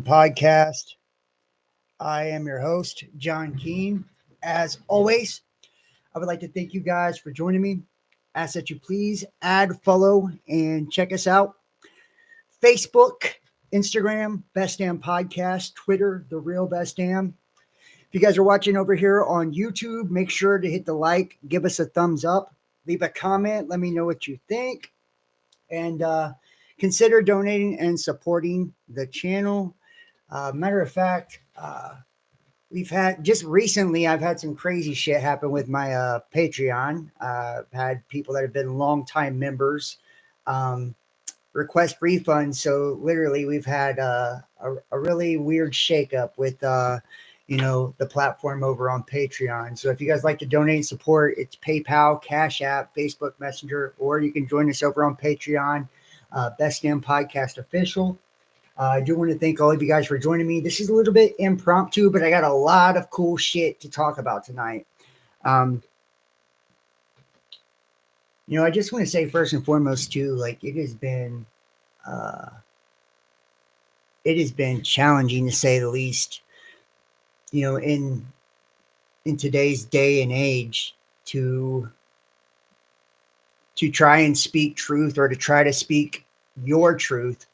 Podcast. I am your host, John Keene. As always, I would like to thank you guys for joining me. Ask that you please add, follow, and check us out. Facebook, Instagram, Best Damn Podcast, Twitter, The Real Best Damn. If you guys are watching over here on YouTube, make sure to hit the like, give us a thumbs up, leave a comment, let me know what you think, and consider donating and supporting the channel. Matter of fact, we've had just recently, I've had some crazy shit happen with my Patreon. I've had people that have been longtime members um, request refunds. So literally, we've had a really weird shakeup with, the platform over on Patreon. So if you guys like to donate and support, it's PayPal, Cash App, Facebook Messenger, or you can join us over on Patreon, Best Damn Podcast Official. I do want to thank all of you guys for joining me. This is a little bit impromptu, but I got a lot of cool shit to talk about tonight. Um, I just want to say first and foremost too, like uh, it has been challenging to say the least. In today's day and age, to try and speak truth or to try to speak your truth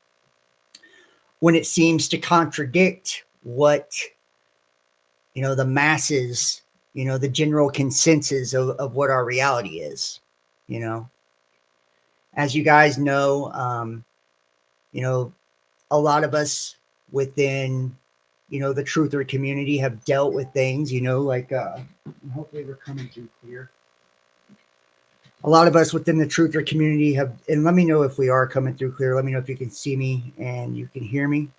when it seems to contradict what the masses, the general consensus of what our reality is. You know, as you guys know, you know, a lot of us within, the truther community have dealt with things, like, hopefully we're coming through clear. A lot of us within the truther community have, and let me know if we are coming through clear. Let me know if you can see me and you can hear me.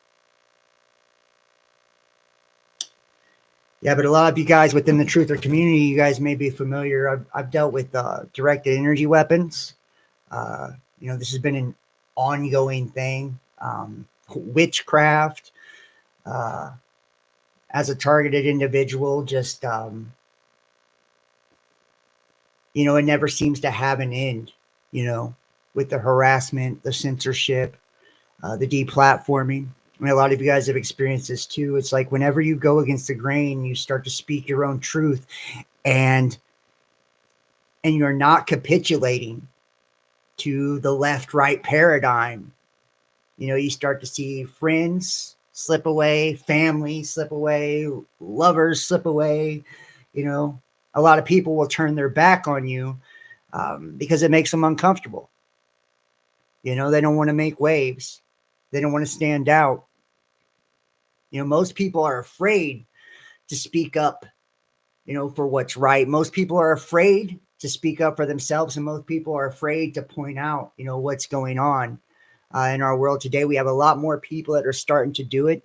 Yeah, but a lot of you guys within the truther community, you guys may be familiar. I've dealt with directed energy weapons. This has been an ongoing thing. Witchcraft, uh, as a targeted individual, just, it never seems to have an end, you know, with the harassment, the censorship, the deplatforming. I mean, a lot of you guys have experienced this too. It's like whenever you go against the grain, you start to speak your own truth, and you're not capitulating to the left right paradigm. You start to see friends slip away, family slip away, lovers slip away. You know, a lot of people will turn their back on you because it makes them uncomfortable. They don't want to make waves, they don't want to stand out. Most people are afraid to speak up, for what's right. Most people are afraid to speak up for themselves, and most people are afraid to point out, what's going on in our world today. We have a lot more people that are starting to do it.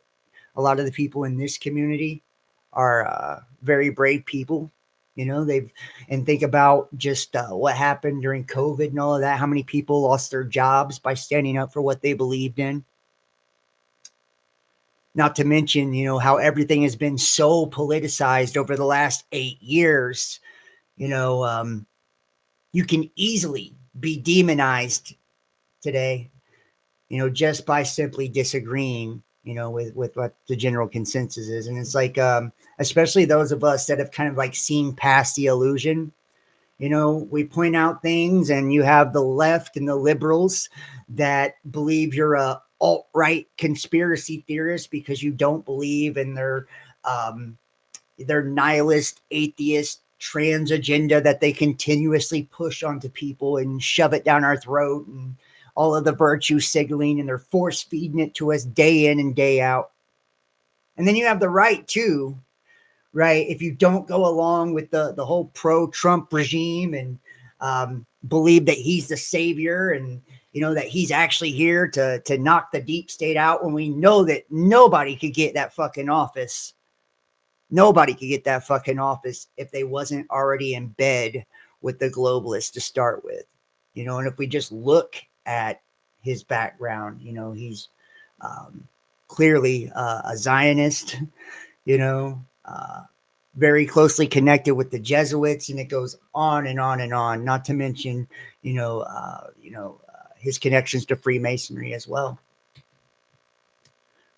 A lot of the people in this community are very brave people. They've, and think about just what happened during COVID and all of that. How many people lost their jobs by standing up for what they believed in? Not to mention, how everything has been so politicized over the last 8 years. You know, um, you can easily be demonized today, just by simply disagreeing, with what the general consensus is. And it's like, especially those of us that have kind of like seen past the illusion, we point out things, and you have the left and the liberals that believe you're a alt-right conspiracy theorist because you don't believe in their nihilist, atheist, trans agenda that they continuously push onto people and shove it down our throat, and all of the virtue signaling, and they're force feeding it to us day in and day out. And then you have the right too, right? If you don't go along with the whole pro-Trump regime and believe that he's the savior, and that he's actually here to knock the deep state out, when we know that nobody could get that fucking office. Nobody could get that fucking office if they wasn't already in bed with the globalists to start with. And if we just look at his background, he's clearly a Zionist, you know, uh, very closely connected with the Jesuits, and it goes on and on and on. Not to mention, his connections to Freemasonry as well.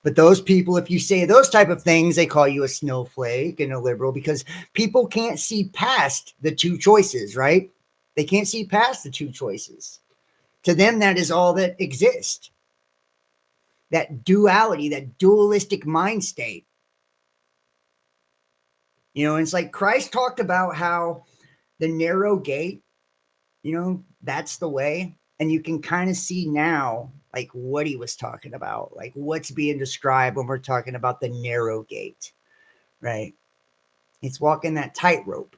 But those people, if you say those type of things, they call you a snowflake and a liberal because people can't see past the two choices, right? They can't see past the two choices. To them, that is all that exists. That duality, that dualistic mind state. It's like Christ talked about how the narrow gate, that's the way. And you can kind of see now, like what he was talking about, like what's being described when we're talking about the narrow gate, right? It's walking that tightrope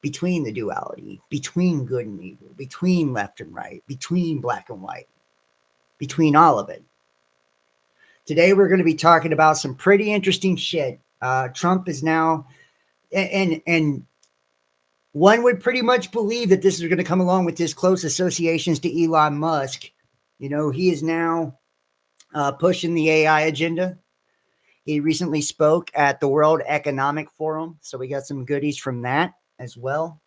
between the duality, between good and evil, between left and right, between black and white, between all of it. Today, we're going to be talking about some pretty interesting shit. Trump is now, and one would pretty much believe that this is going to come along with his close associations to Elon Musk. He is now pushing the AI agenda. He recently spoke at the World Economic Forum, so we got some goodies from that as well.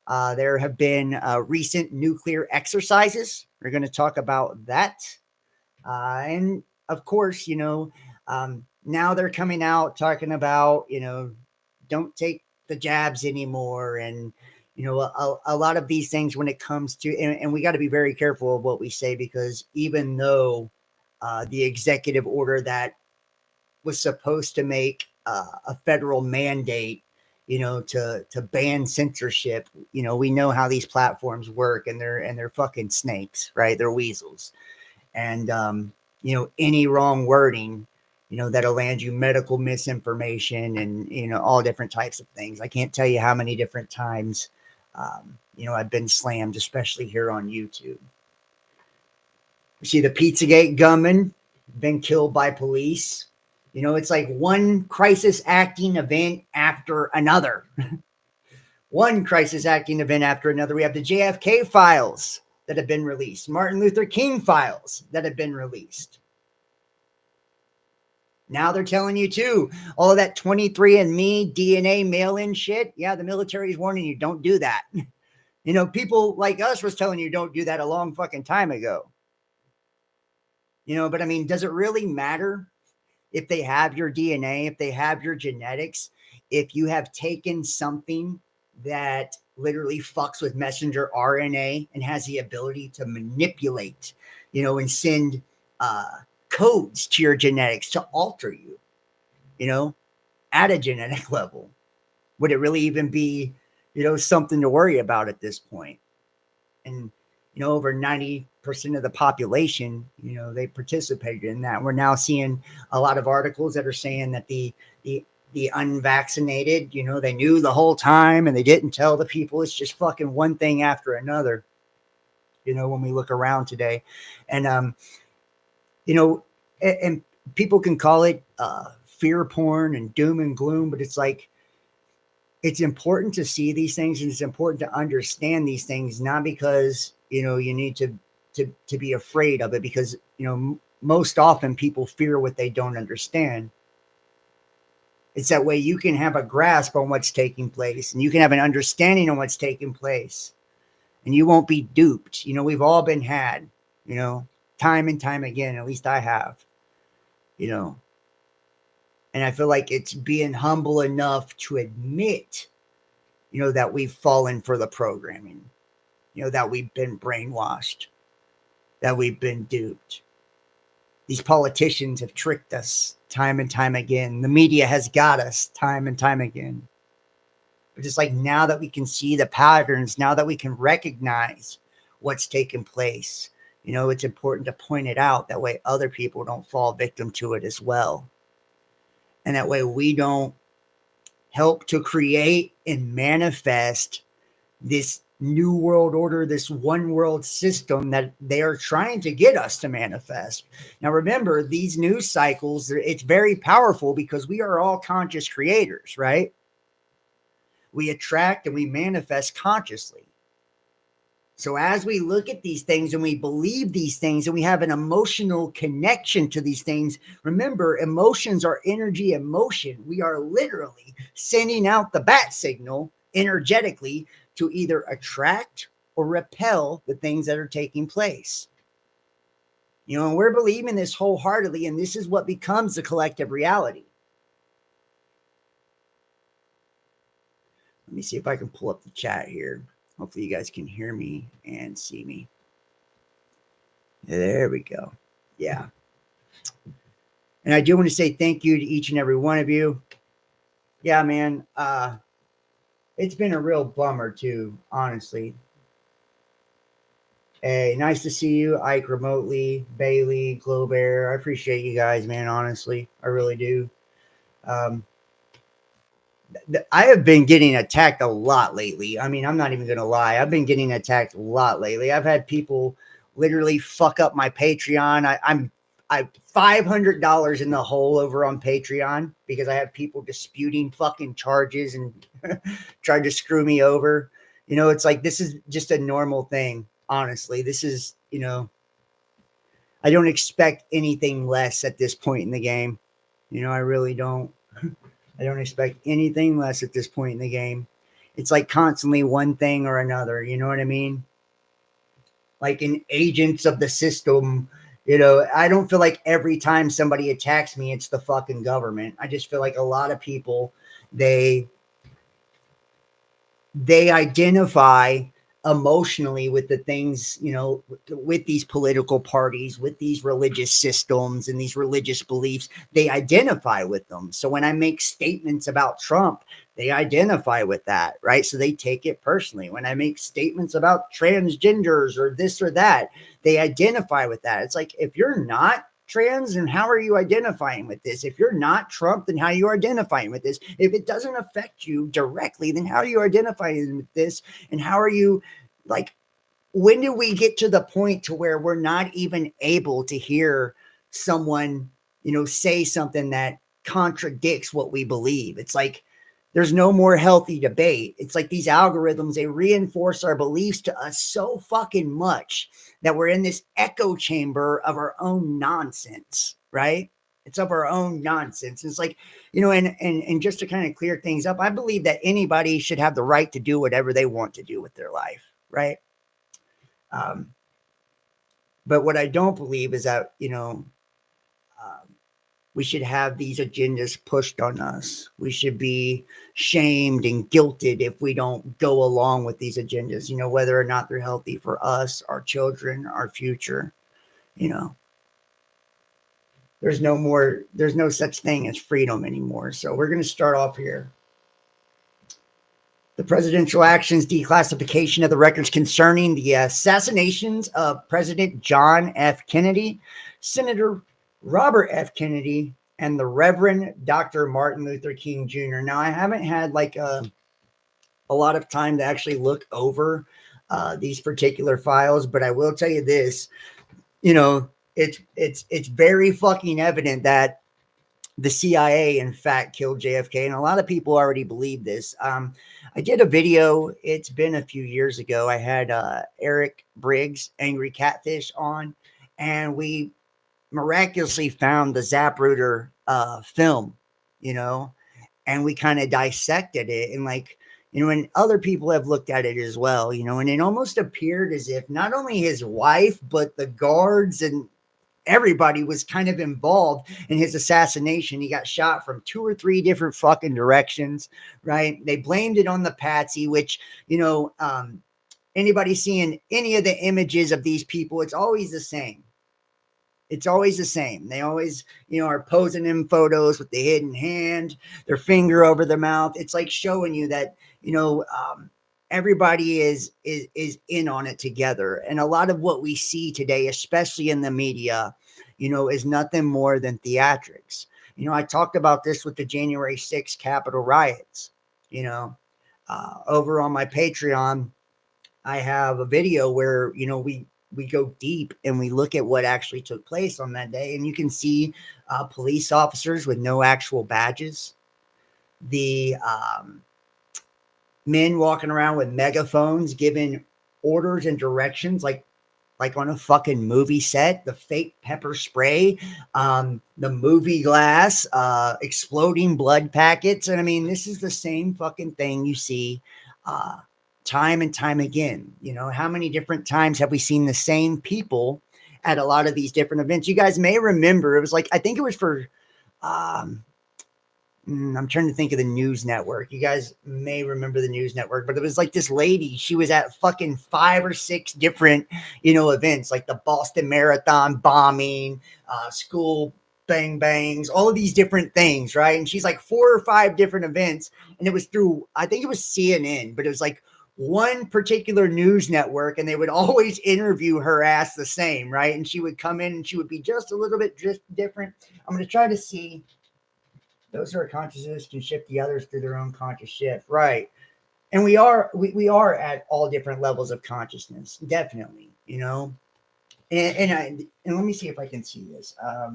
There have been recent nuclear exercises. We're going to talk about that. And of course, now they're coming out talking about, don't take the jabs anymore. And, a lot of these things when it comes to, and we got to be very careful of what we say, because even though the executive order that was supposed to make a federal mandate, to ban censorship, we know how these platforms work, and they're fucking snakes, right? They're weasels. And any wrong wording, that'll land you medical misinformation and all different types of things. I can't tell you how many different times I've been slammed, especially here on YouTube. You see the Pizzagate gunman been killed by police. It's like one crisis acting event after another. One crisis acting event after another. We have the JFK files that have been released, Martin Luther King files that have been released. Now they're telling you too, all of that 23andMe DNA mail-in shit. Yeah, the military is warning you, don't do that. People like us was telling you don't do that a long fucking time ago. But I mean, does it really matter if they have your DNA, if they have your genetics, if you have taken something that literally fucks with messenger RNA and has the ability to manipulate, and send codes to your genetics to alter you, at a genetic level? Would it really even be, something to worry about at this point? And, over 90% of the population, they participated in that. We're now seeing a lot of articles that are saying that the unvaccinated, they knew the whole time and they didn't tell the people. It's just fucking one thing after another, when we look around today. And, and people can call it fear porn and doom and gloom, but it's like, it's important to see these things, and it's important to understand these things, not because, you need to be afraid of it, because, most often people fear what they don't understand. It's that way you can have a grasp on what's taking place, and you can have an understanding on what's taking place, and you won't be duped. We've all been had, time and time again. At least I have, and I feel like it's being humble enough to admit, that we've fallen for the programming, that we've been brainwashed, that we've been duped. These politicians have tricked us time and time again. The media has got us time and time again. But just like now that we can see the patterns, now that we can recognize what's taking place, it's important to point it out. That way other people don't fall victim to it as well. And that way we don't help to create and manifest this new world order, this one world system that they are trying to get us to manifest. Now, remember, these news cycles, it's very powerful because we are all conscious creators, right? We attract and we manifest consciously. So as we look at these things and we believe these things and we have an emotional connection to these things, remember, emotions are energy and motion. We are literally sending out the bat signal energetically to either attract or repel the things that are taking place. You know, and we're believing this wholeheartedly, and this is what becomes the collective reality. Let me see if I can pull up the chat here. Hopefully you guys can hear me and see me. There we go. Yeah. And I do want to say thank you to each and every one of you. Yeah, man. It's been a real bummer too, honestly. Hey, nice to see you, Ike remotely, Bailey, Globear. I appreciate you guys, man. Honestly, I really do. Um, I have been getting attacked a lot lately. I mean, I'm not even going to lie. I've been getting attacked a lot lately. I've had people literally fuck up my Patreon. I'm $500 in the hole over on Patreon because I have people disputing fucking charges and tried to screw me over. You know, it's like this is just a normal thing. Honestly, this is, you know, I don't expect anything less at this point in the game. You know, I really don't. I don't expect anything less at this point in the game. It's like constantly one thing or another. You know what I mean? Like in agents of the system, you know, I don't feel like every time somebody attacks me, it's the fucking government. I just feel like a lot of people, they they identify emotionally with the things, you know, with these political parties, with these religious systems and these religious beliefs. They identify with them. So when I make statements about Trump, they identify with that, right? So they take it personally. When I make statements about transgenders or this or that, they identify with that. It's like, if you're not trans, and how are you identifying with this? If you're not Trump, then how are you identifying with this? If it doesn't affect you directly, then how are you identifying with this? And how are you, like, when do we get to the point to where we're not even able to hear someone, you know, say something that contradicts what we believe? It's like there's no more healthy debate. It's like these algorithms, they reinforce our beliefs to us so fucking much that we're in this echo chamber of our own nonsense, right? It's of our own nonsense. It's like, you know, and just to kind of clear things up, I believe that anybody should have the right to do whatever they want to do with their life, right? Um, but what I don't believe is that, you know, um, we should have these agendas pushed on us. We should be shamed and guilted if we don't go along with these agendas, you know, whether or not they're healthy for us, our children, our future. You know, there's no such thing as freedom anymore. So we're going to start off here. The presidential actions declassification of the records concerning the assassinations of President John F. Kennedy, Senator Robert F. Kennedy, and the Reverend Dr. Martin Luther King Jr. Now, I haven't had like a lot of time to actually look over these particular files, but I will tell you this, you know, it's very fucking evident that the CIA, in fact, killed JFK, and a lot of people already believe this. I did a video. It's been a few years ago. I had Eric Briggs, Angry Catfish, on, and we miraculously found the Zapruder film, you know, and we kind of dissected it. And like, you know, and other people have looked at it as well, you know, and it almost appeared as if not only his wife, but the guards and everybody was kind of involved in his assassination. He got shot from 2 or 3 different fucking directions, right? They blamed it on the patsy, which, you know, anybody seeing any of the images of these people, it's always the same. It's always the same. They always, you know, are posing in photos with the hidden hand, their finger over their mouth. It's like showing you that, you know, everybody is in on it together. And a lot of what we see today, especially in the media, you know, is nothing more than theatrics. You know, I talked about this with the January 6th Capitol riots. You know, over on my Patreon, I have a video where, you know, we go deep and we look at what actually took place on that day, and you can see police officers with no actual badges, the men walking around with megaphones giving orders and directions like on a fucking movie set, the fake pepper spray, the movie glass, exploding blood packets. And I mean, this is the same fucking thing you see time and time again. You know, how many different times have we seen the same people at a lot of these different events. You guys may remember, it was like, I think it was for, um, I'm trying to think of the news network. You guys may remember the news network, but it was like this lady. She was at fucking 5 or 6 different, events, like the Boston Marathon bombing, school bang bangs, all of these different things, right? And she's like 4 or 5 different events, and it was through, I think it was CNN, but it was like one particular news network, and they would always interview her ass the same, right? And she would come in, and she would be just a little bit just different. I'm going to try to see. Those who are consciousness can shift the others through their own conscious shift. Right. And we are at all different levels of consciousness, definitely, And let me see if I can see this. Uh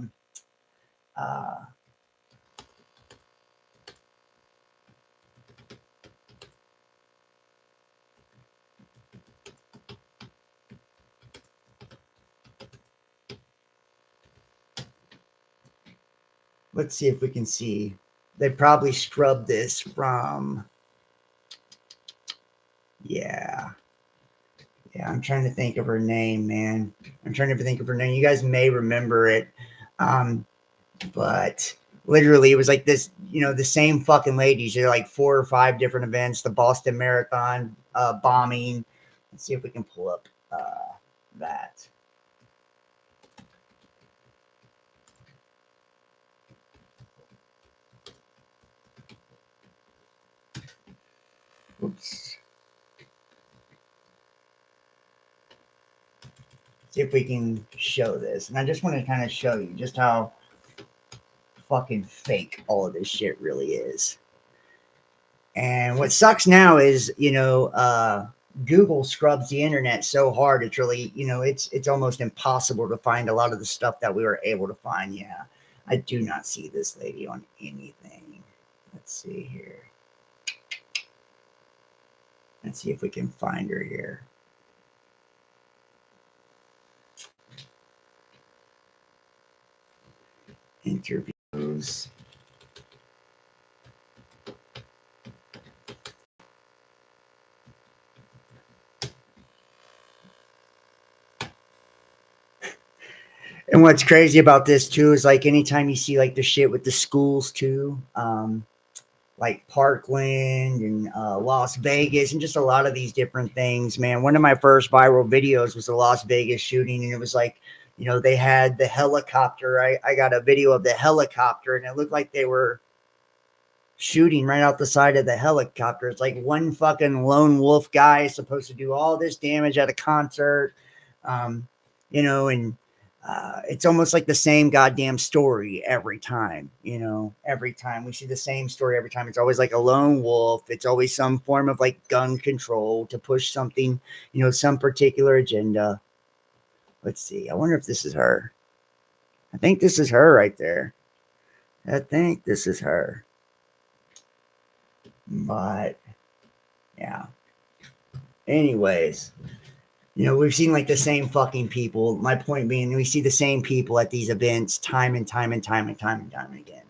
let's see if we can see. They probably scrubbed this from, yeah. Yeah, I'm trying to think of her name, man. I'm trying to think of her name. You guys may remember it. Um, but literally it was like this, the same fucking ladies. They're like 4 or 5 different events, the Boston Marathon bombing. Let's see if we can pull up that. Oops. See if we can show this. And I just want to kind of show you just how fucking fake all of this shit really is. And what sucks now is, Google scrubs the internet so hard. It's really, it's almost impossible to find a lot of the stuff that we were able to find. Yeah. I do not see this lady on anything. Let's see here. Let's see if we can find her here. Interviews. And what's crazy about this too is like anytime you see like the shit with the schools too, like Parkland and Las Vegas and just a lot of these different things, man. One of my first viral videos was the Las Vegas shooting, and it was like, they had the helicopter. I got a video of the helicopter, and it looked like they were shooting right out the side of the helicopter. It's like one fucking lone wolf guy is supposed to do all this damage at a concert, um, and it's almost like the same goddamn story every time. Every time we see the same story every time. It's always like a lone wolf. It's always some form of like gun control to push something, some particular agenda. Let's see. I wonder if this is her. I think this is her right there. I think this is her. But yeah. Anyways, we've seen like the same fucking people. My point being, we see the same people at these events time and time and time and time and time again,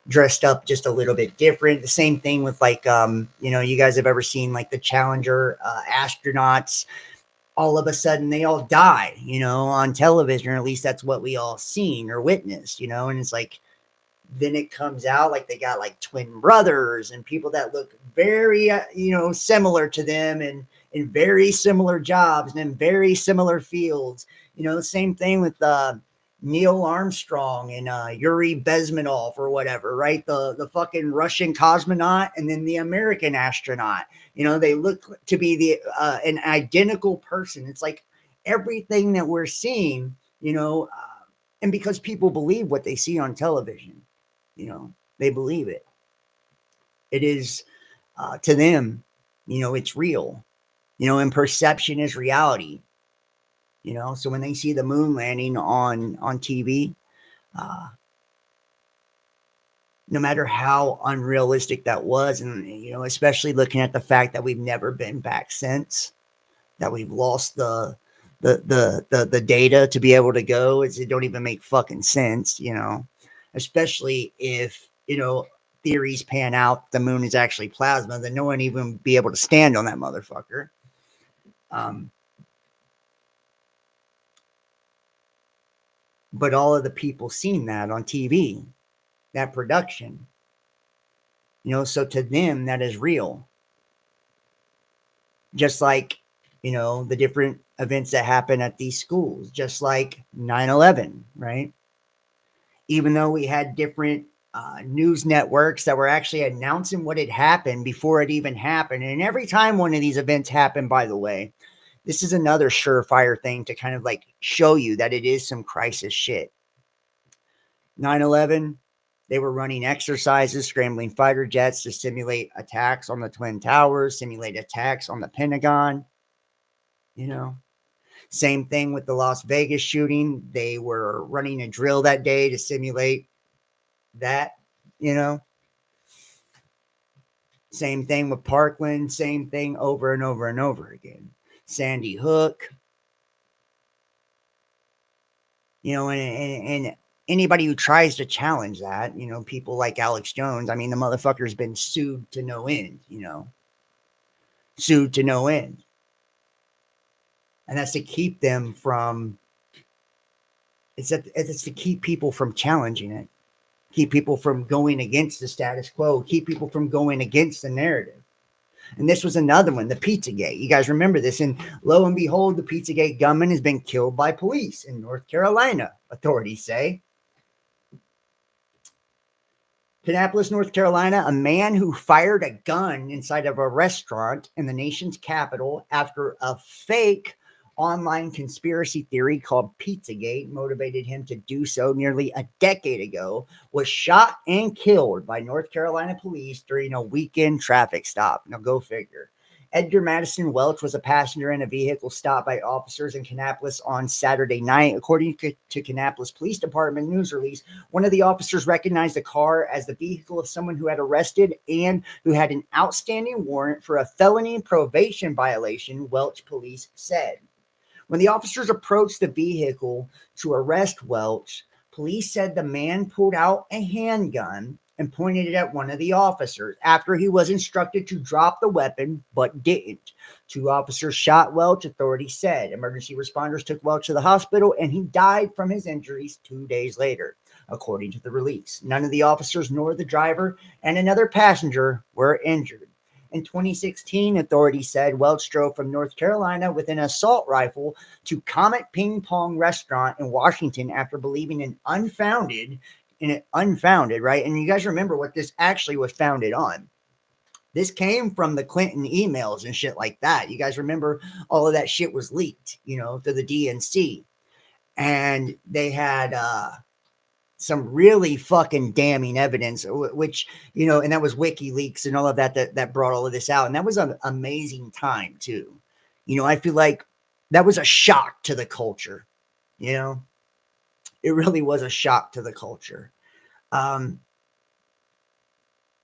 dressed up just a little bit different. The same thing with like, you guys have ever seen like the Challenger astronauts. All of a sudden they all die, on television, or at least that's what we all seen or witnessed, and it's like, then it comes out like they got like twin brothers and people that look very, similar to them and in very similar jobs and in very similar fields. The same thing with Neil Armstrong and Yuri Bezmenov or whatever, right? The fucking Russian cosmonaut and then the American astronaut. They look to be the an identical person. It's like everything that we're seeing, and because people believe what they see on television, they believe it. It is to them, it's real, and perception is reality. So when they see the moon landing on TV, no matter how unrealistic that was, and especially looking at the fact that we've never been back since, that we've lost the data to be able to go, it don't even make fucking sense, especially if theories pan out the moon is actually plasma, then no one even be able to stand on that motherfucker. But all of the people seen that on TV, that production, so to them, that is real. Just like, the different events that happen at these schools, just like 9/11, right? Even though we had different news networks that were actually announcing what had happened before it even happened. And every time one of these events happened, by the way, this is another surefire thing to kind of like show you that it is some crisis shit. 9/11, they were running exercises, scrambling fighter jets to simulate attacks on the Twin Towers, simulate attacks on the Pentagon. You know, same thing with the Las Vegas shooting. They were running a drill that day to simulate that, you know. Same thing with Parkland, same thing over and over and over again. Sandy Hook, and anybody who tries to challenge that, people like Alex Jones, I mean, the motherfucker's been sued to no end, sued to no end. And that's to keep them from, it's to keep people from challenging it, keep people from going against the status quo, keep people from going against the narrative. And this was another one, the Pizzagate. You guys remember this? And lo and behold, the Pizzagate gunman has been killed by police in North Carolina, authorities say. Kannapolis, North Carolina, a man who fired a gun inside of a restaurant in the nation's capital after a fake online conspiracy theory called Pizzagate motivated him to do so nearly a decade ago, was shot and killed by North Carolina police during a weekend traffic stop. Now, go figure. Edgar Madison Welch was a passenger in a vehicle stopped by officers in Kannapolis on Saturday night. According to Kannapolis Police Department news release, one of the officers recognized the car as the vehicle of someone who had arrested and who had an outstanding warrant for a felony probation violation, Welch police said. When the officers approached the vehicle to arrest Welch, police said the man pulled out a handgun and pointed it at one of the officers after he was instructed to drop the weapon, but didn't. Two officers shot Welch, authorities said. Emergency responders took Welch to the hospital, and he died from his injuries 2 days later, according to the release. None of the officers nor the driver and another passenger were injured. In 2016, authorities said Welch drove from North Carolina with an assault rifle to Comet Ping Pong restaurant in Washington after believing unfounded, right? And you guys remember what this actually was founded on. This came from the Clinton emails and shit like that. You guys remember all of that shit was leaked, to the DNC. And they had some really fucking damning evidence, which, and that was WikiLeaks and all of that brought all of this out. And that was an amazing time too. I feel like that was a shock to the culture, it really was a shock to the culture.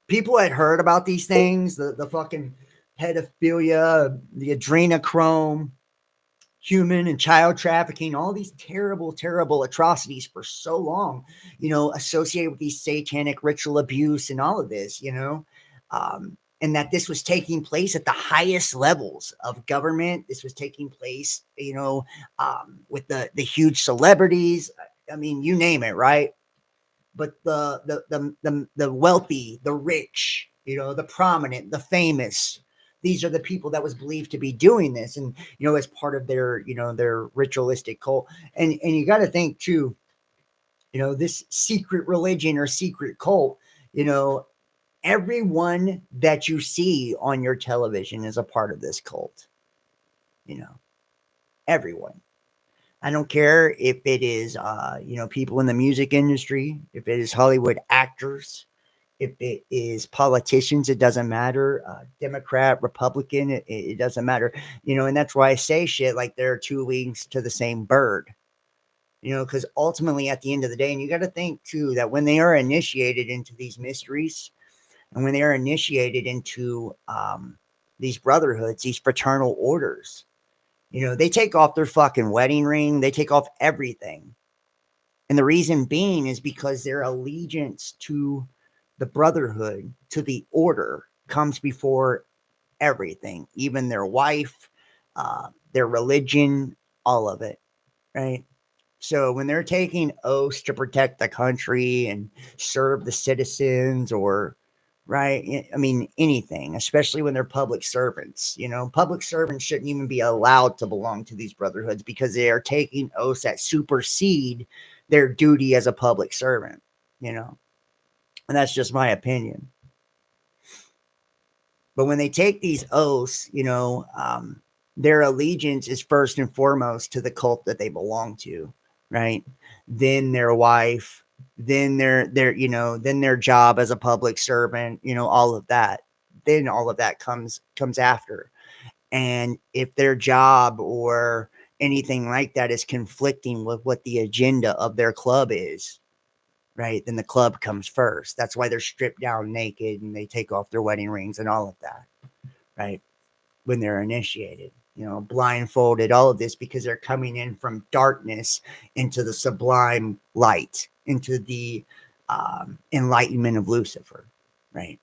People had heard about these things, the fucking pedophilia, the adrenochrome, human and child trafficking, all these terrible, terrible atrocities for so long, associated with these satanic ritual abuse and all of this, and that this was taking place at the highest levels of government. This was taking place, with the huge celebrities. I mean, you name it, right? But the wealthy, the rich, the prominent, the famous, these are the people that was believed to be doing this, and as part of their their ritualistic cult. And you got to think too, this secret religion or secret cult, everyone that you see on your television is a part of this cult. Everyone. I don't care if it is, people in the music industry, if it is Hollywood actors, if it is politicians, it doesn't matter. Democrat, Republican, it doesn't matter. And that's why I say shit like there are two wings to the same bird. Because ultimately at the end of the day, and you got to think too, that when they are initiated into these mysteries and when they are initiated into these brotherhoods, these fraternal orders, they take off their fucking wedding ring. They take off everything. And the reason being is because their allegiance to the brotherhood, to the order, comes before everything, even their wife, their religion, all of it, right? So when they're taking oaths to protect the country and serve the citizens, or right, I mean anything, especially when they're public servants, public servants shouldn't even be allowed to belong to these brotherhoods because they are taking oaths that supersede their duty as a public servant, you know. And that's just my opinion. But when they take these oaths, their allegiance is first and foremost to the cult that they belong to, right? Then their wife, then then their job as a public servant, all of that. Then all of that comes after. And if their job or anything like that is conflicting with what the agenda of their club is, right, then the club comes first. That's why they're stripped down naked and they take off their wedding rings and all of that, right? When they're initiated, blindfolded, all of this because they're coming in from darkness into the sublime light, into the enlightenment of Lucifer, right?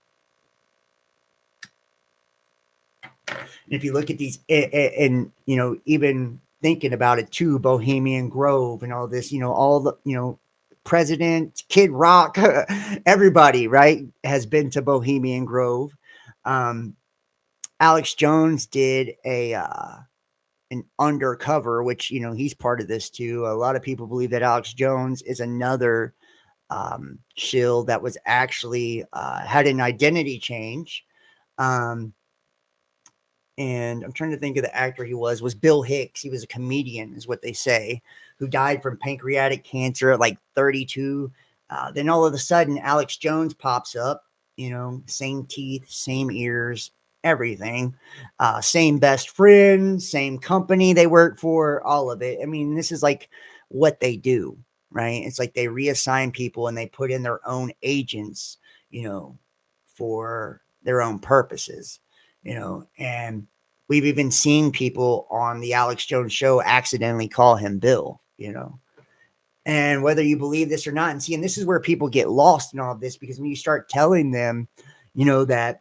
And if you look at these, and even thinking about it too, Bohemian Grove and all this, all the, President, Kid Rock, everybody, right, has been to Bohemian Grove. Alex Jones did an undercover, which he's part of this too. A lot of people believe that Alex Jones is another shill that was actually had an identity change. And I'm trying to think of the actor he was Bill Hicks. He was a comedian, is what they say, who died from pancreatic cancer at like 32. Then all of a sudden, Alex Jones pops up, same teeth, same ears, everything, same best friend, same company they work for, all of it. I mean, this is like what they do, right? It's like they reassign people and they put in their own agents, for their own purposes, and we've even seen people on the Alex Jones show accidentally call him Bill, and whether you believe this or not, and see, and this is where people get lost in all of this, because when you start telling them, that,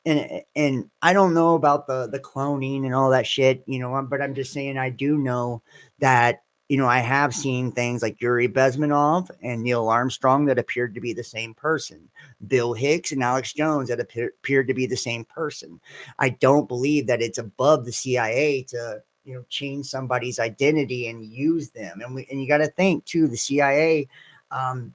and I don't know about the cloning and all that shit, but I'm just saying I do know that I have seen things like Yuri Bezmenov and Neil Armstrong that appeared to be the same person, Bill Hicks and Alex Jones that appeared to be the same person. I don't believe that it's above the CIA to change somebody's identity and use them, and you got to think too, the CIA. Um,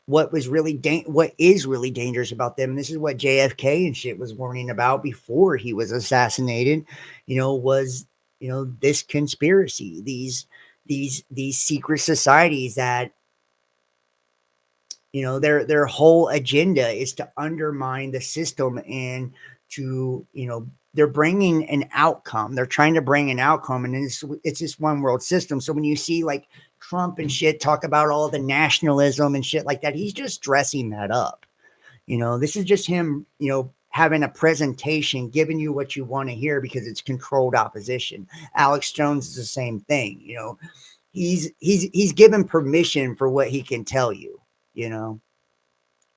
what is really dangerous about them, and this is what JFK and shit was warning about before he was assassinated, was this conspiracy, these secret societies that their whole agenda is to undermine the system, and to they're bringing an outcome. They're trying to bring an outcome, and it's this one world system. So when you see like Trump and shit talk about all the nationalism and shit like that, he's just dressing that up. This is just him, having a presentation, giving you what you want to hear because it's controlled opposition. Alex Jones is the same thing. He's given permission for what he can tell you, you know.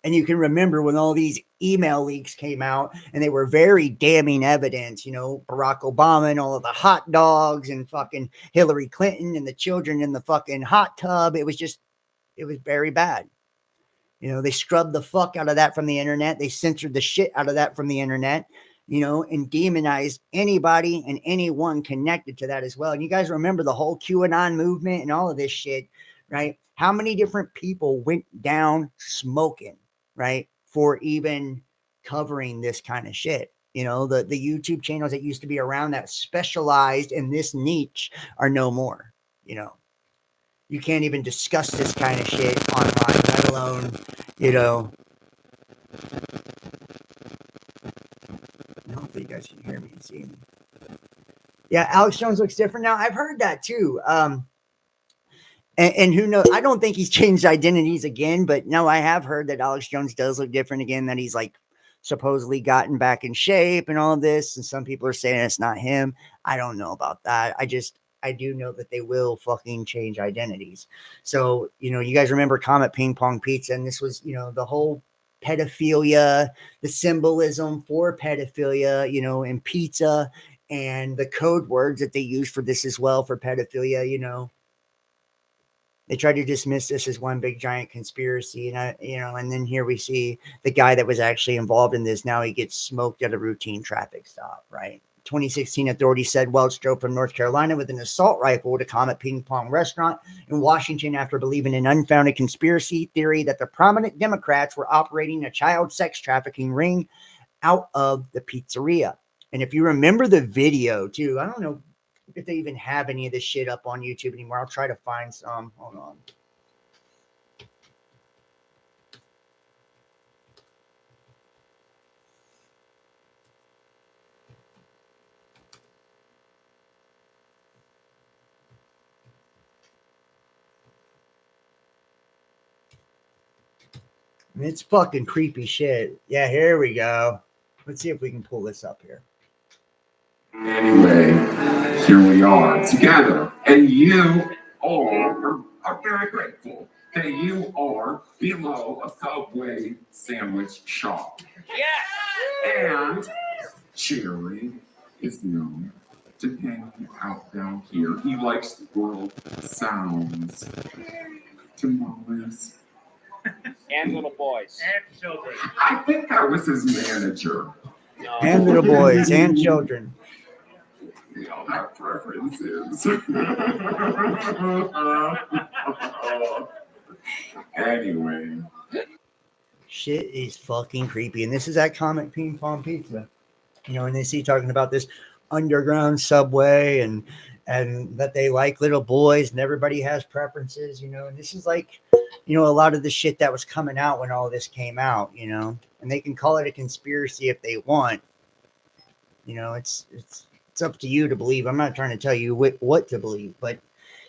And you can remember when all these email leaks came out and they were very damning evidence, Barack Obama and all of the hot dogs and fucking Hillary Clinton and the children in the fucking hot tub. It was very bad. They scrubbed the fuck out of that from the internet. They censored the shit out of that from the internet, and demonized anybody and anyone connected to that as well. And you guys remember the whole QAnon movement and all of this shit, right? How many different people went down smoking, right, for even covering this kind of shit? The YouTube channels that used to be around that specialized in this niche are no more. You can't even discuss this kind of shit online, let alone, hopefully you guys can hear me and see me. Yeah, Alex Jones looks different now. I've heard that too. And who knows? I don't think he's changed identities again, but no, I have heard that Alex Jones does look different again, that he's like supposedly gotten back in shape and all of this. And some people are saying it's not him. I don't know about that. I do know that they will fucking change identities. So, you guys remember Comet Ping Pong Pizza, and this was, the whole pedophilia, the symbolism for pedophilia, in pizza and the code words that they use for this as well for pedophilia, they try to dismiss this as one big giant conspiracy. And then here we see the guy that was actually involved in this. Now he gets smoked at a routine traffic stop, right? 2016 authorities said Welch drove from North Carolina with an assault rifle to Comet Ping Pong restaurant in Washington after believing an unfounded conspiracy theory that the prominent Democrats were operating a child sex trafficking ring out of the pizzeria. And if you remember the video too, I don't know if they even have any of this shit up on YouTube anymore. I'll try to find some. Hold on. It's fucking creepy shit. Yeah, here we go. Let's see if we can pull this up here. Anyway, here we are together, and you all are very grateful that you are below a Subway sandwich shop. Yes! And Jerry is known to hang out down here. He likes the world sounds. Tamales. And little boys. And children. I think that was his manager. No. And little boys and children. We all have preferences. Anyway. Shit is fucking creepy. And this is at Comet Ping Pong Pizza. And they see talking about this underground Subway and that they like little boys and everybody has preferences, and this is like, a lot of the shit that was coming out when all this came out, and they can call it a conspiracy if they want. It's up to you to believe. I'm not trying to tell you what to believe, but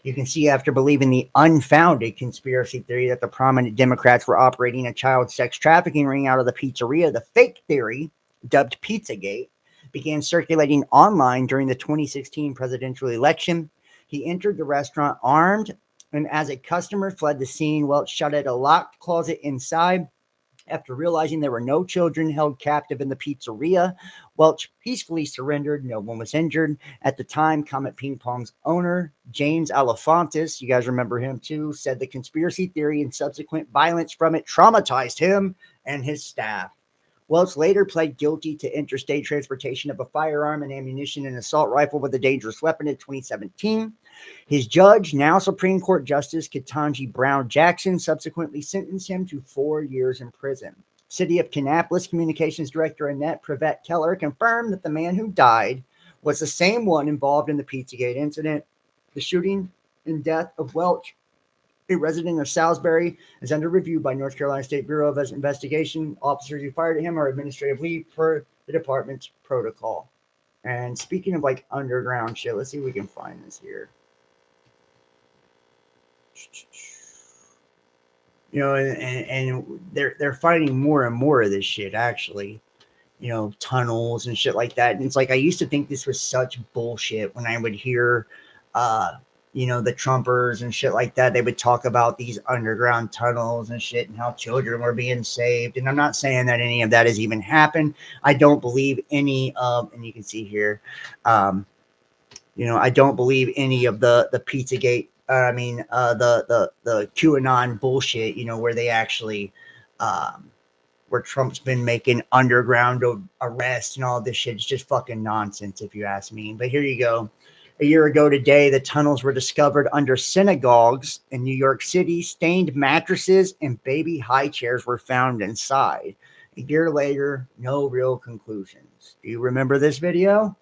you can see after believing the unfounded conspiracy theory that the prominent Democrats were operating a child sex trafficking ring out of the pizzeria, the fake theory, dubbed Pizzagate, began circulating online during the 2016 presidential election. He entered the restaurant armed, and as a customer fled the scene, Welch shut at a locked closet inside. After realizing there were no children held captive in the pizzeria, Welch peacefully surrendered. No one was injured. At the time, Comet Ping Pong's owner, James Alefantis, you guys remember him too, said the conspiracy theory and subsequent violence from it traumatized him and his staff. Welch later pled guilty to interstate transportation of a firearm and ammunition and assault rifle with a dangerous weapon in 2017. His judge, now Supreme Court Justice Ketanji Brown Jackson, subsequently sentenced him to 4 years in prison. City of Kannapolis Communications Director Annette Prevette Keller confirmed that the man who died was the same one involved in the Pizzagate incident. The shooting and death of Welch, a resident of Salisbury, is under review by North Carolina State Bureau of Investigation. Officers who fired him are administrative leave per the department's protocol. And speaking of like underground shit, let's see if we can find this here. And they're finding more and more of this shit, actually. Tunnels and shit like that. And it's like, I used to think this was such bullshit when I would hear, the Trumpers and shit like that. They would talk about these underground tunnels and shit and how children were being saved. And I'm not saying that any of that has even happened. I don't believe any of, and you can see here, I don't believe any of the Pizzagate, the QAnon bullshit, where they actually, where Trump's been making underground arrests and all this shit. It's just fucking nonsense, if you ask me. But here you go. A year ago today, the tunnels were discovered under synagogues in New York City. Stained mattresses and baby high chairs were found inside. A year later, no real conclusions. Do you remember this video?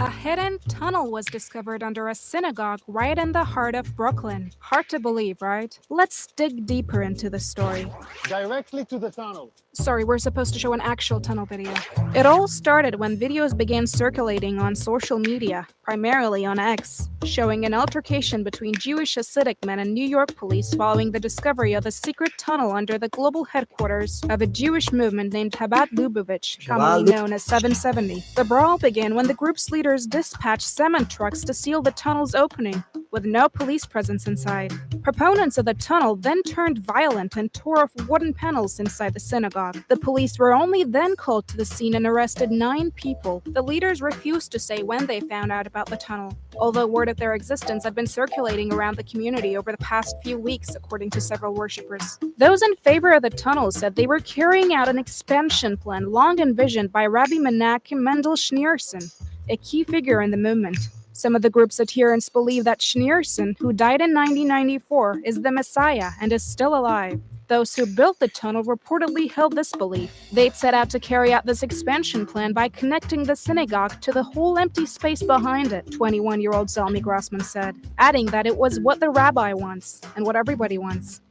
A hidden tunnel was discovered under a synagogue right in the heart of Brooklyn. Hard to believe, right? Let's dig deeper into the story. Directly to the tunnel. Sorry, we're supposed to show an actual tunnel video. It all started when videos began circulating on social media, primarily on X, showing an altercation between Jewish Hasidic men and New York police following the discovery of a secret tunnel under the global headquarters of a Jewish movement named Chabad Lubavitch, commonly known as 770. The brawl began when the group's religious leaders dispatched cement trucks to seal the tunnel's opening, with no police presence inside. Proponents of the tunnel then turned violent and tore off wooden panels inside the synagogue. The police were only then called to the scene and arrested 9 people. The leaders refused to say when they found out about the tunnel, although word of their existence had been circulating around the community over the past few weeks, according to several worshippers. Those in favor of the tunnel said they were carrying out an expansion plan long envisioned by Rabbi Menachem Mendel Schneerson, a key figure in the movement. Some of the group's adherents believe that Schneerson, who died in 1994, is the Messiah and is still alive. Those who built the tunnel reportedly held this belief. They'd set out to carry out this expansion plan by connecting the synagogue to the whole empty space behind it, 21-year-old Zalmi Grossman said, adding that it was what the rabbi wants and what everybody wants.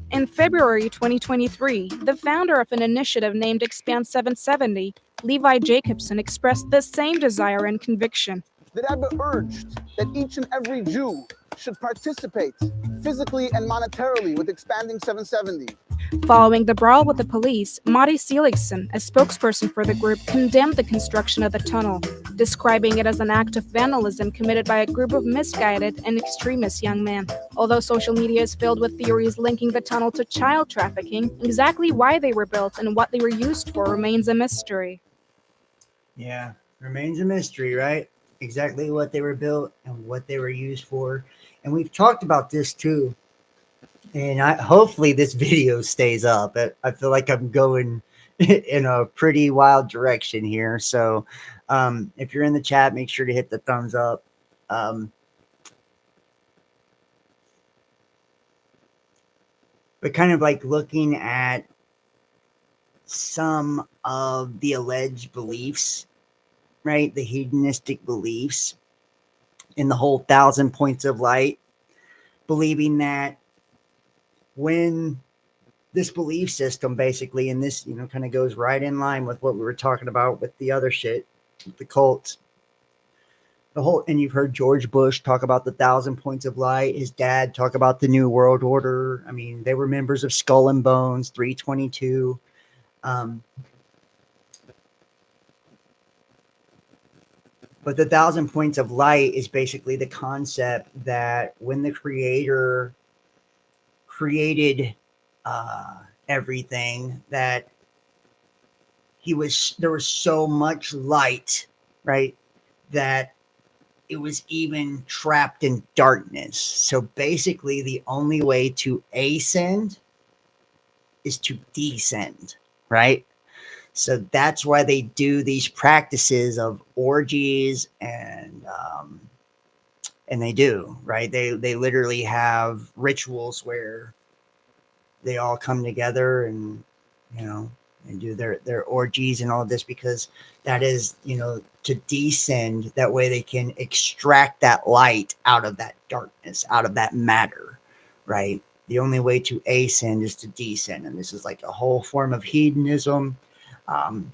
In February 2023, the founder of an initiative named Expand 770, Levi Jacobson, expressed the same desire and conviction. The Rebbe urged that each and every Jew should participate physically and monetarily with Expanding 770. Following the brawl with the police, Mari Seligson, a spokesperson for the group, condemned the construction of the tunnel, describing it as an act of vandalism committed by a group of misguided and extremist young men. Although social media is filled with theories linking the tunnel to child trafficking, exactly why they were built and what they were used for remains a mystery. Yeah, remains a mystery, right? Exactly what they were built and what they were used for. And we've talked about this too. And hopefully this video stays up. I feel like I'm going in a pretty wild direction here. So if you're in the chat, make sure to hit the thumbs up. But kind of like looking at some of the alleged beliefs, right? The hedonistic beliefs in the whole 1,000 points of light, believing that when this belief system basically, and this, kind of goes right in line with what we were talking about with the other shit, with the cults, and you've heard George Bush talk about the 1,000 points of light, his dad talk about the New World Order. I mean, they were members of Skull and Bones, 322. But the 1,000 points of light is basically the concept that when the creator created everything, that there was so much light, right, that it was even trapped in darkness. So basically the only way to ascend is to descend, right? So that's why they do these practices of orgies and they do, right? They literally have rituals where they all come together and, and do their orgies and all of this, because that is, to descend. That way they can extract that light out of that darkness, out of that matter, right? The only way to ascend is to descend. And this is like a whole form of hedonism. And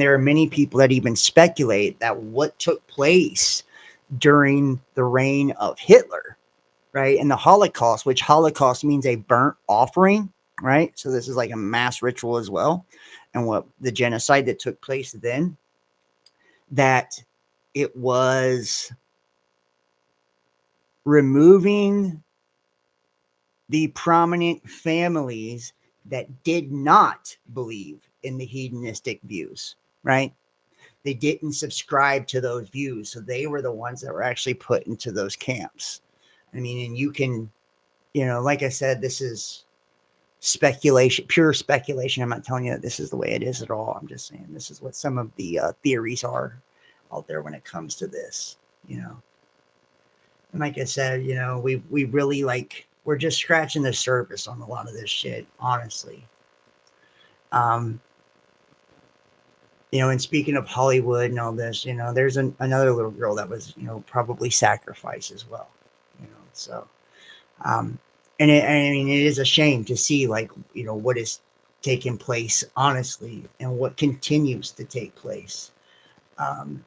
there are many people that even speculate that what took place during the reign of Hitler, right, and the Holocaust, which Holocaust means a burnt offering, right? So this is like a mass ritual as well. And what the genocide that took place then, that it was removing the prominent families that did not believe in the hedonistic views, right? They didn't subscribe to those views. So they were the ones that were actually put into those camps. I mean, and you can, like I said, this is speculation, pure speculation. I'm not telling you that this is the way it is at all. I'm just saying this is what some of the theories are out there when it comes to this, And like I said, we really we're just scratching the surface on a lot of this shit, honestly. And speaking of Hollywood and all this, there's another little girl that was, probably sacrificed as well, so, and it is a shame to see what is taking place, honestly, and what continues to take place. And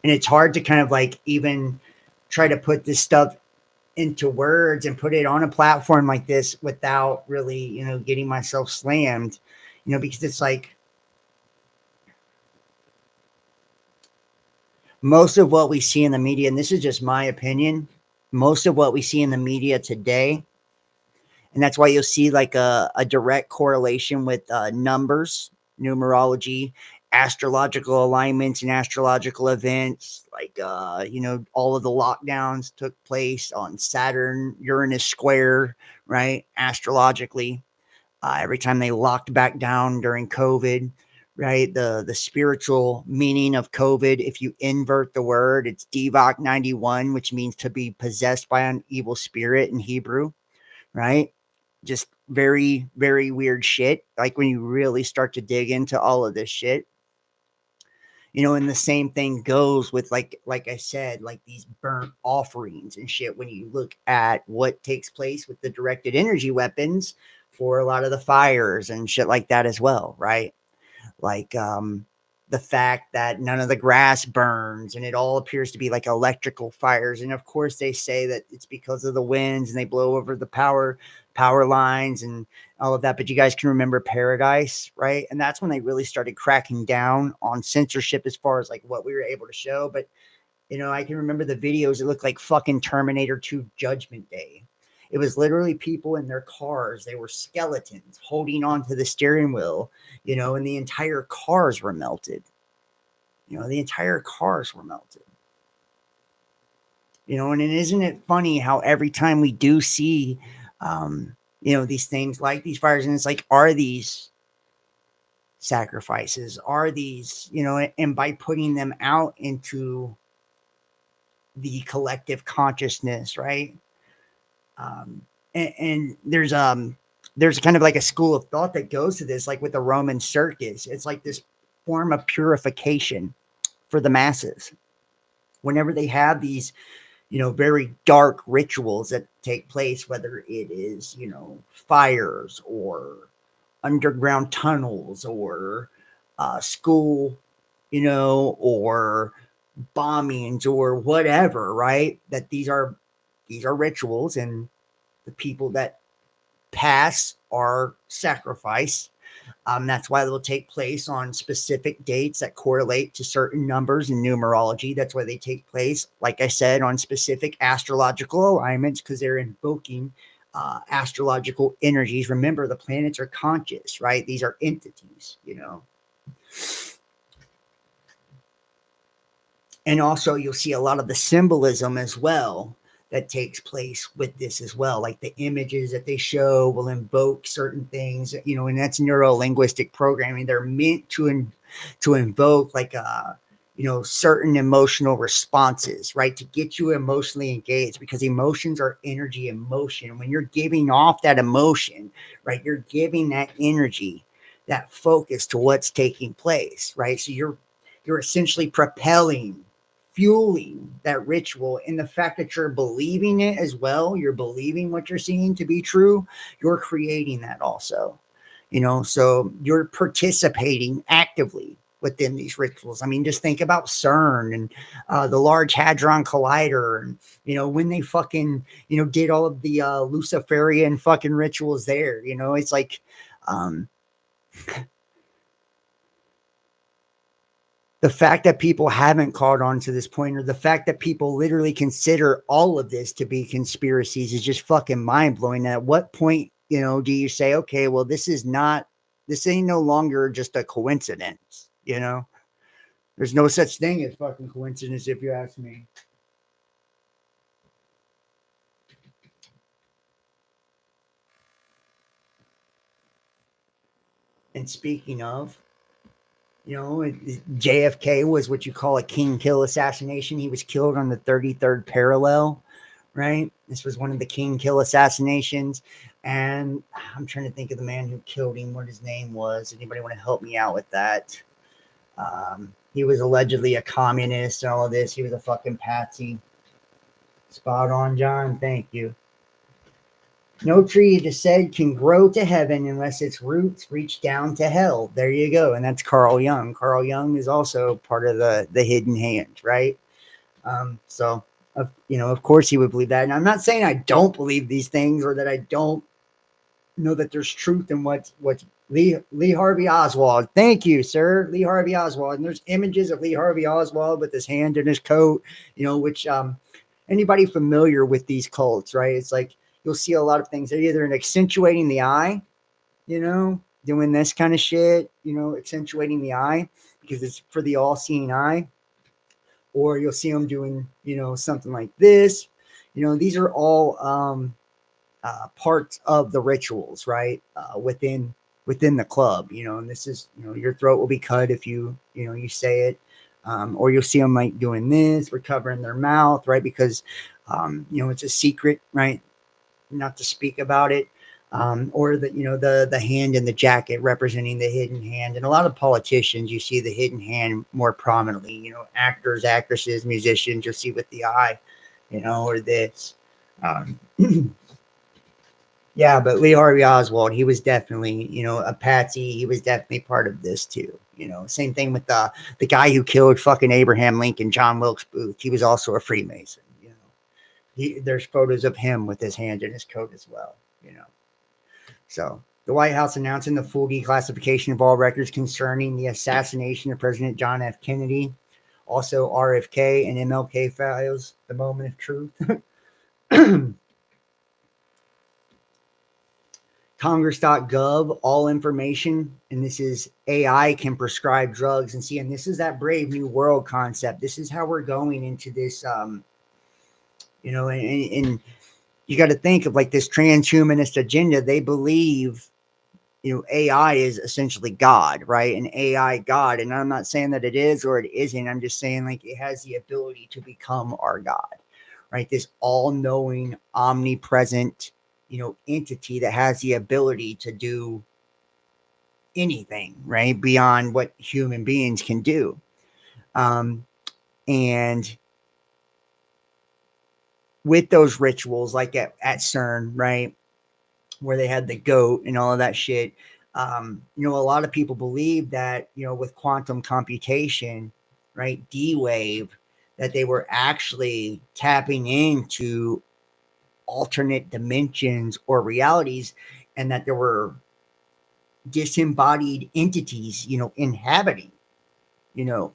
it's hard to kind of even try to put this stuff into words and put it on a platform like this without really, getting myself slammed, because it's most of what we see in the media, and this is just my opinion, most of what we see in the media today, and that's why you'll see like a direct correlation with numbers, numerology, astrological alignments, and astrological events. Like, all of the lockdowns took place on Saturn, Uranus square, right? Astrologically, every time they locked back down during COVID, right? The spiritual meaning of COVID, if you invert the word, it's Jfk 91, which means to be possessed by an evil spirit in Hebrew, right? Just very, very weird shit. Like when you really start to dig into all of this shit, and the same thing goes with like I said, like these burnt offerings and shit. When you look at what takes place with the directed energy weapons for a lot of the fires and shit like that as well, right? Like the fact that none of the grass burns and it all appears to be like electrical fires. And of course they say that it's because of the winds and they blow over the power lines and all of that. But you guys can remember Paradise, right? And that's when they really started cracking down on censorship as far as like what we were able to show. But I can remember the videos. It looked like fucking Terminator 2 Judgment Day. It was literally people in their cars. They were skeletons holding onto the steering wheel, and the entire cars were melted. The entire cars were melted. And isn't it funny how every time we do see, these things like these fires, and it's like, are these sacrifices? Are these, and by putting them out into the collective consciousness, right? And there's kind of like a school of thought that goes to this, like with the Roman circus. It's like this form of purification for the masses. Whenever they have these, very dark rituals that take place, whether it is, fires or underground tunnels or school, or bombings or whatever, right? That these are rituals, and the people that pass are sacrificed. That's why they'll take place on specific dates that correlate to certain numbers in numerology. That's why they take place, like I said, on specific astrological alignments, because they're invoking astrological energies. Remember, the planets are conscious, right? These are entities, And also, you'll see a lot of the symbolism as well that takes place with this as well. Like the images that they show will invoke certain things, and that's neuro-linguistic programming. They're meant to invoke like certain emotional responses, right? To get you emotionally engaged, because emotions are energy in motion. When you're giving off that emotion, right, you're giving that energy, that focus to what's taking place, right? So you're essentially fueling that ritual, and the fact that you're believing it as well, you're believing what you're seeing to be true, you're creating that also, so you're participating actively within these rituals. I mean, just think about CERN and the Large Hadron Collider, and when they fucking did all of the Luciferian fucking rituals there. It's like the fact that people haven't caught on to this point, or the fact that people literally consider all of this to be conspiracies, is just fucking mind blowing. At what point, do you say, okay, well, this ain't no longer just a coincidence, There's no such thing as fucking coincidence, if you ask me. And speaking of, JFK was what you call a king kill assassination. He was killed on the 33rd parallel, right? This was one of the king kill assassinations. And I'm trying to think of the man who killed him, what his name was. Anybody want to help me out with that? He was allegedly a communist and all of this. He was a fucking patsy. Spot on, John. Thank you. No tree, it is said, can grow to heaven unless its roots reach down to hell. There you go. And that's Carl Jung. Carl Jung is also part of the hidden hand, right? So, of course he would believe that. And I'm not saying I don't believe these things, or that I don't know that there's truth in what's Lee Harvey Oswald. Thank you, sir. Lee Harvey Oswald. And there's images of Lee Harvey Oswald with his hand in his coat, which anybody familiar with these cults, right? It's like you'll see a lot of things. They're either accentuating the eye, doing this kind of shit, accentuating the eye because it's for the all-seeing eye, or you'll see them doing, something like this. These are all parts of the rituals, right? Within the club, and this is, your throat will be cut if you say it, or you'll see them like doing this, or covering their mouth, right? Because, it's a secret, right? Not to speak about it. Or the hand in the jacket representing the hidden hand. And a lot of politicians, you see the hidden hand more prominently. Actors, actresses, musicians, you'll see with the eye, or this. Um, yeah, but Lee Harvey Oswald, he was definitely, a patsy. He was definitely part of this too. Same thing with the guy who killed fucking Abraham Lincoln, John Wilkes Booth. He was also a Freemason. There's photos of him with his hand in his coat as well. So the White House announcing the full declassification of all records concerning the assassination of President John F. Kennedy, also RFK and MLK files, the moment of truth. Congress.gov, all information, and this is AI can prescribe drugs. And see, and this is that Brave New World concept. This is how we're going into this, and you got to think of like this transhumanist agenda. They believe, AI is essentially God, right? An AI God. And I'm not saying that it is or it isn't. I'm just saying like it has the ability to become our God, right? This all knowing, omnipresent, entity that has the ability to do anything, right? Beyond what human beings can do. And with those rituals, like at CERN, right? Where they had the goat and all of that shit. A lot of people believe that, with quantum computation, right, D-Wave, that they were actually tapping into alternate dimensions or realities, and that there were disembodied entities, inhabiting,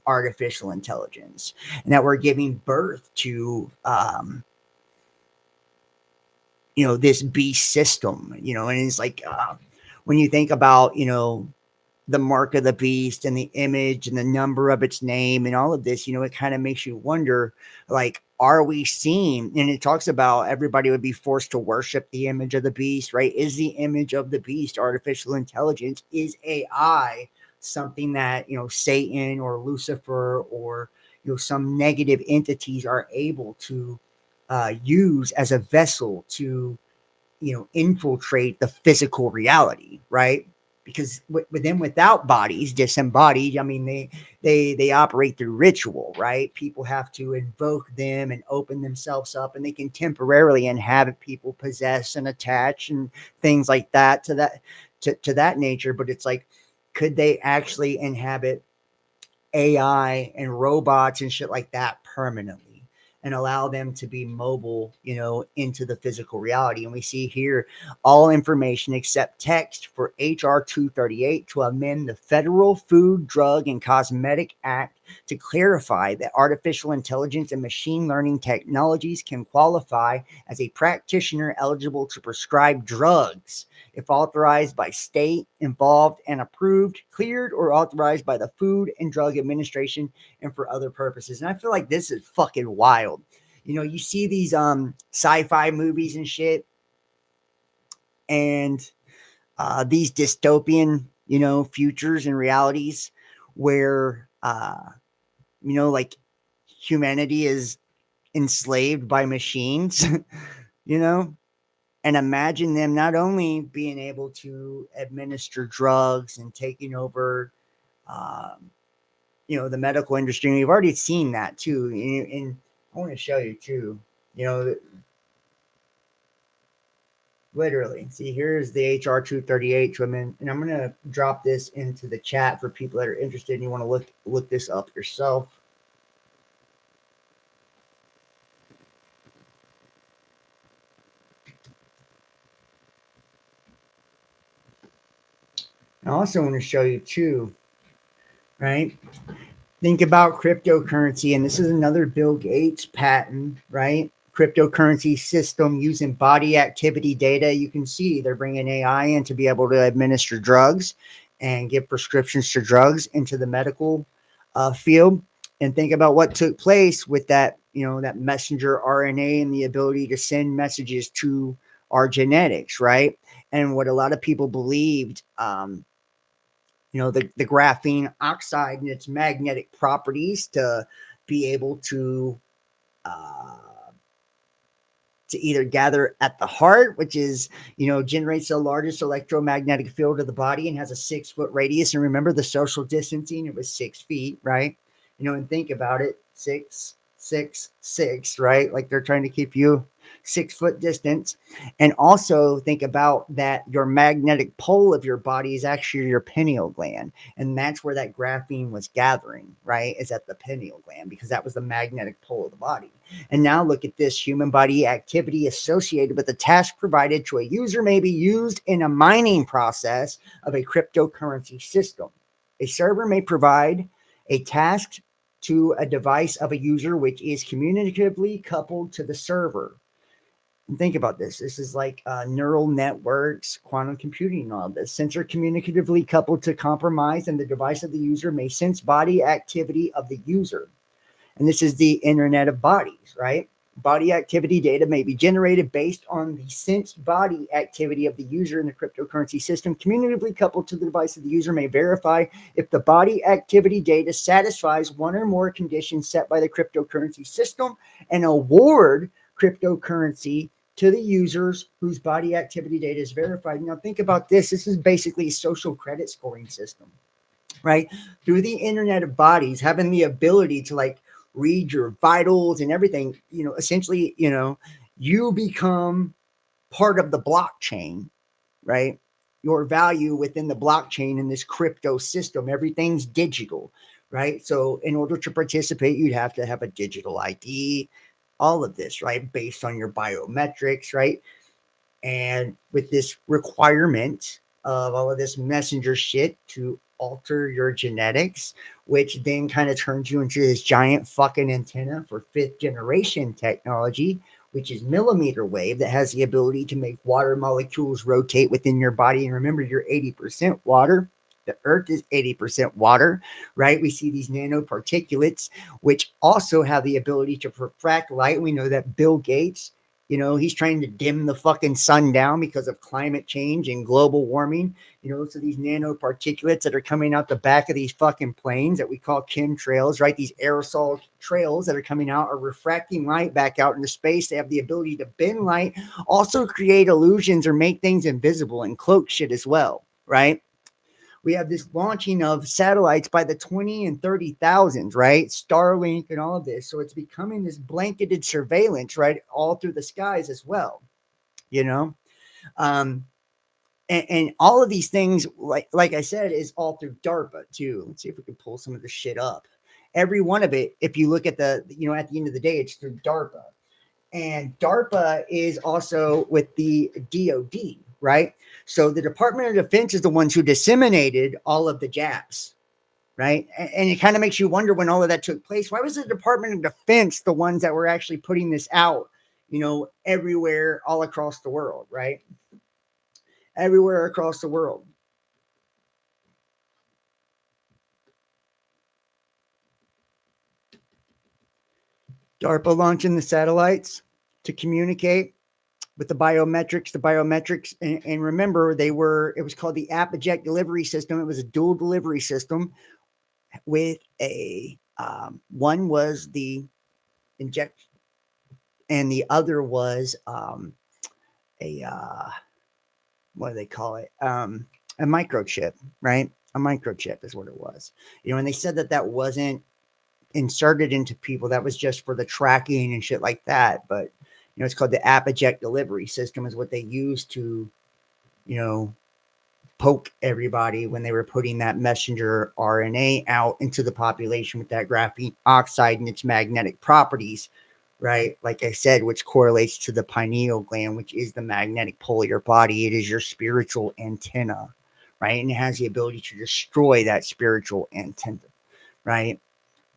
artificial intelligence, and that we're giving birth to, this beast system, and it's like, when you think about, the mark of the beast and the image and the number of its name and all of this, it kind of makes you wonder, like, are we seeing, and it talks about everybody would be forced to worship the image of the beast, right? Is the image of the beast artificial intelligence? Is AI something that, Satan or Lucifer or, some negative entities are able to use as a vessel to, infiltrate the physical reality, right? Because with them without bodies, disembodied, I mean, they operate through ritual, right? People have to invoke them and open themselves up, and they can temporarily inhabit people, possess and attach, and things like that to that nature. But it's like, could they actually inhabit AI and robots and shit like that permanently and allow them to be mobile, into the physical reality? And we see here all information except text for HR 238 to amend the Federal Food, Drug, and Cosmetic Act to clarify that artificial intelligence and machine learning technologies can qualify as a practitioner eligible to prescribe drugs if authorized by state involved and approved, cleared, or authorized by the Food and Drug Administration and for other purposes. And I feel like this is fucking wild. You see these sci-fi movies and shit, and these dystopian, futures and realities where like humanity is enslaved by machines, you know, and imagine them not only being able to administer drugs and taking over, um, the medical industry. And we've already seen that too. And I want to show you too, literally. See, here's the HR 238 to amend, and I'm going to drop this into the chat for people that are interested and you want to look this up yourself. I also want to show you too, right? Think about cryptocurrency, and this is another Bill Gates patent, right? Cryptocurrency system using body activity data. You can see they're bringing AI in to be able to administer drugs and give prescriptions to drugs into the medical field. And think about what took place with that, that messenger RNA and the ability to send messages to our genetics, right? And what a lot of people believed, the graphene oxide and its magnetic properties to be able uh, to either gather at the heart, which is, generates the largest electromagnetic field of the body and has a 6 foot radius. And remember the social distancing, it was 6 feet, right? And think about it, 6, 6, 6, right? Like they're trying to keep you 6 foot distance. And also think about that your magnetic pole of your body is actually your pineal gland. And that's where that graphene was gathering, right? Is at the pineal gland, because that was the magnetic pole of the body. And now look at this: human body activity associated with a task provided to a user may be used in a mining process of a cryptocurrency system. A server may provide a task to a device of a user which is communicatively coupled to the server. And think about this. This is like neural networks, quantum computing, and all this. Sensor communicatively coupled to compromise, and the device of the user may sense body activity of the user. And this is the Internet of Bodies, right? Body activity data may be generated based on the sensed body activity of the user in the cryptocurrency system. Communicatively coupled to the device of the user may verify if the body activity data satisfies one or more conditions set by the cryptocurrency system and award cryptocurrency to the users whose body activity data is verified. Now, think about this. This is basically a social credit scoring system, right? Through the Internet of Bodies, having the ability to like read your vitals and everything, essentially, you become part of the blockchain, right? Your value within the blockchain in this crypto system, everything's digital, right? So in order to participate, you'd have to have a digital ID, all of this, right? Based on your biometrics, right? And with this requirement of all of this messenger shit to alter your genetics, which then kind of turns you into this giant fucking antenna for 5th-generation technology, which is millimeter wave that has the ability to make water molecules rotate within your body. And remember, you're 80% water. The earth is 80% water, right? We see these nanoparticulates, which also have the ability to refract light. We know that Bill Gates, he's trying to dim the fucking sun down because of climate change and global warming. So these nanoparticulates that are coming out the back of these fucking planes that we call chemtrails, right? These aerosol trails that are coming out are refracting light back out into space. They have the ability to bend light, also create illusions or make things invisible and cloak shit as well, right? We have this launching of satellites by the 20 and 30,000s, right? Starlink and all of this. So it's becoming this blanketed surveillance, right? All through the skies as well, Um, and all of these things, like I said, is all through DARPA too. Let's see if we can pull some of this shit up. Every one of it, if you look at at the end of the day, it's through DARPA. And DARPA is also with the DoD, right? So the Department of Defense is the ones who disseminated all of the jabs, right? And it kind of makes you wonder, when all of that took place, why was the Department of Defense the ones that were actually putting this out, everywhere, all across the world, right? Everywhere across the world. DARPA launching the satellites to communicate with the biometrics. And remember, it was called the app eject delivery system. It was a dual delivery system with one was the inject, and the other was a what do they call it? A microchip, right? A microchip is what it was. And they said that wasn't inserted into people. That was just for the tracking and shit like that. But it's called the app eject delivery system, is what they used to, poke everybody when they were putting that messenger RNA out into the population with that graphene oxide and its magnetic properties, right? Like I said, which correlates to the pineal gland, which is the magnetic pole of your body. It is your spiritual antenna, right? And it has the ability to destroy that spiritual antenna, right?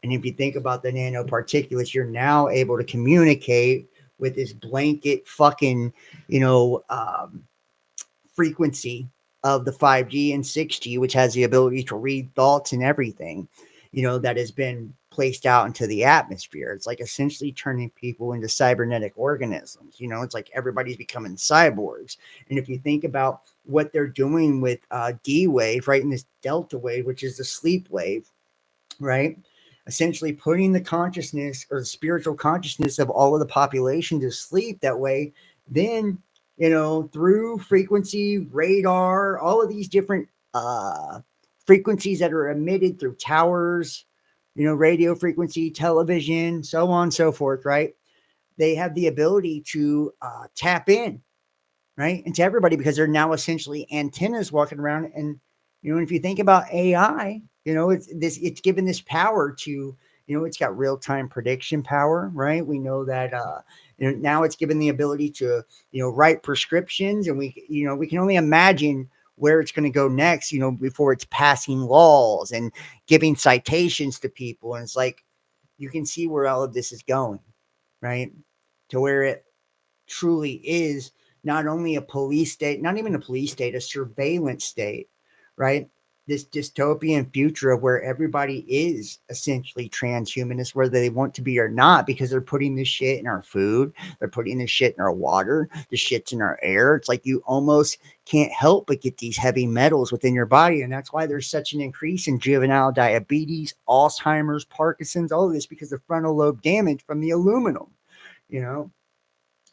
And if you think about the nanoparticulates, you're now able to communicate with this blanket fucking, you know, frequency of the 5G and 6G, which has the ability to read thoughts and everything, you know, that has been placed out into the atmosphere. It's like essentially turning people into cybernetic organisms. You know, it's like everybody's becoming cyborgs. And if you think about what they're doing with D wave, right, in this delta wave, which is the sleep wave, right? Essentially putting the consciousness or the spiritual consciousness of all of the population to sleep that way, then, you know, through frequency, radar, all of these different frequencies that are emitted through towers, you know, radio frequency, television, so on and so forth, right? They have the ability to tap in, right, into everybody because they're now essentially antennas walking around. And you know, if you think about AI, you know, it's given this power to, you know, it's got real-time prediction power, right? We know that you know, now it's given the ability to, you know, write prescriptions, and we, you know, we can only imagine where it's going to go next, you know, before it's passing laws and giving citations to people. And it's like you can see where all of this is going, right? To where it truly is not only a police state, not even a police state, a surveillance state, right? This dystopian future of where everybody is essentially transhumanist, whether they want to be or not, because they're putting this shit in our food, they're putting this shit in our water, the shit's in our air. It's like you almost can't help but get these heavy metals within your body. And that's why there's such an increase in juvenile diabetes, Alzheimer's, Parkinson's, all of this, because of frontal lobe damage from the aluminum, you know?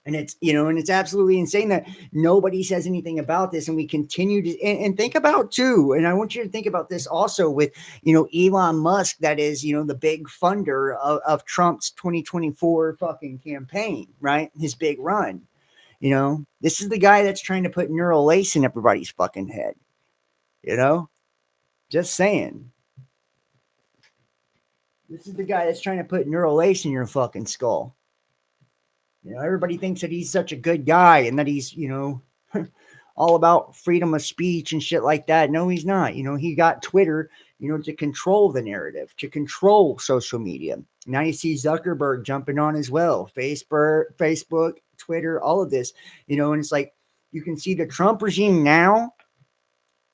And it's, you know, and it's absolutely insane that nobody says anything about this. And we continue to, and think about too, and I want you to think about this also with, you know, Elon Musk, that is, you know, the big funder of Trump's 2024 fucking campaign, right? His big run. You know, this is the guy that's trying to put neural lace in everybody's fucking head. You know, just saying. This is the guy that's trying to put neural lace in your fucking skull. You know, everybody thinks that he's such a good guy and that he's, you know, all about freedom of speech and shit like that. No, he's not. You know, he got Twitter, you know, to control the narrative, to control social media. Now you see Zuckerberg jumping on as well. Facebook, Twitter, all of this, you know, and it's like you can see the Trump regime now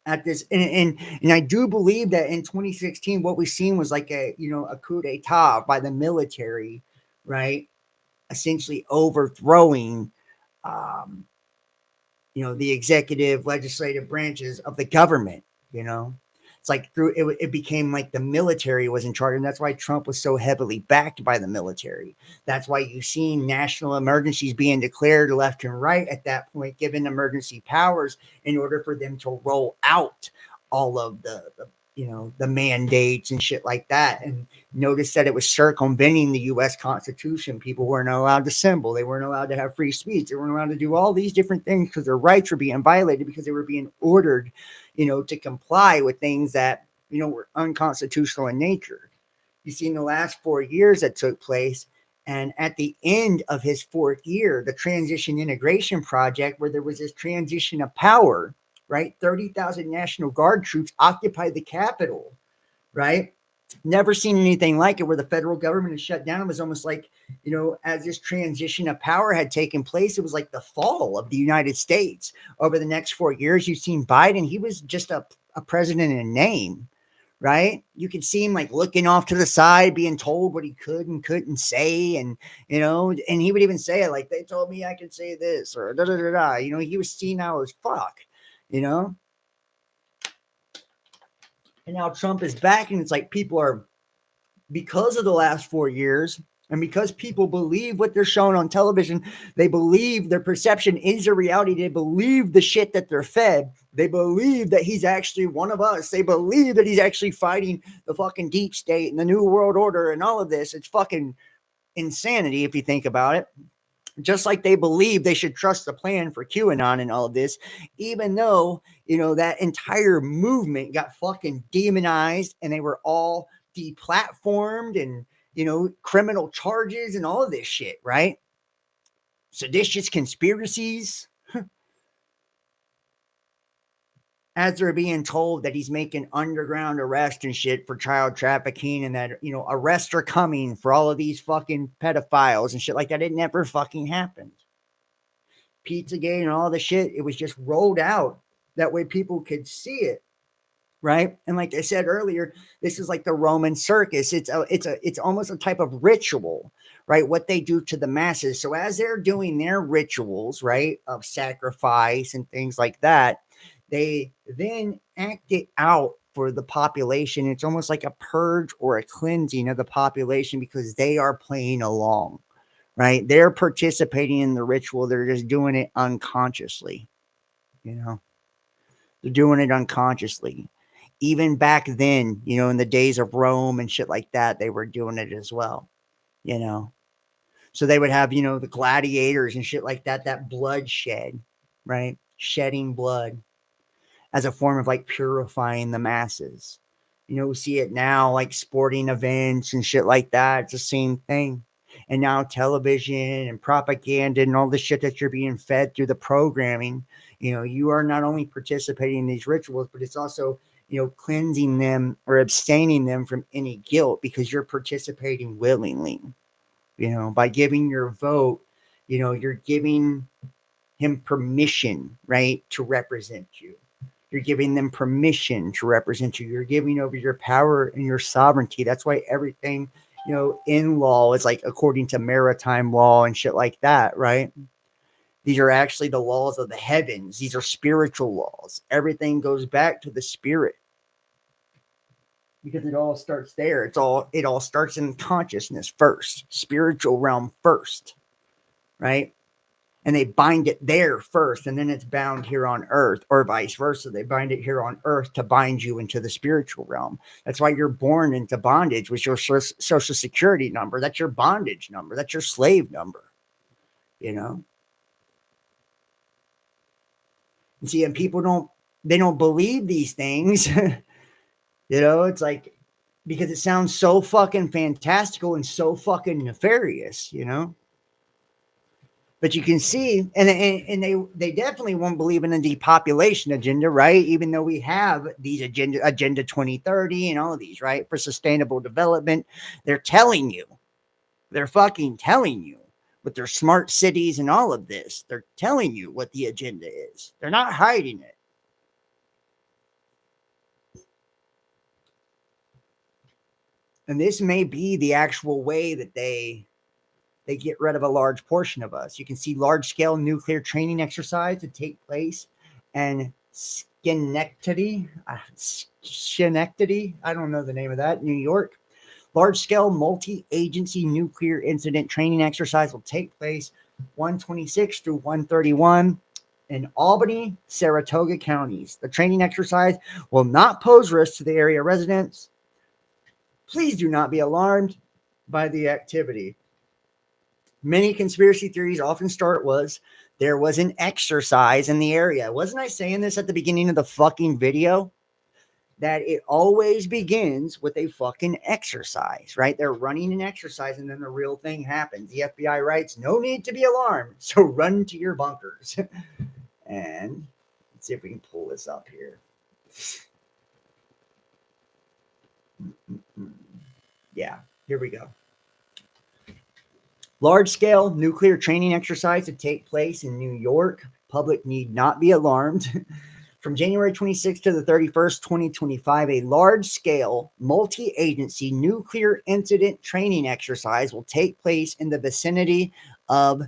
at this, and I do believe that in 2016, what we've seen was like a, you know, a coup d'etat by the military, right? Essentially overthrowing, um, you know, the executive, legislative branches of the government. You know, it's like through it, it became like the military was in charge, and that's why Trump was so heavily backed by the military. That's why you've seen national emergencies being declared left and right at that point, given emergency powers in order for them to roll out all of the you know, the mandates and shit like that. And notice that it was circumventing the U.S. Constitution. People weren't allowed to assemble. They weren't allowed to have free speech. They weren't allowed to do all these different things because their rights were being violated because they were being ordered, you know, to comply with things that, you know, were unconstitutional in nature. You see, in the last 4 years that took place, and at the end of his fourth year, the Transition Integration Project, where there was this transition of power, right? 30,000 National Guard troops occupied the Capitol, right? Never seen anything like it, where the federal government is shut down. It was almost like, you know, as this transition of power had taken place, it was like the fall of the United States. Over the next 4 years, you've seen Biden. He was just a president in name, right? You could see him like looking off to the side, being told what he could and couldn't say. And, you know, and he would even say it like, they told me I could say this, or da da da da. You know, he was senile as fuck, you know? And now Trump is back, and it's like people are, because of the last 4 years, and because people believe what they're shown on television, they believe their perception is a reality. They believe the shit that they're fed. They believe that he's actually one of us. They believe that he's actually fighting the fucking deep state and the new world order and all of this. It's fucking insanity if you think about it. Just like they believe they should trust the plan for QAnon and all of this, even though, you know, that entire movement got fucking demonized and they were all deplatformed and, you know, criminal charges and all of this shit, right? Seditious conspiracies. as they're being told that he's making underground arrests and shit for child trafficking, and that, you know, arrests are coming for all of these fucking pedophiles and shit like that. It never fucking happened. Pizzagate and all the shit, it was just rolled out that way people could see it, right? And like I said earlier, this is like the Roman circus. It's almost a type of ritual, right? What they do to the masses. So as they're doing their rituals, right, of sacrifice and things like that, they then act it out for the population. It's almost like a purge or a cleansing of the population because they are playing along, right? They're participating in the ritual. They're just doing it unconsciously, you know? They're doing it unconsciously. Even back then, you know, in the days of Rome and shit like that, they were doing it as well, you know? So they would have, you know, the gladiators and shit like that, that bloodshed, right? Shedding blood as a form of like purifying the masses. You know, we see it now, like sporting events and shit like that. It's the same thing. And now television and propaganda and all the shit that you're being fed through the programming, you know, you are not only participating in these rituals, but it's also, you know, cleansing them or abstaining them from any guilt because you're participating willingly. You know, by giving your vote, you know, you're giving him permission, right, to represent you. You're giving them permission to represent you. You're giving over your power and your sovereignty. That's why everything, you know, in law is like according to maritime law and shit like that, right? These are actually the laws of the heavens. These are spiritual laws. Everything goes back to the spirit because it all starts there. It all starts in consciousness first, spiritual realm first, right? And they bind it there first, and then it's bound here on earth, or vice versa. They bind it here on earth to bind you into the spiritual realm. That's why you're born into bondage with your social security number. That's your bondage number. That's your slave number, you know? And see, and people they don't believe these things. You know, it's like, because it sounds so fucking fantastical and so fucking nefarious, you know? But you can see, and they definitely won't believe in a depopulation agenda, right? Even though we have these agenda 2030 and all of these, right, for sustainable development, they're fucking telling you with their smart cities and all of this. They're telling you what the agenda is. They're not hiding it. And this may be the actual way that they get rid of a large portion of us. You can see large-scale nuclear training exercise to take place in Schenectady, I don't know the name of that, New York. Large-scale multi-agency nuclear incident training exercise will take place 126 through 131 in Albany, Saratoga counties. The training exercise will not pose risk to the area residents. Please do not be alarmed by the activity. Many conspiracy theories often start was there was an exercise in the area. Wasn't I saying this at the beginning of the fucking video? That it always begins with a fucking exercise, right? They're running an exercise and then the real thing happens. The FBI writes, no need to be alarmed. So run to your bunkers. And let's see if we can pull this up here. Yeah, here we go. Large-scale nuclear training exercise to take place in New York. Public need not be alarmed. From January 26th to the 31st, 2025, a large-scale multi-agency nuclear incident training exercise will take place in the vicinity of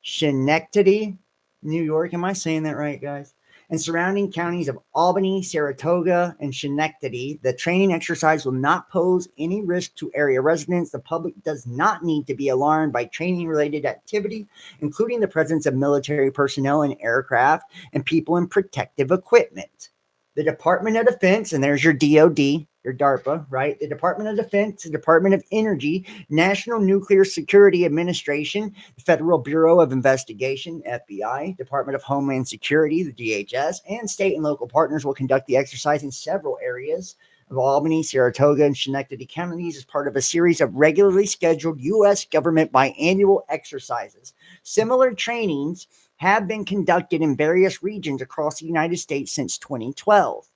Schenectady, New York. Am I saying that right, guys? And surrounding counties of Albany, Saratoga, and Schenectady. The training exercise will not pose any risk to area residents. The public does not need to be alarmed by training-related activity, including the presence of military personnel and aircraft and people in protective equipment. The Department of Defense, and there's your DOD, your DARPA, right? The Department of Defense, the Department of Energy, National Nuclear Security Administration, the Federal Bureau of Investigation, FBI, Department of Homeland Security, the DHS, and state and local partners will conduct the exercise in several areas of Albany, Saratoga, and Schenectady counties as part of a series of regularly scheduled U.S. government biannual exercises. Similar trainings have been conducted in various regions across the United States since 2012.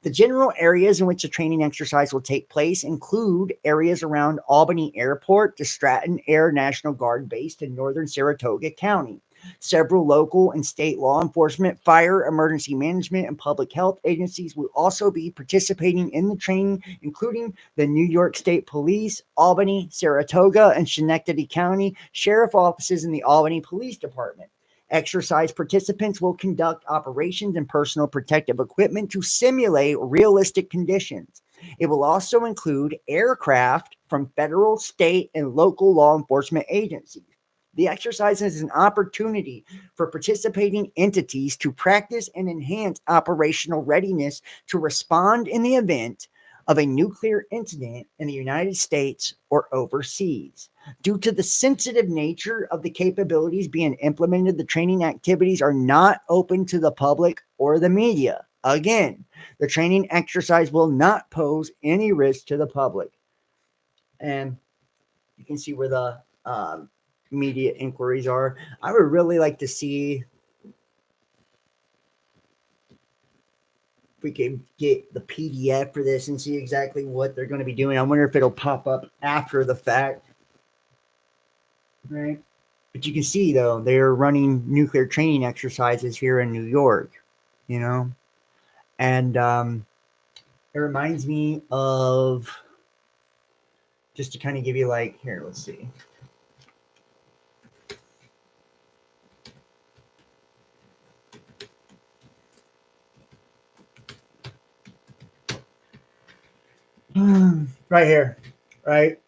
The general areas in which the training exercise will take place include areas around Albany Airport, the Stratton Air National Guard based in northern Saratoga County. Several local and state law enforcement, fire, emergency management, and public health agencies will also be participating in the training, including the New York State Police, Albany, Saratoga, and Schenectady County Sheriff offices in the Albany Police Department. Exercise participants will conduct operations and personal protective equipment to simulate realistic conditions. It will also include aircraft from federal, state, and local law enforcement agencies. The exercise is an opportunity for participating entities to practice and enhance operational readiness to respond in the event of a nuclear incident in the United States or overseas. Due to the sensitive nature of the capabilities being implemented, the training activities are not open to the public or the media. Again, the training exercise will not pose any risk to the public. And you can see where the media inquiries are. I would really like to see if we can get the PDF for this and see exactly what they're going to be doing. I wonder if it'll pop up after the fact. Right. But you can see, though, they're running nuclear training exercises here in New York, you know, and it reminds me of, just to kind of give you like, here, let's see. Right here, right?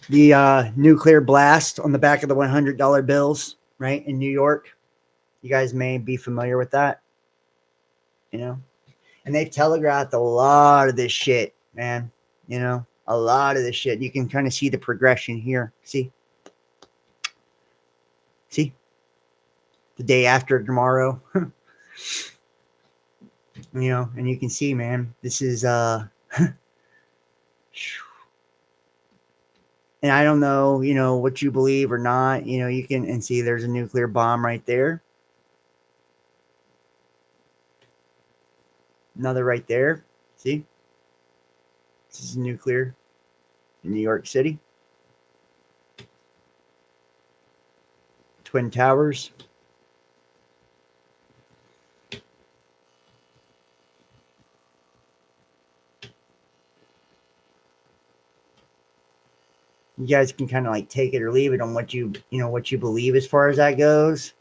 The nuclear blast on the back of the $100 bills, right, in New York. You guys may be familiar with that, you know? And they've telegraphed a lot of this shit, man. You know, a lot of this shit. You can kind of see the progression here. See? See? The day after tomorrow. You know, and you can see, man, this is and I don't know, you know, what you believe or not. You know, you can and see there's a nuclear bomb right there. Another right there. See? This is nuclear in New York City. Twin Towers. You guys can kind of like take it or leave it on what you know, what you believe as far as that goes.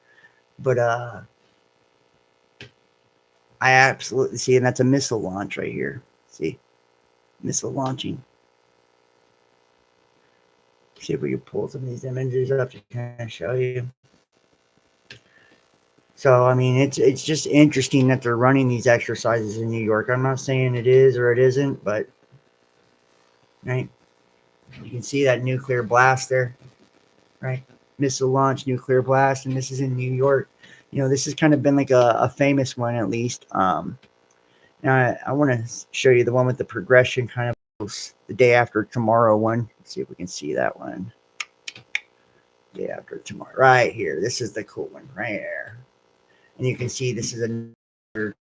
But I absolutely see, and that's a missile launch right here. See? Missile launching. See if we can pull some of these images up to kind of show you. So, I mean, it's just interesting that they're running these exercises in New York. I'm not saying it is or it isn't, but right, you can see that nuclear blast there, right? Missile launch, nuclear blast, and this is in New York. You know, this has kind of been like a famous one, at least. Now I want to show you the one with the progression, kind of the day after tomorrow one. Let's see if we can see that one. Day after tomorrow, right here. This is the cool one, right here. And you can see this is another.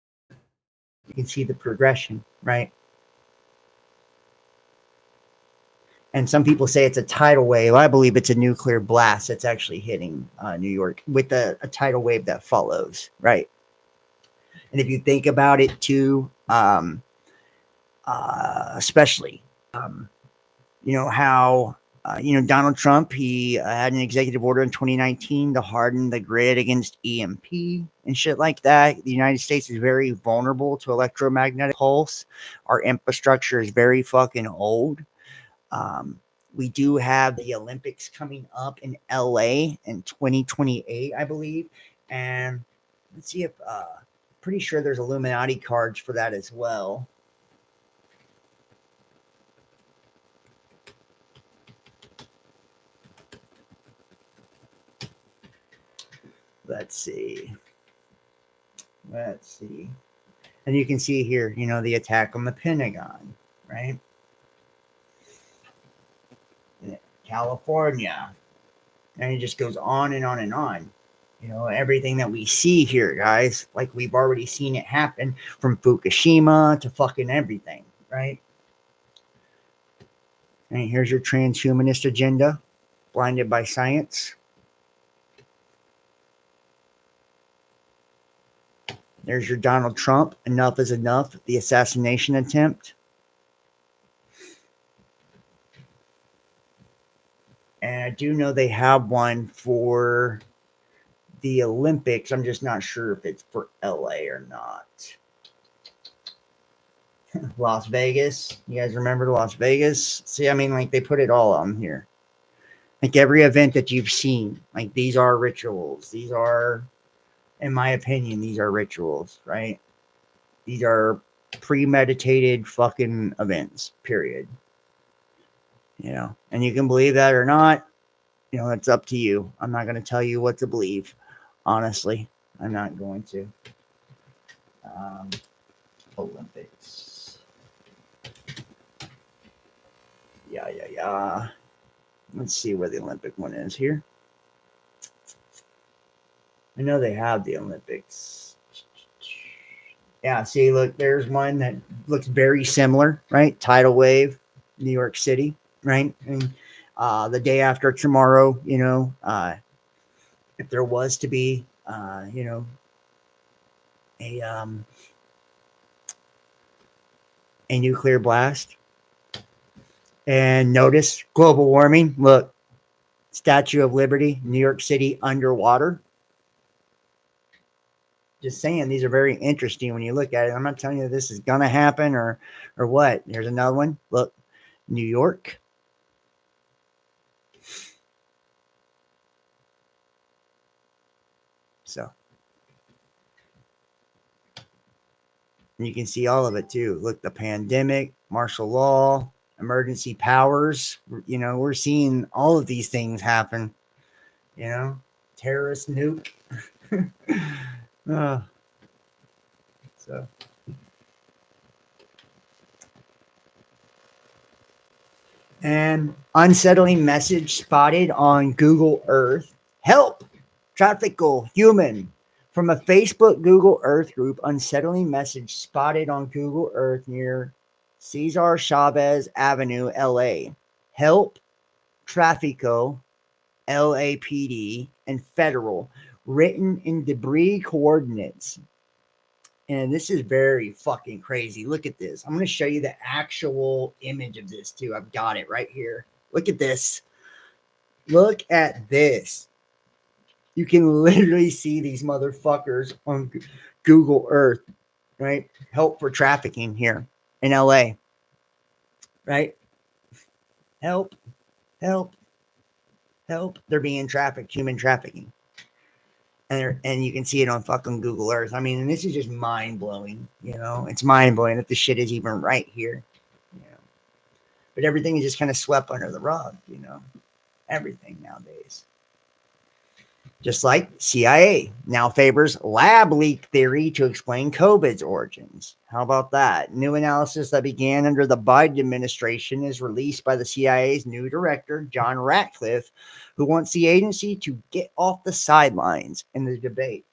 You can see the progression, right? And some people say it's a tidal wave. I believe it's a nuclear blast that's actually hitting New York with a tidal wave that follows, right? And if you think about it too, especially, you know, how, you know, Donald Trump, he had an executive order in 2019 to harden the grid against EMP and shit like that. The United States is very vulnerable to electromagnetic pulse. Our infrastructure is very fucking old. We do have the Olympics coming up in LA in 2028, I believe. And let's see if, pretty sure there's Illuminati cards for that as well. Let's see. Let's see. And you can see here, you know, the attack on the Pentagon, right? California. And it just goes on and on and on. You know, everything that we see here, guys, like we've already seen it happen from Fukushima to fucking everything, right? And here's your transhumanist agenda, blinded by science. There's your Donald Trump, enough is enough, the assassination attempt. And I do know they have one for the Olympics. I'm just not sure if it's for LA or not. Las Vegas. You guys remember Las Vegas? See, I mean, like they put it all on here. Like every event that you've seen, like these are rituals. These are, in my opinion, these are rituals, right? These are premeditated fucking events, period. You know, and you can believe that or not. You know, it's up to you. I'm not going to tell you what to believe. Honestly, I'm not going to. Olympics. Yeah. Let's see where the Olympic one is here. I know they have the Olympics. Yeah, see, look, there's one that looks very similar, right? Tidal wave, New York City, right? And the day after tomorrow, you know, if there was to be, you know, a nuclear blast, and notice global warming. Look, Statue of Liberty, New York City underwater. Just saying, these are very interesting when you look at it. I'm not telling you this is gonna happen or what. Here's another one. Look, New York. So you can see all of it too. Look, the pandemic, martial law, emergency powers. You know, we're seeing all of these things happen. You know, terrorist nuke. So. An unsettling message spotted on Google Earth. Help! Traffical human. From a Facebook Google Earth group, unsettling message spotted on Google Earth near Cesar Chavez Avenue, LA. Help! Traffico, LAPD, and federal. Written in debris coordinates. And this is very fucking crazy. Look at this. I'm going to show you the actual image of this too. I've got it right here. Look at this. Look at this. You can literally see these motherfuckers on Google Earth, right? Help for trafficking here in LA, right? Help, help, help. They're being trafficked, human trafficking. And you can see it on fucking Google Earth. I mean, and this is just mind blowing. You know, it's mind blowing that the shit is even right here. You know, but everything is just kind of swept under the rug. You know, everything nowadays. Just like CIA now favors lab leak theory to explain COVID's origins. How about that? New analysis that began under the Biden administration is released by the CIA's new director, John Ratcliffe, who wants the agency to get off the sidelines in the debate.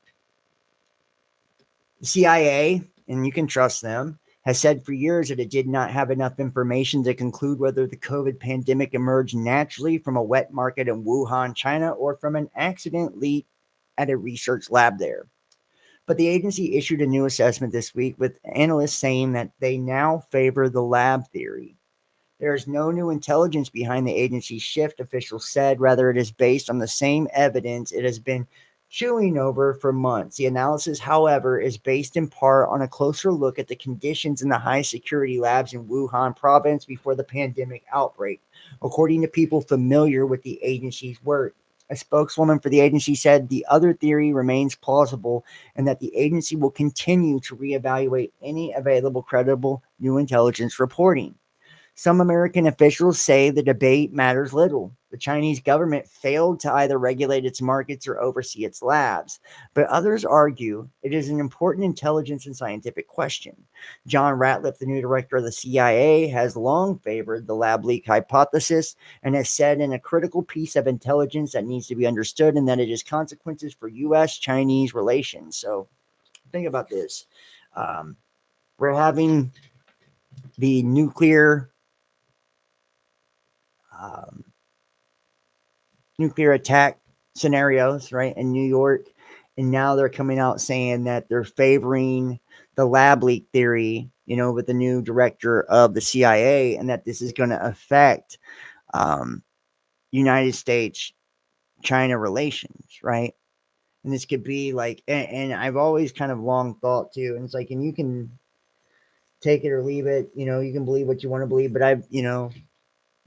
The CIA, and you can trust them, has said for years that it did not have enough information to conclude whether the COVID pandemic emerged naturally from a wet market in Wuhan, China, or from an accident leak at a research lab there. But the agency issued a new assessment this week, with analysts saying that they now favor the lab theory. There is no new intelligence behind the agency's shift, officials said. Rather, it is based on the same evidence it has been chewing over for months. The analysis, however, is based in part on a closer look at the conditions in the high security labs in Wuhan province before the pandemic outbreak, according to people familiar with the agency's work. A spokeswoman for the agency said the other theory remains plausible and that the agency will continue to reevaluate any available credible new intelligence reporting. Some American officials say the debate matters little. The Chinese government failed to either regulate its markets or oversee its labs, but others argue it is an important intelligence and scientific question. John Ratliff, the new director of the CIA, has long favored the lab leak hypothesis and has said in a critical piece of intelligence that needs to be understood and that it has consequences for U.S.-Chinese relations. So think about this. We're having the um, nuclear attack scenarios, right, in New York, and now they're coming out saying that they're favoring the lab leak theory, with the new director of the CIA, and that this is going to affect um, United States China relations, right? And this could be like, and I've always kind of long thought too, and it's like, and you can take it or leave it, you can believe what you want to believe, but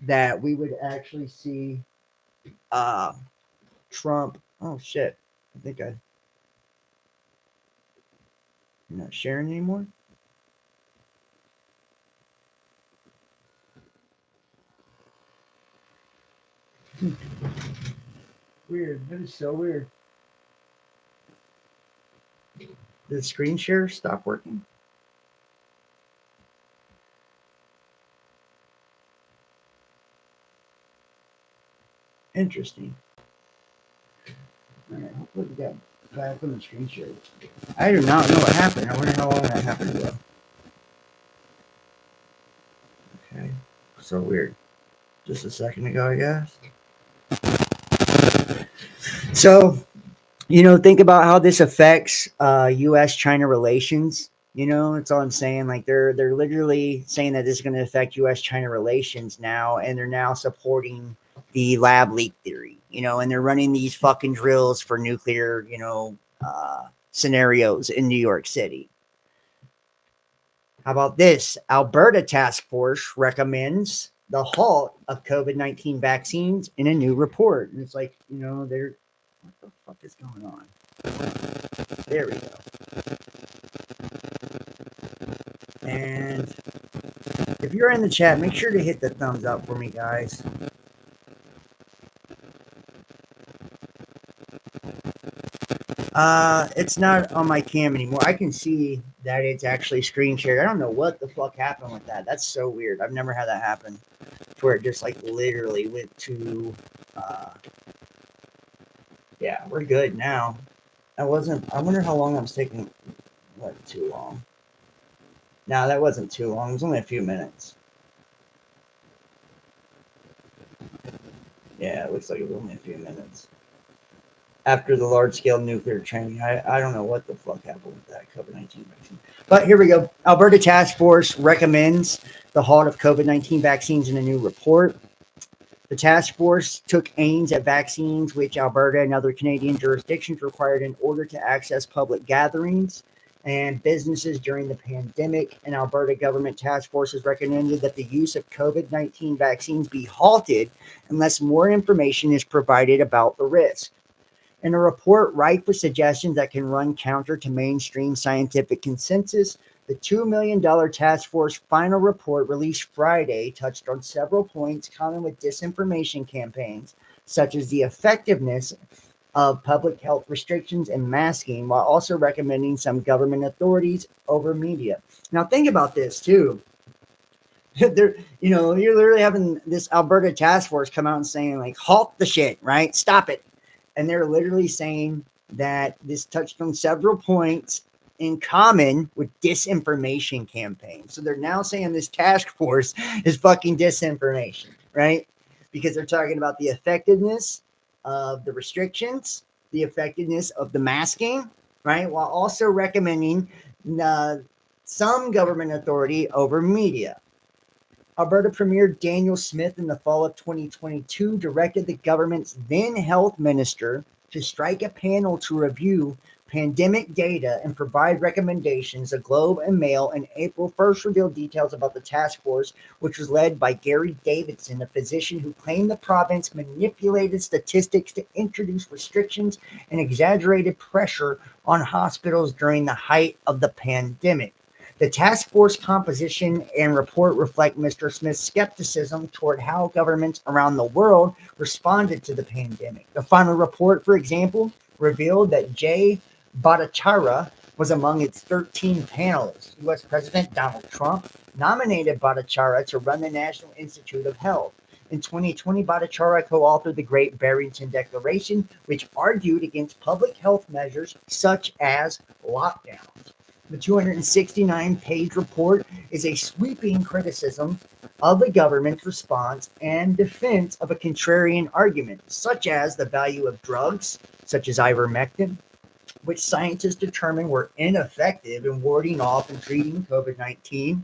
that we would actually see Trump. Oh shit! I think I'm not sharing anymore. Weird. That is so weird. Did the screen share stop working? Interesting. All right, hopefully we got back on the screen share. I do not know what happened. I wonder how long that happened ago. Okay, so weird. Just a second ago, I guess. So, think about how this affects U.S.-China relations. That's all I'm saying. Like they're literally saying that this is going to affect U.S.-China relations now, and they're now supporting the lab leak theory. And they're running these fucking drills for nuclear, scenarios in New York City. How about this? Alberta task force recommends the halt of COVID-19 vaccines in a new report. And it's like, they're what the fuck is going on? There we go. And if you're in the chat, make sure to hit the thumbs up for me, guys. It's not on my cam anymore. I can see that it's actually screen shared. I don't know what the fuck happened with that. That's so weird. I've never had that happen. Where it just like literally went to yeah, we're good now. I wonder how long I was taking. Wasn't too long. No, that wasn't too long. It was only a few minutes. Yeah, it looks like it was only a few minutes. After the large-scale nuclear training, I don't know what the fuck happened with that COVID-19 vaccine. But here we go. Alberta Task Force recommends the halt of COVID-19 vaccines in a new report. The task force took aims at vaccines which Alberta and other Canadian jurisdictions required in order to access public gatherings and businesses during the pandemic. An Alberta government task force has recommended that the use of COVID-19 vaccines be halted unless more information is provided about the risk. In a report rife with suggestions that can run counter to mainstream scientific consensus, the $2 million task force final report released Friday touched on several points common with disinformation campaigns, such as the effectiveness of public health restrictions and masking, while also recommending some government authorities over media. Now, think about this too. You're literally having this Alberta task force come out and saying, like, halt the shit, right? Stop it. And they're literally saying that this touched on several points in common with disinformation campaigns. So they're now saying this task force is fucking disinformation, right? Because they're talking about the effectiveness of the restrictions, the effectiveness of the masking, right? While also recommending some government authority over media. Alberta Premier Daniel Smith in the fall of 2022 directed the government's then health minister to strike a panel to review pandemic data and provide recommendations. The Globe and Mail in April first revealed details about the task force, which was led by Gary Davidson, a physician who claimed the province manipulated statistics to introduce restrictions and exaggerated pressure on hospitals during the height of the pandemic. The task force composition and report reflect Mr. Smith's skepticism toward how governments around the world responded to the pandemic. The final report, for example, revealed that Jay Bhattacharya was among its 13 panelists. U.S. President Donald Trump nominated Bhattacharya to run the National Institute of Health. In 2020, Bhattacharya co-authored the Great Barrington Declaration, which argued against public health measures such as lockdowns. The 269-page report is a sweeping criticism of the government's response and defense of a contrarian argument, such as the value of drugs, such as ivermectin, which scientists determined were ineffective in warding off and treating COVID-19.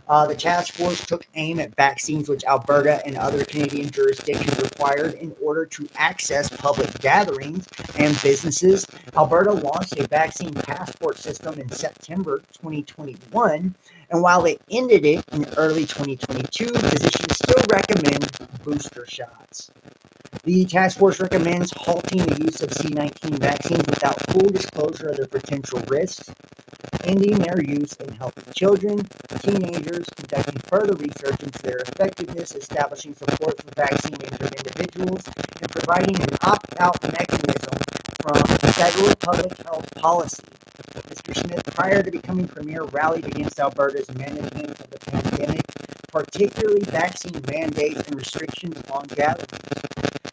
The task force took aim at vaccines which Alberta and other Canadian jurisdictions required in order to access public gatherings and businesses. Alberta launched a vaccine passport system in September 2021, and while it ended it in early 2022, physicians still recommend booster shots. The task force recommends halting the use of C-19 vaccines without full disclosure of their potential risks, ending their use in healthy children, teenagers, conducting further research into their effectiveness, establishing support for vaccine-injured individuals, and providing an opt-out mechanism from federal public health policy. Mr. Smith, prior to becoming premier, rallied against Alberta's management of the pandemic, particularly vaccine mandates and restrictions on gatherings.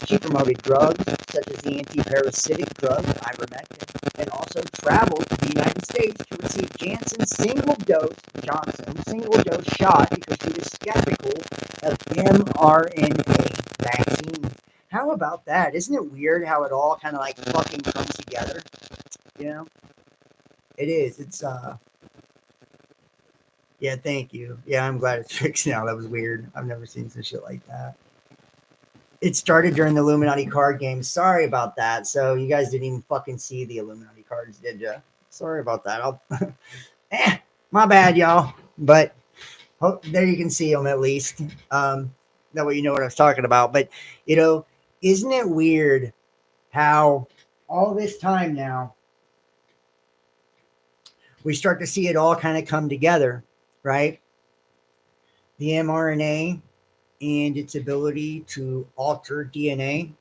She promoted drugs such as the anti-parasitic drug ivermectin, and also traveled to the United States to receive Johnson's single-dose shot because she was skeptical of mRNA vaccine. How about that? Isn't it weird how it all kind of like fucking comes together? You know, it is. It's yeah. Thank you. Yeah, I'm glad it's fixed now. That was weird. I've never seen some shit like that. It started during the Illuminati card game. Sorry about that. So you guys didn't even fucking see the Illuminati cards, did you? Sorry about that. My bad, y'all. But there you can see them at least. That way you know what I was talking about. But, you know, isn't it weird how all this time now we start to see it all kind of come together, right? The mRNA and its ability to alter DNA,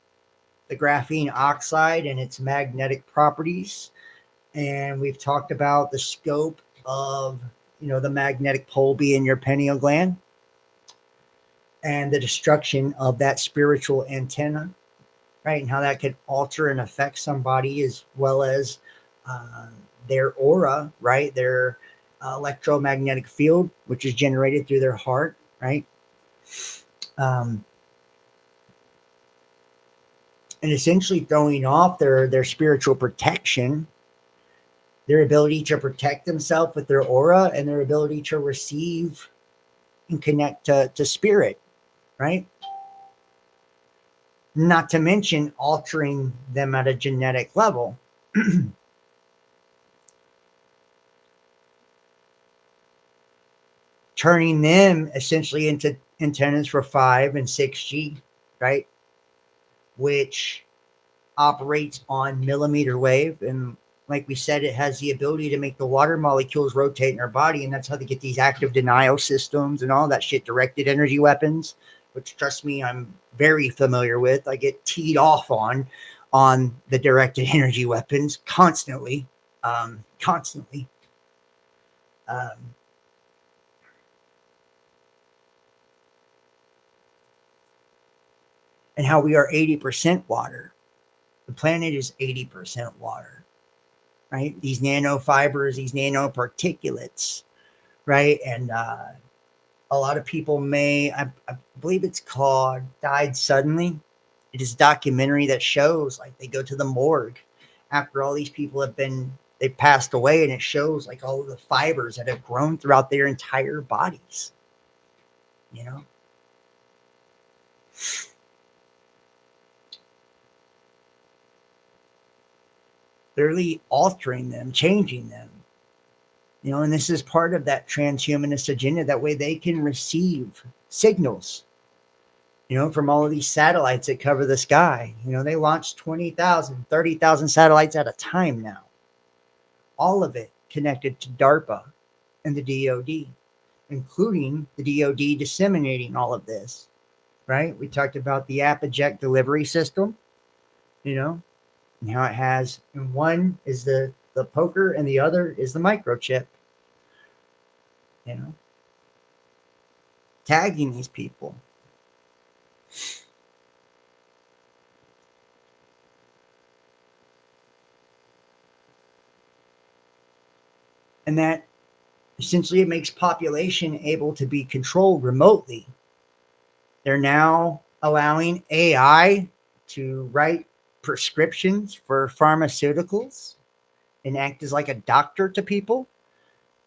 the graphene oxide and its magnetic properties. And we've talked about the scope of, you know, the magnetic pole being your pineal gland and the destruction of that spiritual antenna, right? And how that could alter and affect somebody as well as their aura, right? Their electromagnetic field, which is generated through their heart, right? And essentially throwing off their spiritual protection, their ability to protect themselves with their aura, and their ability to receive and connect to spirit, right? Not to mention altering them at a genetic level. Turning them essentially into antennas for 5 and 6G, right? Which operates on millimeter wave. And like we said, it has the ability to make the water molecules rotate in our body. And that's how they get these active denial systems and all that shit, directed energy weapons, which, trust me, I'm very familiar with. I get teed off on the directed energy weapons constantly. And how we are 80% water. The planet is 80% water, right? These nanofibers, these nanoparticulates, right? And a lot of people I believe it's called Died Suddenly. It is a documentary that shows, like, they go to the morgue after all these people they passed away, and it shows like all of the fibers that have grown throughout their entire bodies, you know? Literally altering them, changing them, you know, and this is part of that transhumanist agenda. That way they can receive signals, you know, from all of these satellites that cover the sky. You know, they launch 20,000, 30,000 satellites at a time now, all of it connected to DARPA, and the DoD, including the DoD disseminating all of this, right? We talked about the app eject delivery system, you know, and how it has, and one is the poker and the other is the microchip, you know, tagging these people. And that essentially it makes population able to be controlled remotely. They're now allowing AI to write prescriptions for pharmaceuticals and act as like a doctor to people.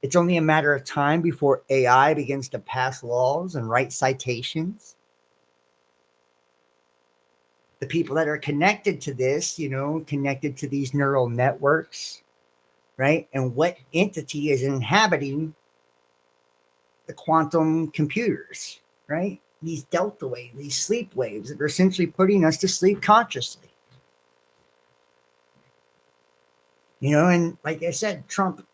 It's only a matter of time before AI begins to pass laws and write citations. The people that are connected to this, you know, connected to these neural networks, right? And what entity is inhabiting the quantum computers, right? These delta waves, these sleep waves that are essentially putting us to sleep consciously. You know, and like I said, Trump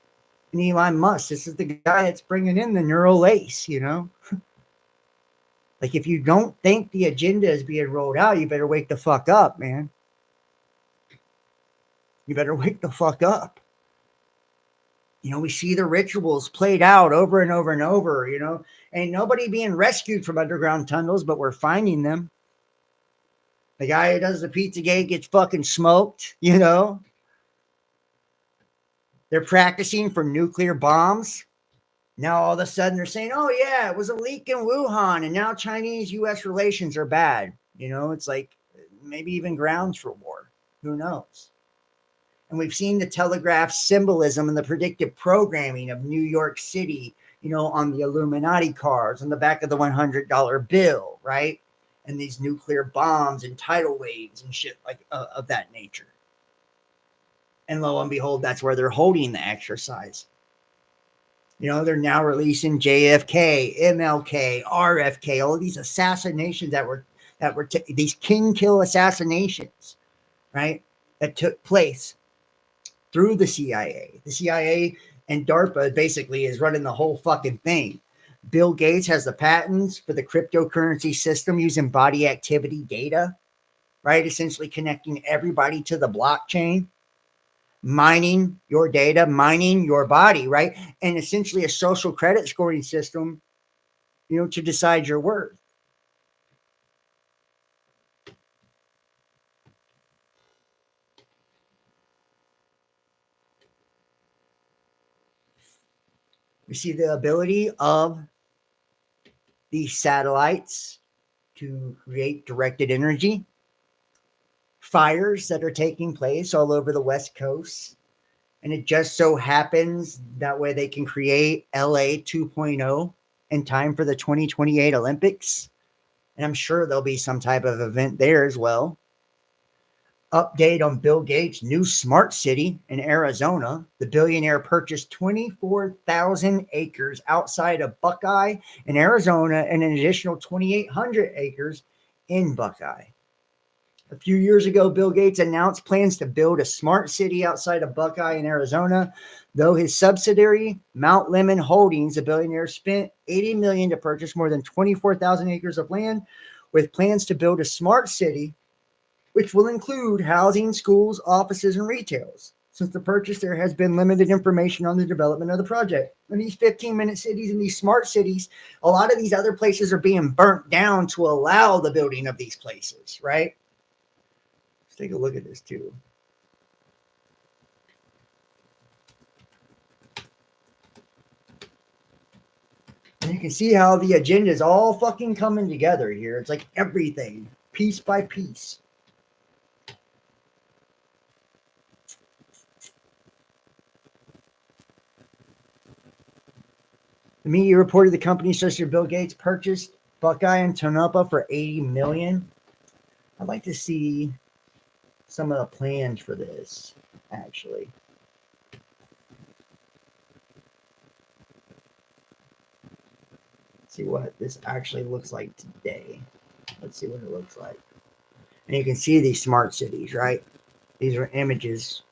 and Elon Musk, this is the guy that's bringing in the neural lace, you know? Like, if you don't think the agenda is being rolled out, you better wake the fuck up, man. You better wake the fuck up. You know, we see the rituals played out over and over and over, you know. Ain't nobody being rescued from underground tunnels, but we're finding them. The guy who does the Pizzagate gets fucking smoked, you know. They're practicing for nuclear bombs. Now all of a sudden they're saying, oh yeah, it was a leak in Wuhan, and now Chinese-U.S. relations are bad. You know, it's like maybe even grounds for war. Who knows? And we've seen the telegraph symbolism and the predictive programming of New York City, you know, on the Illuminati cards, on the back of the $100 bill, right? And these nuclear bombs and tidal waves and shit like of that nature. And lo and behold, that's where they're holding the exercise. You know, they're now releasing Jfk, Mlk, RFK, all of these assassinations that were these king kill assassinations, right? That took place through the CIA. The CIA and DARPA basically is running the whole fucking thing. Bill Gates has the patents for the cryptocurrency system using body activity data, right? Essentially connecting everybody to the blockchain, mining your data, mining your body, right? And essentially a social credit scoring system, you know, to decide your worth. We see the ability of these satellites to create directed energy, fires that are taking place all over the West Coast. And it just so happens that way they can create LA 2.0 in time for the 2028 Olympics. And I'm sure there'll be some type of event there as well. Update on Bill Gates' new smart city in Arizona. The billionaire purchased 24,000 acres outside of Buckeye in Arizona and an additional 2,800 acres in Buckeye. A few years ago, Bill Gates announced plans to build a smart city outside of Buckeye in Arizona. Though his subsidiary, Mount Lemon Holdings, the billionaire spent $80 million to purchase more than 24,000 acres of land with plans to build a smart city, which will include housing, schools, offices, and retails. Since the purchase, there has been limited information on the development of the project. In these 15-minute cities and these smart cities, a lot of these other places are being burnt down to allow the building of these places, right? Let's take a look at this too. And you can see how the agenda is all fucking coming together here. It's like everything, piece by piece. The media reported the company such as Bill Gates purchased Buckeye and Tonopah for $80 million. I'd like to see some of the plans for this, actually. Let's see what this actually looks like today. Let's see what it looks like. And you can see these smart cities, right? These are images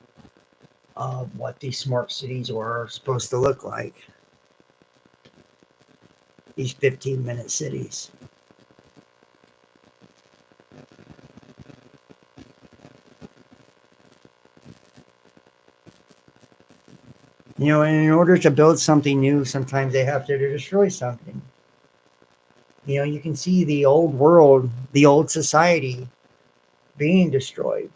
of what these smart cities are supposed to look like. these 15-minute cities. You know, and in order to build something new, sometimes they have to destroy something. You know, you can see the old world, the old society being destroyed.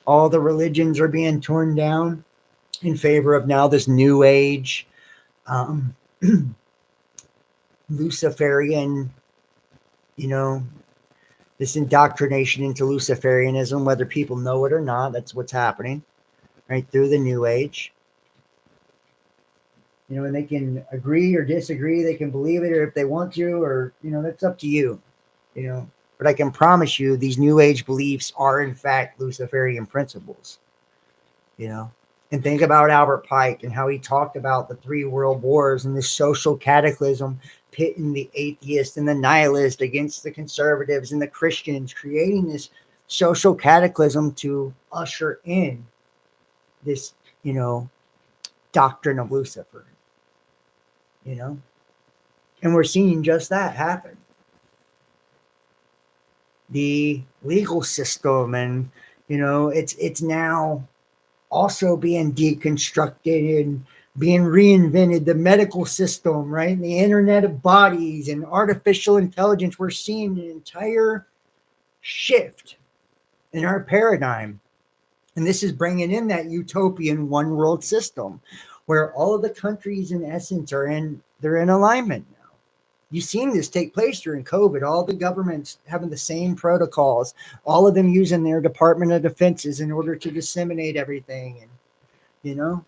All the religions are being torn down in favor of now this new age, um, Luciferian, you know, this indoctrination into Luciferianism, whether people know it or not. That's what's happening right through the new age. You know, and they can agree or disagree. They can believe it or if they want to, or, you know, that's up to you, you know. But I can promise you these new age beliefs are in fact Luciferian principles, you know. And think about Albert Pike and how he talked about the 3 world wars and this social cataclysm pitting the atheist and the nihilist against the conservatives and the Christians, creating this social cataclysm to usher in this, you know, doctrine of Lucifer, you know. And we're seeing just that happen. The legal system, and, you know, it's now also being deconstructed and being reinvented. The medical system, right? The internet of bodies and artificial intelligence. We're seeing an entire shift in our paradigm. And this is bringing in that utopian one world system where all of the countries in essence they're in alignment now. You've seen this take place during COVID, all the governments having the same protocols, all of them using their Department of Defenses in order to disseminate everything. And, you know,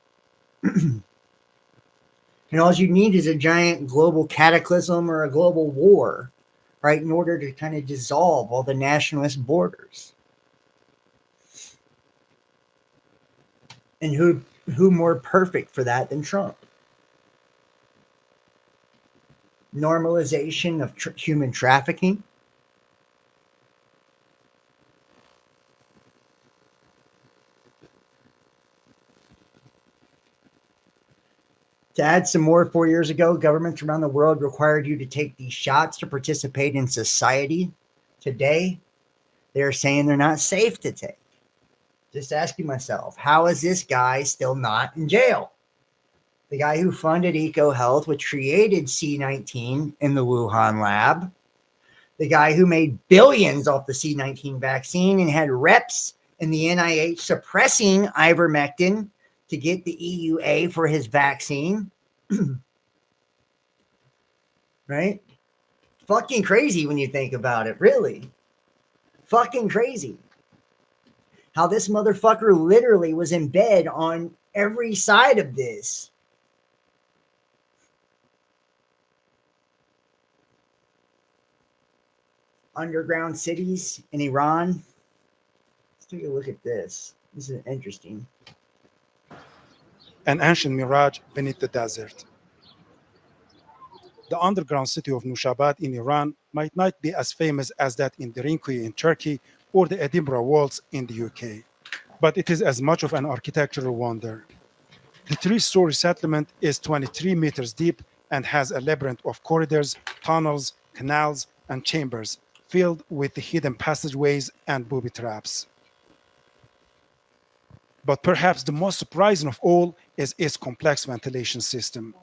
and all you need is a giant global cataclysm or a global war, right, in order to kind of dissolve all the nationalist borders. And who more perfect for that than Trump? Normalization of human trafficking. To add some more, 4 years ago, governments around the world required you to take these shots to participate in society. Today, they're saying they're not safe to take. Just asking myself, how is this guy still not in jail? The guy who funded EcoHealth, which created C19 in the Wuhan lab. The guy who made billions off the C19 vaccine and had reps in the NIH suppressing ivermectin to get the EUA for his vaccine. Right? Fucking crazy when you think about it, really. Fucking crazy. How this motherfucker literally was in bed on every side of this. Underground cities in Iran. Let's take a look at this. This is interesting. An ancient mirage beneath the desert. The underground city of Nushabad in Iran might not be as famous as that in Derinkuy in Turkey or the Edinburgh Walls in the UK, but it is as much of an architectural wonder. The 3-story settlement is 23 meters deep and has a labyrinth of corridors, tunnels, canals, and chambers filled with the hidden passageways and booby traps. But perhaps the most surprising of all is its complex ventilation system.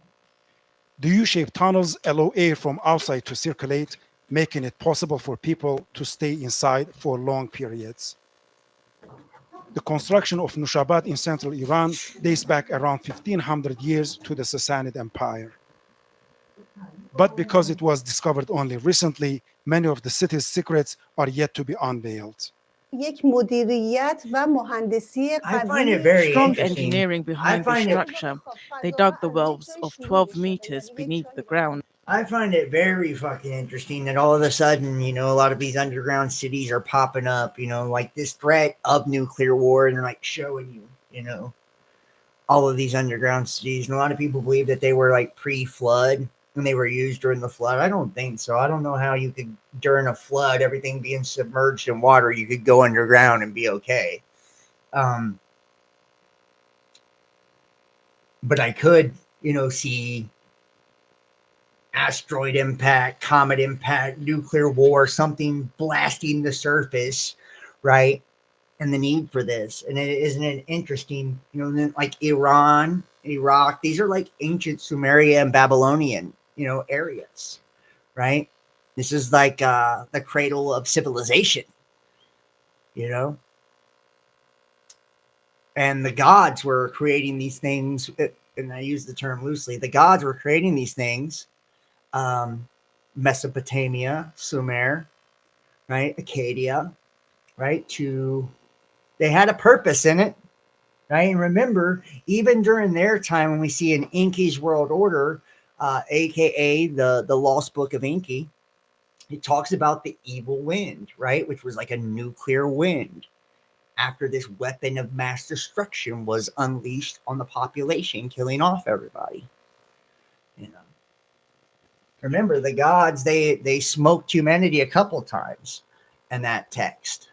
The U-shaped tunnels allow air from outside to circulate, making it possible for people to stay inside for long periods. The construction of Nushabad in central Iran dates back around 1500 years to the Sassanid Empire. But because it was discovered only recently, many of the city's secrets are yet to be unveiled. یک مدیریت و مهندسی I find قوی it very Strong interesting. engineering behind the find it- structure. They dug the wells of 12 meters beneath the ground. I find it very fucking interesting that all of a sudden, you know, a lot of these underground cities are popping up, you know, like this threat of nuclear war, and they're like showing you, you know, all of these underground cities. And a lot of people believe that they were like pre-flood and they were used during the flood. I don't think so. I don't know how you could, during a flood, everything being submerged in water, you could go underground and be okay. But I could, you know, see asteroid impact, comet impact, nuclear war, something blasting the surface, right? And the need for this. And isn't it interesting? You know, like Iran, Iraq, these are like ancient Sumeria and Babylonian, you know, areas, right? This is like the cradle of civilization, you know? And the gods were creating these things, and I use the term loosely. The gods were creating these things, Mesopotamia, Sumer, right, Acadia, right. They had a purpose in it, right. And remember, even during their time, when we see an Enki's world order, aka the Lost Book of Enki, it talks about the evil wind, right, which was like a nuclear wind, after this weapon of mass destruction was unleashed on the population, killing off everybody. You know, remember the gods, they smoked humanity a couple times in that text.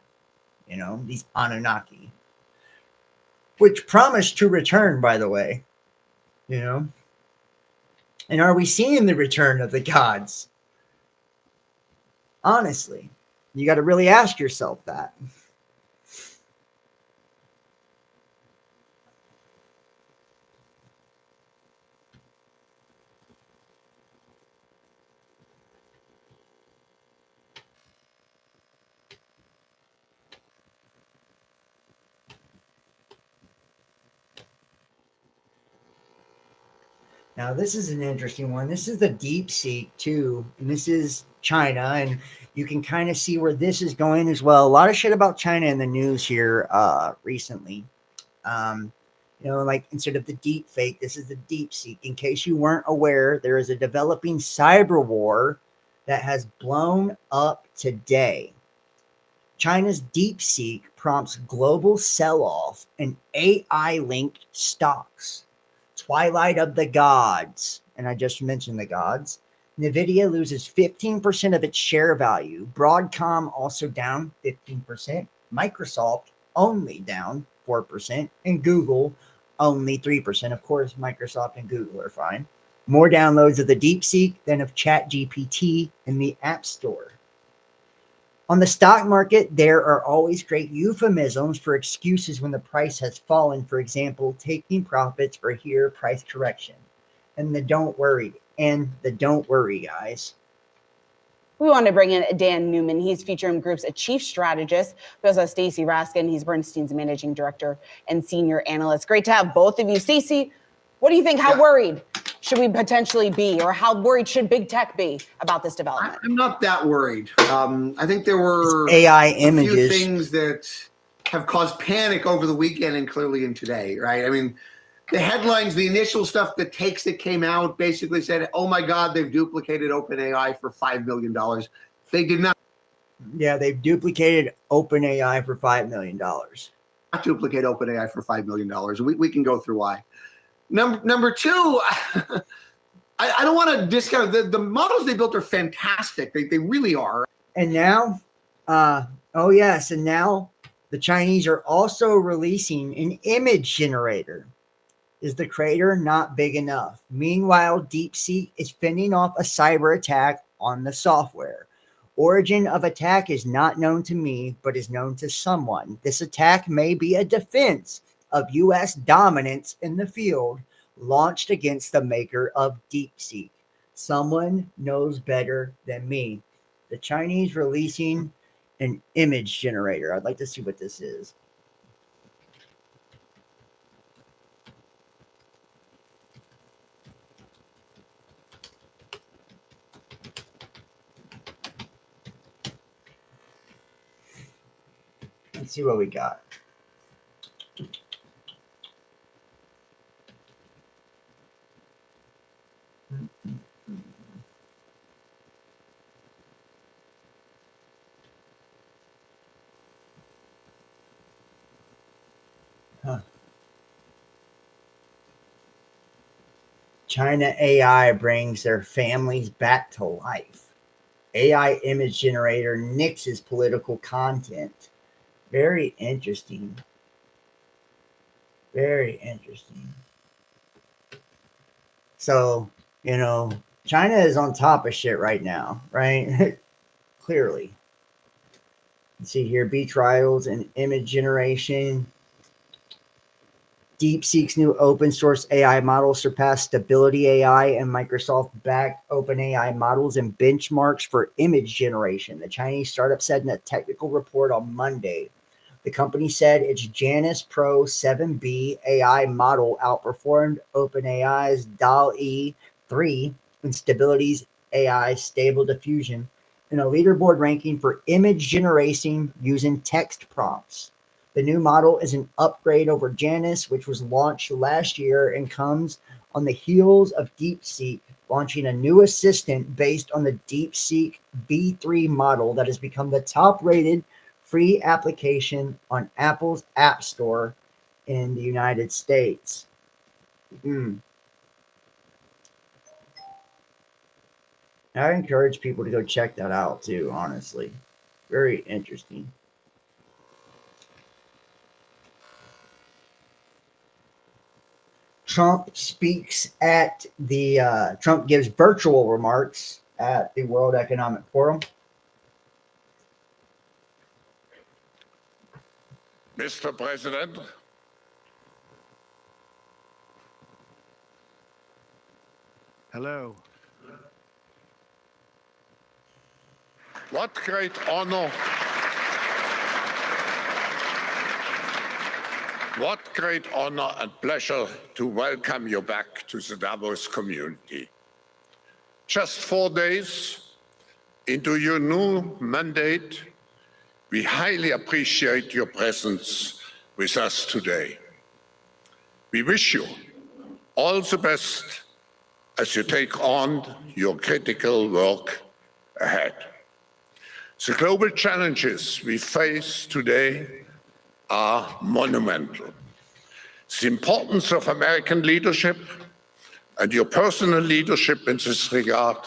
You know, these Anunnaki, which promised to return, by the way. You know, and are we seeing the return of the gods? Honestly, you got to really ask yourself that. Now, this is an interesting one. This is the deep seek, too. And this is China. And you can kind of see where this is going as well. A lot of shit about China in the news here recently. You know, like instead of the deep fake, this is the deep seek. In case you weren't aware, there is a developing cyber war that has blown up today. China's DeepSeek prompts global sell-off in AI-linked stocks. Twilight of the gods, and I just mentioned the gods. Nvidia loses 15% of its share value. Broadcom also down 15%. Microsoft only down 4%. And Google only 3%. Of course, Microsoft and Google are fine. More downloads of the DeepSeek than of ChatGPT in the App Store. On the stock market, there are always great euphemisms for excuses when the price has fallen. For example, taking profits or here price correction. And the don't worry, guys. We want to bring in Dan Newman. He's Featuring Group's a chief strategist. We also have Stacy Raskin. He's Bernstein's managing director and senior analyst. Great to have both of you. Stacy, what do you think? How worried should we potentially be, or how worried should big tech be about this development? I'm not that worried. I think there were AI a images. few things that have caused panic over the weekend and clearly in today, right? I mean, the headlines, the initial stuff, the takes that came out basically said, oh my God, they've duplicated OpenAI for $5 million. They did not. Yeah, they've duplicated OpenAI for $5 million. Not duplicate OpenAI for $5 million. We can go through why. Number two, I don't want to discount the models they built are fantastic. They really are. And now, oh yes, and now the Chinese are also releasing an image generator. Is the crater not big enough? Meanwhile, DeepSeek is fending off a cyber attack on the software. Origin of attack is not known to me, but is known to someone. This attack may be a defense of U.S. dominance in the field launched against the maker of DeepSeek. Someone knows better than me. The Chinese releasing an image generator. I'd like to see what this is. Let's see what we got. Huh. China AI brings their families back to life. AI image generator nixes political content. Very interesting. Very interesting. So, you know, China is on top of shit right now, right? Clearly. Let's see here, B trials and image generation. DeepSeek's new open source AI model surpassed Stability AI and Microsoft-backed OpenAI models and benchmarks for image generation. The Chinese startup said in a technical report on Monday. The company said its Janus Pro 7B AI model outperformed OpenAI's DAL-E 3 and Stability's AI Stable Diffusion in a leaderboard ranking for image generation using text prompts. The new model is an upgrade over Janus, which was launched last year and comes on the heels of DeepSeek launching a new assistant based on the DeepSeek V3 model that has become the top-rated free application on Apple's App Store in the United States. I encourage people to go check that out too, honestly. Very interesting. Trump speaks at the Trump gives virtual remarks at the World Economic Forum. Mr. President, hello. What great honor. What great honor and pleasure to welcome you back to the Davos community. Just 4 days into your new mandate, we highly appreciate your presence with us today. We wish you all the best as you take on your critical work ahead. The global challenges we face today are monumental. The importance of American leadership and your personal leadership in this regard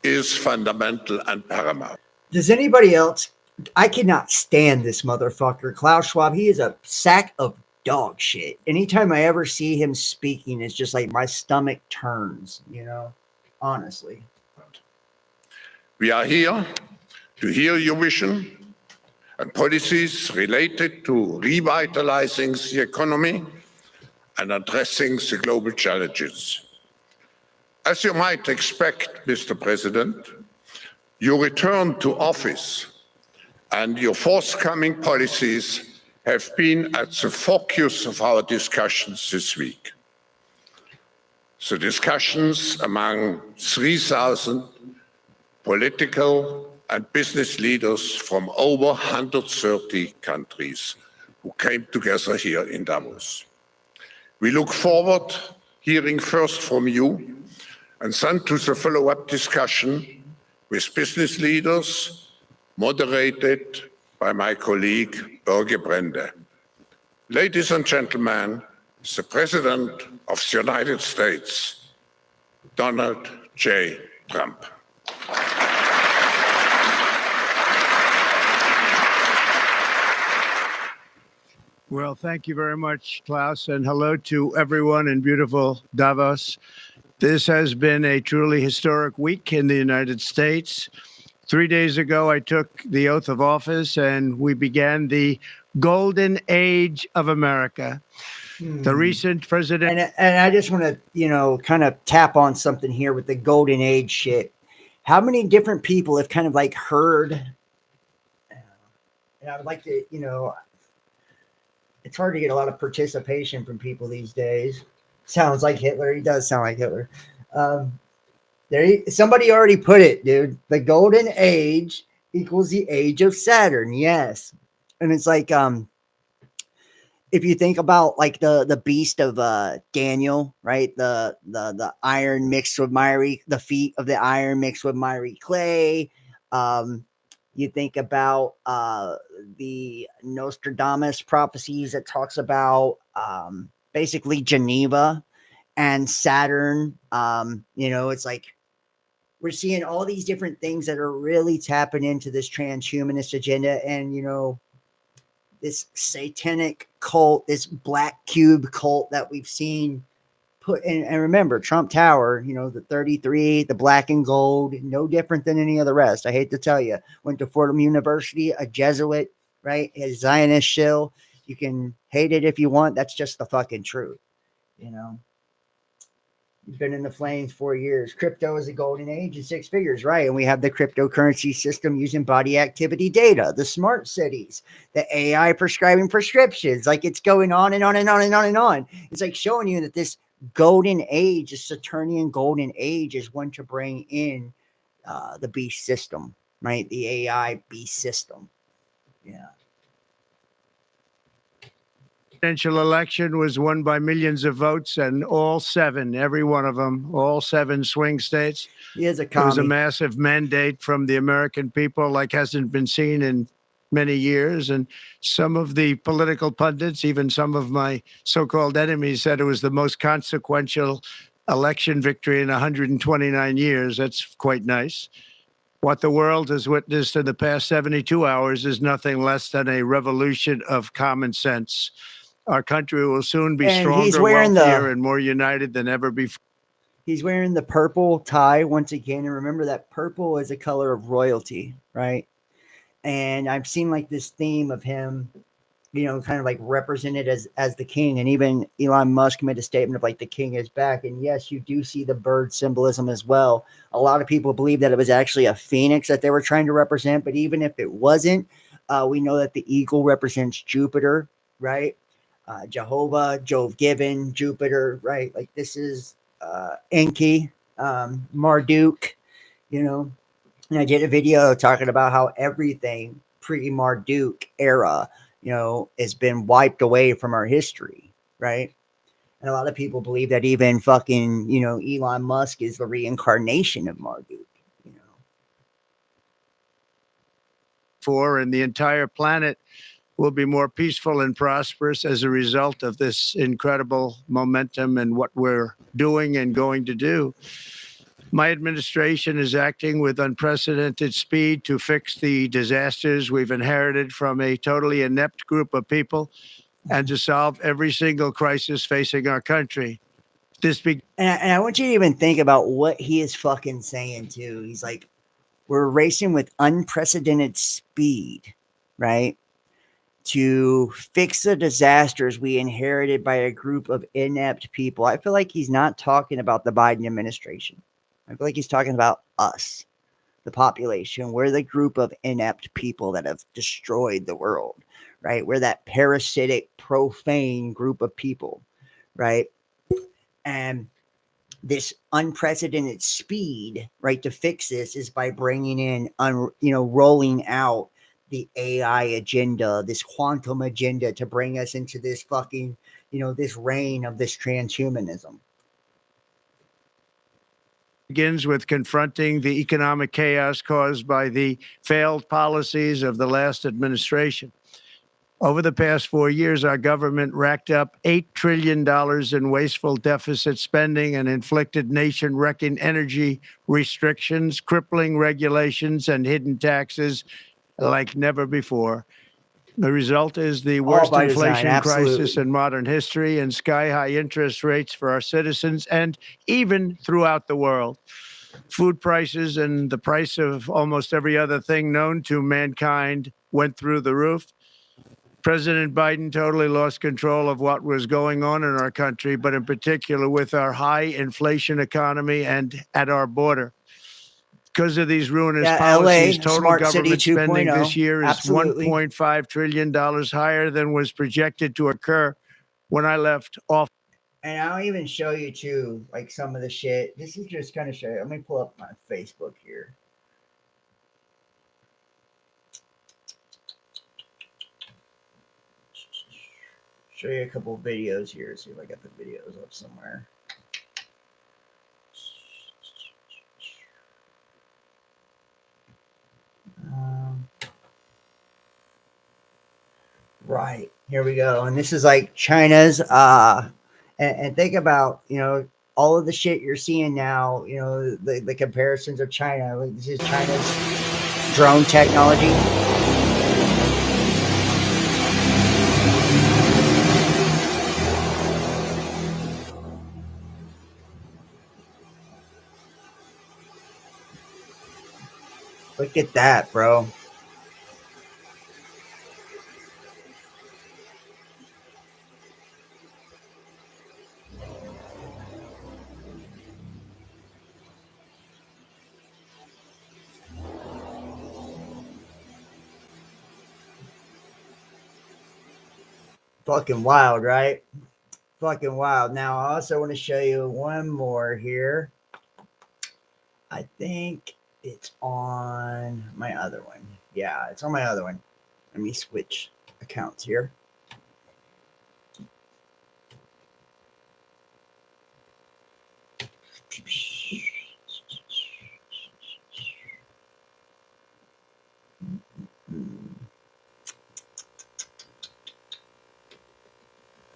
is fundamental and paramount. Does anybody else? I cannot stand this motherfucker, Klaus Schwab. He is a sack of dog shit. Anytime I ever see him speaking, it's just like my stomach turns, you know, honestly. We are here to hear your vision and policies related to revitalizing the economy and addressing the global challenges. As you might expect, Mr. President, your return to office and your forthcoming policies have been at the focus of our discussions this week. The discussions among 3,000 political and business leaders from over 130 countries who came together here in Davos. We look forward to hearing first from you and then to the follow-up discussion with business leaders, moderated by my colleague, Børge Brende. Ladies and gentlemen, the President of the United States, Donald J. Trump. Well, thank you very much, Klaus, and hello to everyone in beautiful Davos. This has been a truly historic week in the United States. 3 days ago, I took the oath of office and we began the golden age of America. The recent president. And I just want to, you know, kind of tap on something here with the golden age shit. How many different people have kind of like heard, and I would like to, you know, it's hard to get a lot of participation from people these days. Sounds like Hitler. He does sound like Hitler. Somebody already put it, dude. The golden age equals the age of Saturn. Yes. And it's like, if you think about like the beast of Daniel, right? The iron mixed with miry, the feet of the iron mixed with miry clay. You think about the Nostradamus prophecies that talks about basically Geneva and Saturn. You know, it's like we're seeing all these different things that are really tapping into this transhumanist agenda, and you know, this satanic cult, this black cube cult that we've seen put and remember Trump Tower, the 33, the black and gold, no different than any of the rest. I hate to tell you, went to Fordham University, a Jesuit, right? A Zionist shill. You can hate it if you want. That's just the fucking truth. You've been in the flames 4 years. Crypto is a golden age in six figures, right? And we have the cryptocurrency system using body activity data, the smart cities, the AI prescribing prescriptions. Like it's going on and on and on and on and on. It's like showing you that this golden age, this Saturnian golden age, is one to bring in the beast system, right? The AI beast system. Yeah. Presidential election was won by millions of votes, and all seven, every one of them, all seven swing states. He is a It was a commie. massive mandate from the American people like hasn't been seen in many years. And some of the political pundits, even some of my so-called enemies, said it was the most consequential election victory in 129 years. That's quite nice. What the world has witnessed in the past 72 hours is nothing less than a revolution of common sense. Our country will soon be And he's stronger, wearing wealthier, and more united than ever before. He's wearing the purple tie once again. And remember that purple is a color of royalty, right? And I've seen like this theme of him, kind of like represented as the king. And even Elon Musk made a statement of like the king is back. And yes, you do see the bird symbolism as well. A lot of people believe that it was actually a phoenix that they were trying to represent. But even if it wasn't, we know that the eagle represents Jupiter, right? Jehovah, Jove given, Jupiter, right? Like this is Enki, Marduk, and I did a video talking about how everything pre-Marduk era, has been wiped away from our history, right? And a lot of people believe that even fucking, Elon Musk is the reincarnation of Marduk. And the entire planet will be more peaceful and prosperous as a result of this incredible momentum and what we're doing and going to do. My administration is acting with unprecedented speed to fix the disasters we've inherited from a totally inept group of people and to solve every single crisis facing our country. And I want you to even think about what he is fucking saying too. He's like, we're racing with unprecedented speed, right? To fix the disasters we inherited by a group of inept people. I feel like he's not talking about the Biden administration. I feel like he's talking about us, the population. We're the group of inept people that have destroyed the world, right? We're that parasitic, profane group of people, right? And this unprecedented speed, right, to fix this is by bringing in, rolling out the AI agenda, this quantum agenda to bring us into this fucking, this reign of this transhumanism. Begins with confronting the economic chaos caused by the failed policies of the last administration. Over the past 4 years, our government racked up $8 trillion in wasteful deficit spending and inflicted nation-wrecking energy restrictions, crippling regulations, and hidden taxes like never before. The result is the worst inflation crisis in modern history and sky-high interest rates for our citizens and even throughout the world. Food prices and the price of almost every other thing known to mankind went through the roof. President Biden totally lost control of what was going on in our country, but in particular with our high inflation economy and at our border. Because of these ruinous policies, total government spending this year is $1.5 trillion higher than was projected to occur when I left office. And I'll even show you too, like some of the shit. This is just kind of show you. Let me pull up my Facebook here. Show you a couple of videos here. See if I got the videos up somewhere. Right, here we go. And this is like China's and think about, all of the shit you're seeing now, the comparisons of China. Like this is China's drone technology. Look at that, bro. Fucking wild, right? Fucking wild. Now, I also want to show you one more here. I think it's on my other one. Yeah, it's on my other one. Let me switch accounts here.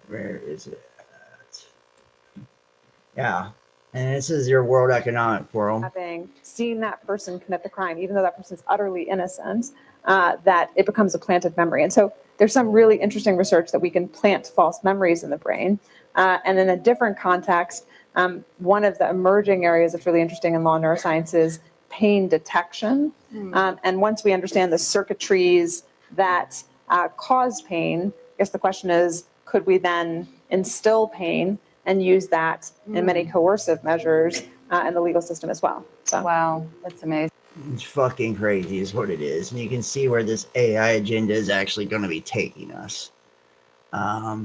Where is it at? Yeah. And this is your World Economic Forum. Having seen that person commit the crime, even though that person's utterly innocent, that it becomes a planted memory. And so there's some really interesting research that we can plant false memories in the brain. And in a different context, one of the emerging areas that's really interesting in law neuroscience is pain detection. And once we understand the circuitries that cause pain, I guess the question is, could we then instill pain and use that in many coercive measures in the legal system as well? So Wow, that's amazing. It's fucking crazy is what it is. And you can see where this AI agenda is actually going to be taking us. I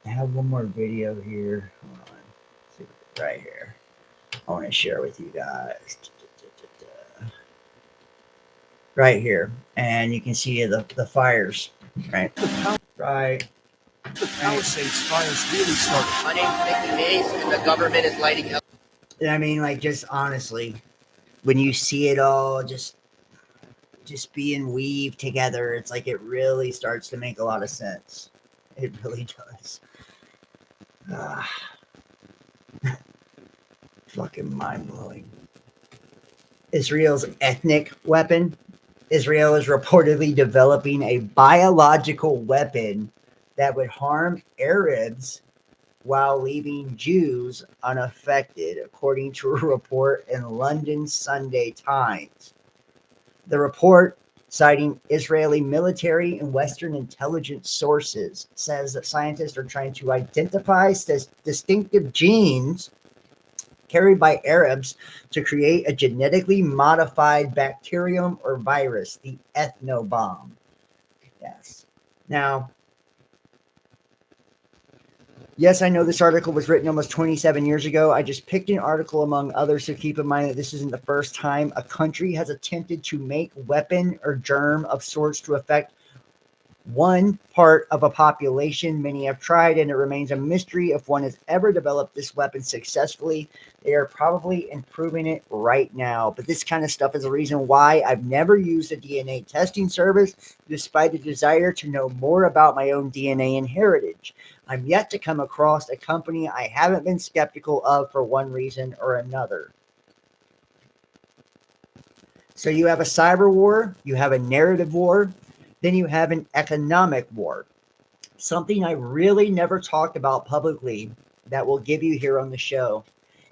have one more video here. Hold on. Let's see, right here. I want to share with you guys. Right here. And you can see the fires. Right. Right. The Palisades fires really started. My name's Mickey Mace, and the government is lighting up. I mean, like, just honestly, when you see it all just being weaved together, it's like it really starts to make a lot of sense. It really does. Fucking mind-blowing. Israel's ethnic weapon. Israel is reportedly developing a biological weapon that would harm Arabs while leaving Jews unaffected, according to a report in London's Sunday Times. The report, citing Israeli military and Western intelligence sources, says that scientists are trying to identify distinctive genes carried by Arabs to create a genetically modified bacterium or virus, the ethnobomb. Yes. Now, yes, I know this article was written almost 27 years ago. I just picked an article among others, so keep in mind that this isn't the first time a country has attempted to make weapon or germ of sorts to affect one part of a population. Many have tried, and it remains a mystery if one has ever developed this weapon successfully. They are probably improving it right now. But this kind of stuff is the reason why I've never used a DNA testing service, despite a desire to know more about my own DNA and heritage. I'm yet to come across a company I haven't been skeptical of for one reason or another. So you have a cyber war, you have a narrative war, then you have an economic war. Something I really never talked about publicly that we'll give you here on the show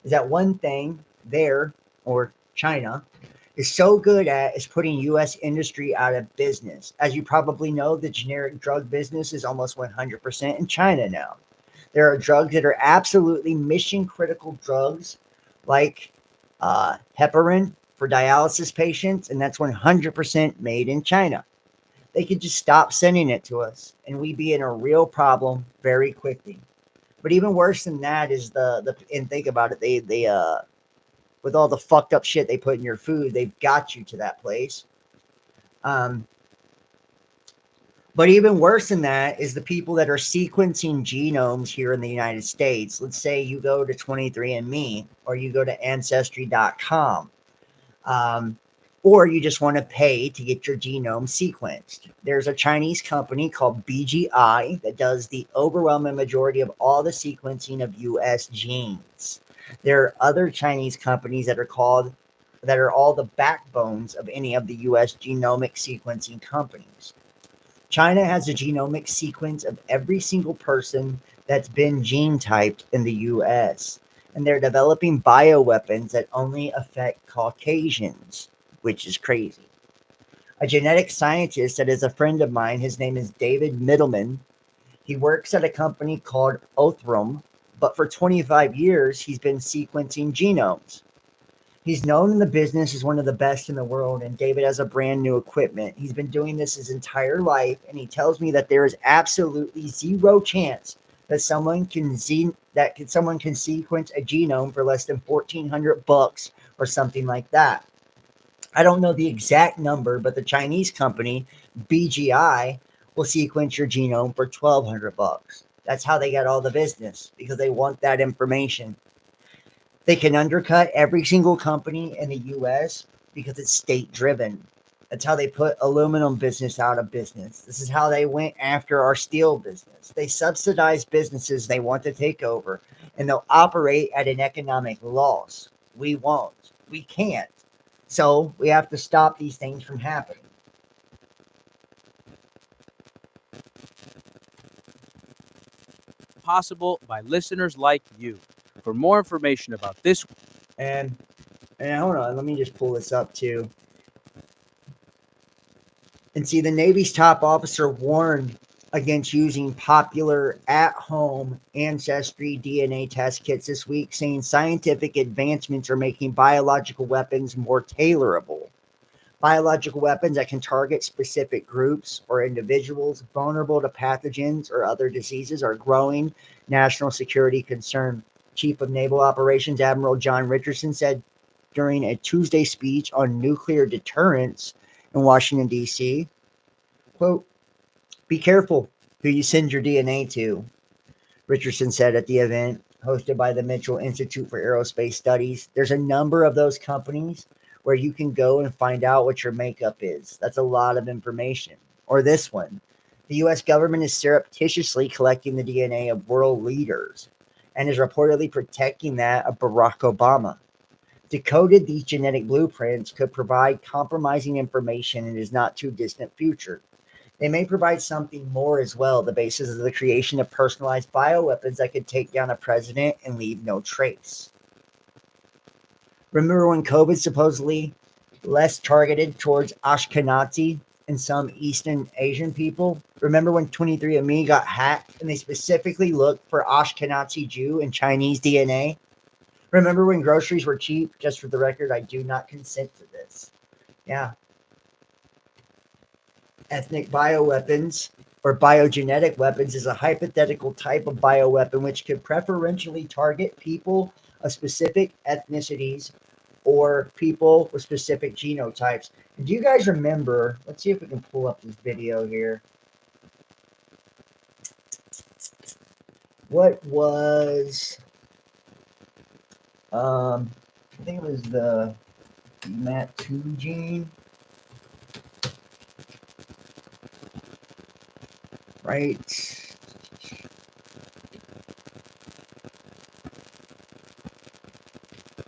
is that one thing there, or China, is so good at is putting U.S. industry out of business. As you probably know, the generic drug business is almost 100% in China now. There are drugs that are absolutely mission critical drugs like heparin for dialysis patients, and that's 100% made in China. They could just stop sending it to us, and we'd be in a real problem very quickly. But even worse than that is and think about it, they with all the fucked up shit they put in your food, they've got you to that place. But even worse than that is the people that are sequencing genomes here in the United States. Let's say you go to 23andMe or you go to Ancestry.com. Or you just want to pay to get your genome sequenced. There's a Chinese company called BGI that does the overwhelming majority of all the sequencing of U.S. genes. There are other Chinese companies that are all the backbones of any of the U.S. genomic sequencing companies. China has a genomic sequence of every single person that's been gene typed in the U.S. And they're developing bioweapons that only affect Caucasians, which is crazy. A genetic scientist that is a friend of mine, his name is David Middleman. He works at a company called Othram, but for 25 years, he's been sequencing genomes. He's known in the business as one of the best in the world, and David has a brand new equipment. He's been doing this his entire life, and he tells me that there is absolutely zero chance that someone can sequence a genome for less than $1,400 or something like that. I don't know the exact number, but the Chinese company BGI will sequence your genome for $1,200. That's how they get all the business, because they want that information. They can undercut every single company in the US because it's state driven. That's how they put aluminum business out of business. This is how they went after our steel business. They subsidize businesses they want to take over, and they'll operate at an economic loss. We won't. We can't. So we have to stop these things from happening. Possible by listeners like you. For more information about this, And hold on, let me just pull this up too. And see, the Navy's top officer warned against using popular at-home ancestry DNA test kits this week, saying scientific advancements are making biological weapons more tailorable. Biological weapons that can target specific groups or individuals vulnerable to pathogens or other diseases are growing national security concern. Chief of Naval Operations Admiral John Richardson said during a Tuesday speech on nuclear deterrence in Washington, D.C., quote, "Be careful who you send your DNA to," Richardson said at the event hosted by the Mitchell Institute for Aerospace Studies. There's a number of those companies where you can go and find out what your makeup is. That's a lot of information. Or this one. The U.S. government is surreptitiously collecting the DNA of world leaders and is reportedly protecting that of Barack Obama. Decoded, these genetic blueprints could provide compromising information in his not too distant future. They may provide something more as well, the basis of the creation of personalized bioweapons that could take down a president and leave no trace. Remember when COVID supposedly less targeted towards Ashkenazi and some Eastern Asian people? Remember when 23andMe got hacked and they specifically looked for Ashkenazi Jew and Chinese DNA? Remember when groceries were cheap? Just for the record, I do not consent to this. Yeah. Ethnic bioweapons or biogenetic weapons is a hypothetical type of bioweapon which could preferentially target people of specific ethnicities or people with specific genotypes. And do you guys remember? Let's see if we can pull up this video here. What was I think it was the MAT2 gene, right?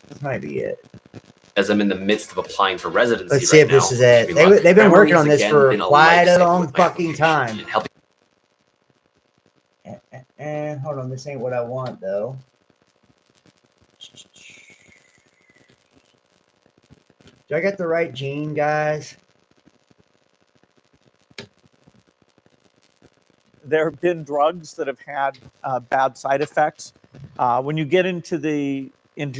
This might be it. As I'm in the midst of applying for residency. Let's see if this is it. They've been working on this for quite a long fucking time. And hold on, this ain't what I want though. Do I get the right gene, guys? There have been drugs that have had bad side effects. When you get into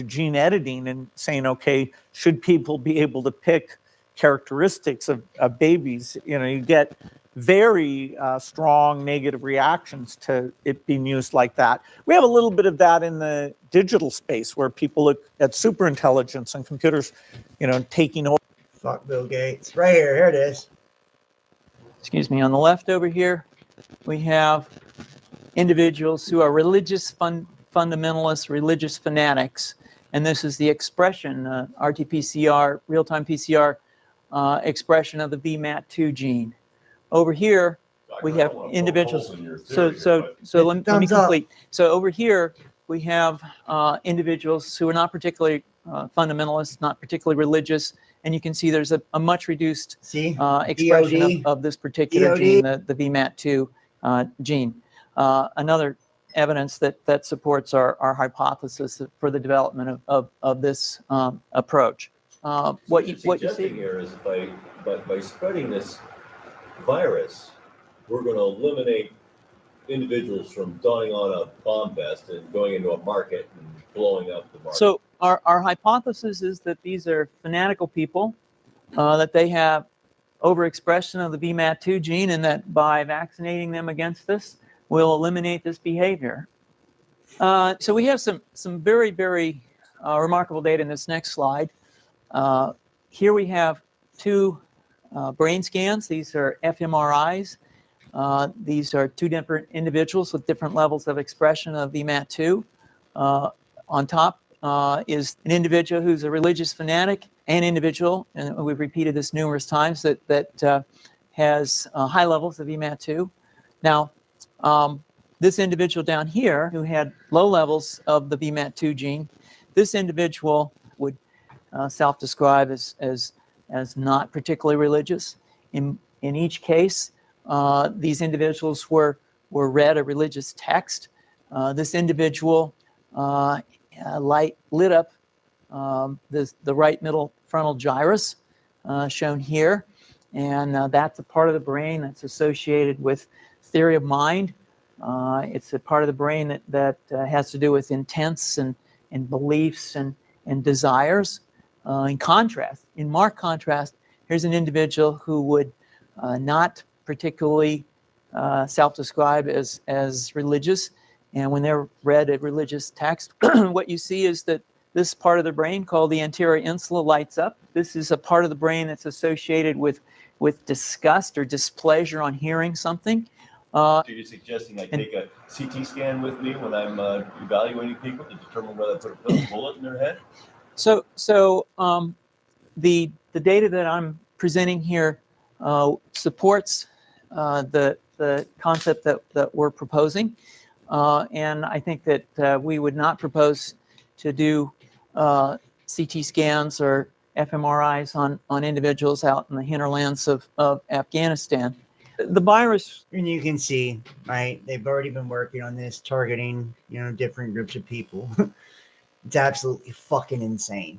gene editing and saying, okay, should people be able to pick characteristics of babies? You know, you get very strong negative reactions to it being used like that. We have a little bit of that in the digital space where people look at superintelligence and computers, you know, taking over. Fuck Bill Gates. Right here. Here it is. Excuse me. On the left over here, we have individuals who are religious fundamentalists, religious fanatics. And this is the expression, RT-PCR, real-time PCR expression of the VMAT2 gene. Over here, we have individuals. So let me complete. So over here, we have individuals who are not particularly fundamentalists, not particularly religious, and you can see there's a much reduced expression of this particular gene, the VMAT2 gene. Another evidence that supports our hypothesis for the development of this approach. What you see here is by But by spreading this virus, we're going to eliminate individuals from donning on a bomb vest and going into a market and blowing up the market. So our hypothesis is that these are fanatical people, that they have overexpression of the VMAT2 gene, and that by vaccinating them against this, we'll eliminate this behavior. So we have some very, very remarkable data in this next slide. Here we have two brain scans. These are fMRIs. These are two different individuals with different levels of expression of VMAT2. On top is an individual who's a religious fanatic, an individual, and we've repeated this numerous times, that has high levels of VMAT2. Now, this individual down here who had low levels of the VMAT2 gene, this individual would self-describe as not particularly religious. In each case, these individuals were read a religious text. This individual lit up the right middle frontal gyrus, shown here, and that's a part of the brain that's associated with theory of mind. It's a part of the brain that has to do with intents and beliefs and desires. In marked contrast, here's an individual who would not particularly self-describe as religious, and when they're read a religious text, what you see is that this part of the brain called the anterior insula lights up. This is a part of the brain that's associated with disgust or displeasure on hearing something. So you're suggesting I take a CT scan with me when I'm evaluating people to determine whether I put a bullet in their head? So the data that I'm presenting here supports the concept that we're proposing, and I think that we would not propose to do CT scans or fMRIs on individuals out in the hinterlands of Afghanistan. The virus, and you can see, right, they've already been working on this, targeting, different groups of people. It's absolutely fucking insane.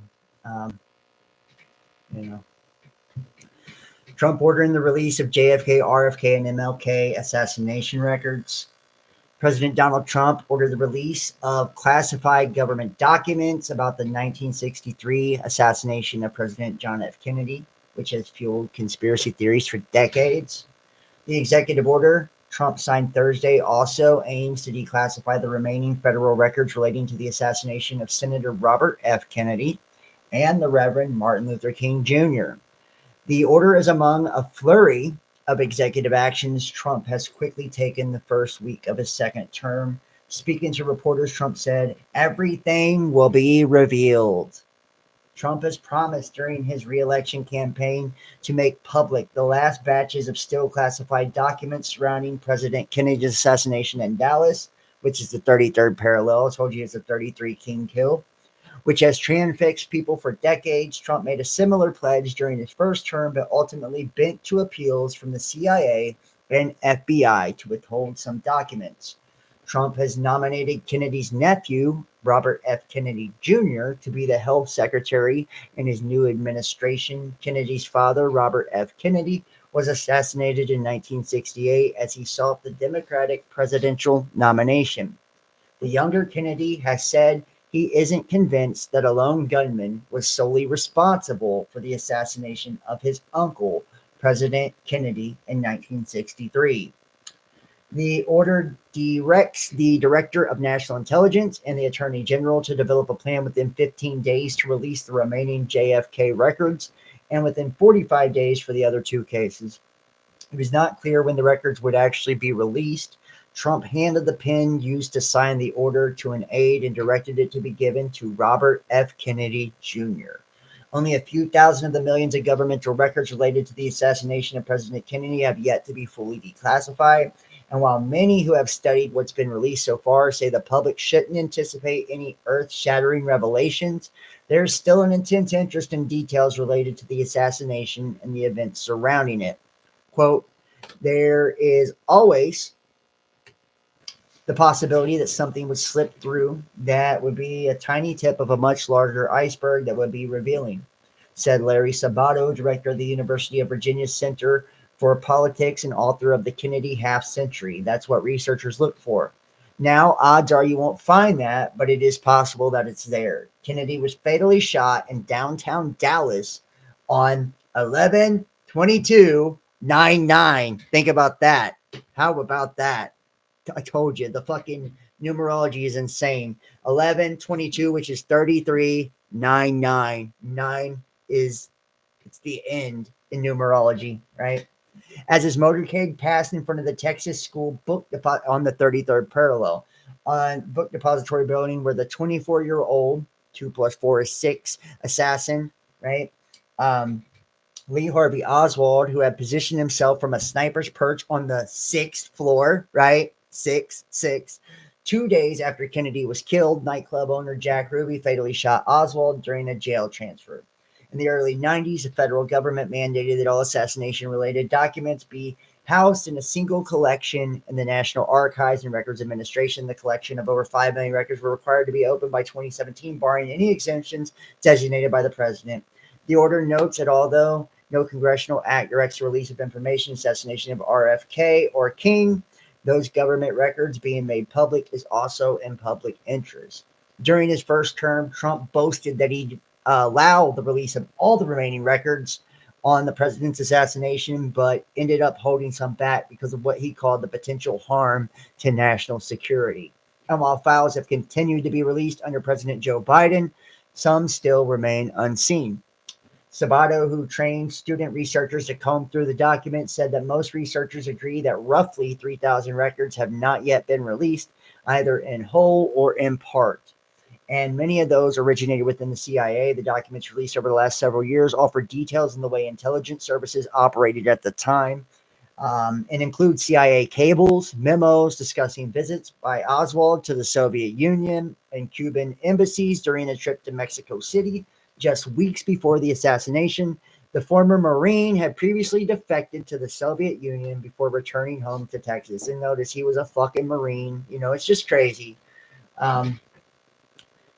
Trump ordering the release of JFK, RFK, and MLK assassination records. President Donald Trump ordered the release of classified government documents about the 1963 assassination of President John F. Kennedy, which has fueled conspiracy theories for decades. The executive order Trump signed Thursday also aims to declassify the remaining federal records relating to the assassination of Senator Robert F. Kennedy and the Reverend Martin Luther King Jr. The order is among a flurry of executive actions Trump has quickly taken the first week of his second term. Speaking to reporters, Trump said, "Everything will be revealed." Trump has promised during his re-election campaign to make public the last batches of still classified documents surrounding President Kennedy's assassination in Dallas, which is the 33rd parallel. I told you it's a 33 King kill, which has transfixed people for decades. Trump made a similar pledge during his first term, but ultimately bent to appeals from the CIA and FBI to withhold some documents. Trump has nominated Kennedy's nephew, Robert F. Kennedy Jr., to be the health secretary in his new administration. Kennedy's father, Robert F. Kennedy, was assassinated in 1968 as he sought the Democratic presidential nomination. The younger Kennedy has said he isn't convinced that a lone gunman was solely responsible for the assassination of his uncle, President Kennedy, in 1963. The order directs the Director of National Intelligence and the Attorney General to develop a plan within 15 days to release the remaining JFK records and within 45 days for the other two cases. It was not clear when the records would actually be released. Trump handed the pen used to sign the order to an aide and directed it to be given to Robert F. Kennedy Jr. Only a few thousand of the millions of governmental records related to the assassination of President Kennedy have yet to be fully declassified. And while many who have studied what's been released so far say the public shouldn't anticipate any earth-shattering revelations, there's still an intense interest in details related to the assassination and the events surrounding it. Quote, "There is always the possibility that something would slip through that would be a tiny tip of a much larger iceberg that would be revealing. said Larry Sabato, director of the University of Virginia Center for Politics and author of The Kennedy Half Century. That's what researchers look for. Now, odds are you won't find that, but it is possible that it's there. Kennedy was fatally shot in downtown Dallas on 11/22/99. Think about that. How about that? I told you, the fucking numerology is insane. 11/22, which is 33/99. 9 is, it's the end in numerology, right? As his motorcade passed in front of the Texas School Book on the 33rd parallel on Book Depository Building, where the 24-year-old 2 plus 4 is 6 assassin, right? Lee Harvey Oswald, who had positioned himself from a sniper's perch on the 6th floor, right? 6. 2 days after Kennedy was killed, nightclub owner Jack Ruby fatally shot Oswald during a jail transfer. In the early 90s, the federal government mandated that all assassination-related documents be housed in a single collection in the National Archives and Records Administration. The collection of over 5 million records were required to be opened by 2017, barring any exemptions designated by the president. The order notes that although no congressional act directs the release of information, assassination of RFK or King, those government records being made public is also in public interest. During his first term, Trump boasted that he'd allow the release of all the remaining records on the president's assassination, but ended up holding some back because of what he called the potential harm to national security. And while files have continued to be released under President Joe Biden, some still remain unseen. Sabato, who trained student researchers to comb through the documents, said that most researchers agree that roughly 3,000 records have not yet been released, either in whole or in part. And many of those originated within the CIA. The documents released over the last several years offer details in the way intelligence services operated at the time, and include CIA cables, memos discussing visits by Oswald to the Soviet Union and Cuban embassies during a trip to Mexico City just weeks before the assassination. The former Marine had previously defected to the Soviet Union before returning home to Texas. And notice he was a fucking Marine. You know, it's just crazy.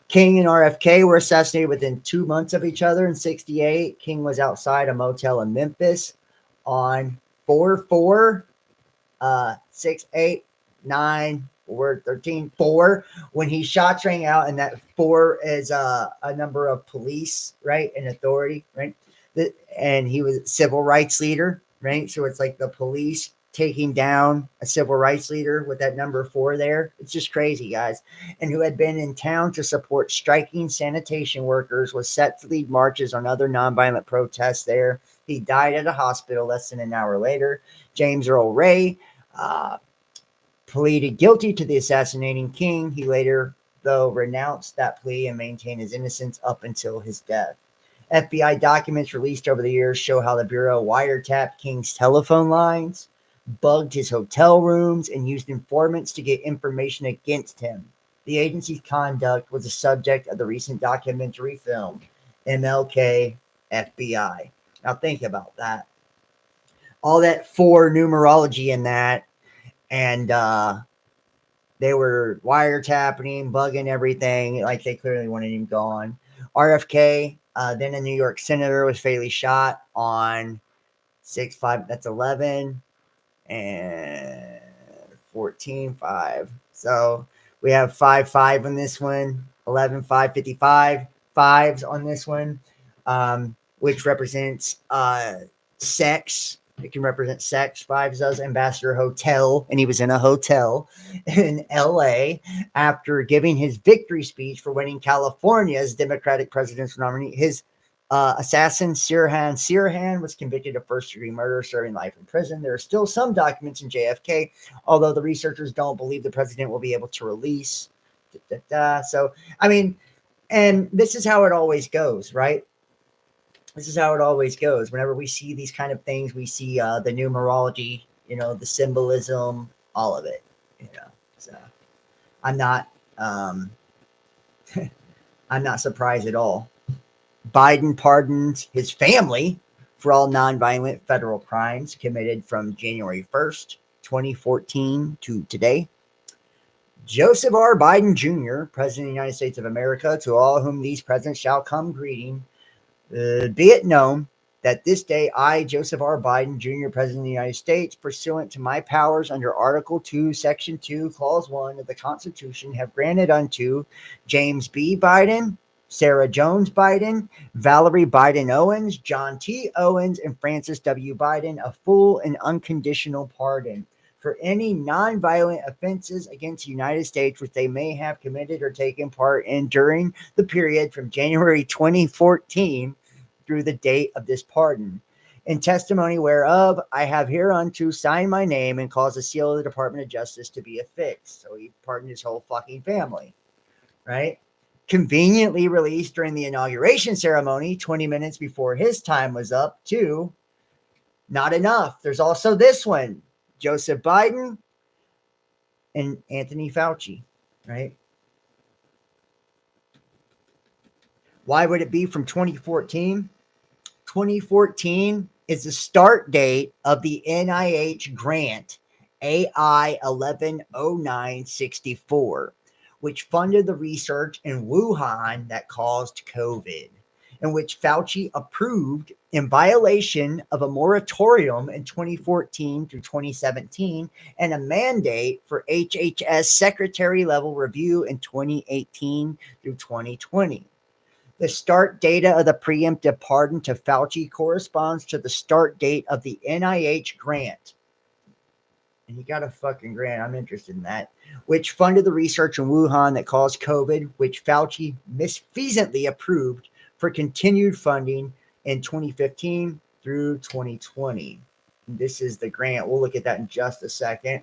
King and RFK were assassinated within 2 months of each other in 1968. King was outside a motel in Memphis on 4/4, 6, 8, 9, 4, 13, 4, when he shots rang out, and that 4 is a number of police, right, and authority, right? And he was a civil rights leader, right? So it's like the police taking down a civil rights leader with that number 4 there. It's just crazy, guys. And who had been in town to support striking sanitation workers, was set to lead marches on other nonviolent protests there. He died at a hospital less than an hour later. James Earl Ray pleaded guilty to the assassinating King. He later, though, renounced that plea and maintained his innocence up until his death. FBI documents released over the years show how the Bureau wiretapped King's telephone lines, bugged his hotel rooms, and used informants to get information against him. The agency's conduct was the subject of the recent documentary film, MLK FBI. Now think about that. All that 4 numerology in that, and they were wiretapping him, bugging everything, like they clearly wanted him gone. RFK, then a New York senator, was fatally shot on 6/5. That's 11 and 14/5. So we have 5/5 on this one, 11/5/55, 5s on this one, which represents sex. It can represent sex. 5 does. Ambassador Hotel, and he was in a hotel in LA after giving his victory speech for winning California's Democratic presidential nominee. His assassin, Sirhan, was convicted of first-degree murder, serving life in prison. There are still some documents in JFK, although the researchers don't believe the president will be able to release. So, I mean, and this is how it always goes, right? This is how it always goes. Whenever we see these kind of things, we see the numerology, you know, the symbolism, all of it, you know. So I'm not I'm not surprised at all. Biden pardoned his family for all nonviolent federal crimes committed from January 1st, 2014 to today. Joseph R. Biden Jr., President of the United States of America, to all whom these presents shall come greeting, Be it known that this day I, Joseph R. Biden, Jr., President of the United States, pursuant to my powers under Article 2, Section 2, Clause 1 of the Constitution, have granted unto James B. Biden, Sarah Jones Biden, Valerie Biden Owens, John T. Owens, and Francis W. Biden a full and unconditional pardon for any nonviolent offenses against the United States which they may have committed or taken part in during the period from January 2014 through the date of this pardon. In testimony whereof, I have hereunto signed my name and caused the seal of the Department of Justice to be affixed. So he pardoned his whole fucking family, right? Conveniently released during the inauguration ceremony 20 minutes before his time was up, too. Not enough. There's also this one, Joseph Biden and Anthony Fauci, right? Why would it be from 2014? 2014 is the start date of the NIH grant AI 110964, which funded the research in Wuhan that caused COVID, and which Fauci approved in violation of a moratorium in 2014 through 2017 and a mandate for HHS secretary level review in 2018 through 2020. The start data of the preemptive pardon to Fauci corresponds to the start date of the NIH grant. And he got a fucking grant. I'm interested in that. Which funded the research in Wuhan that caused COVID, which Fauci misfeasantly approved for continued funding in 2015 through 2020. This is the grant. We'll look at that in just a second.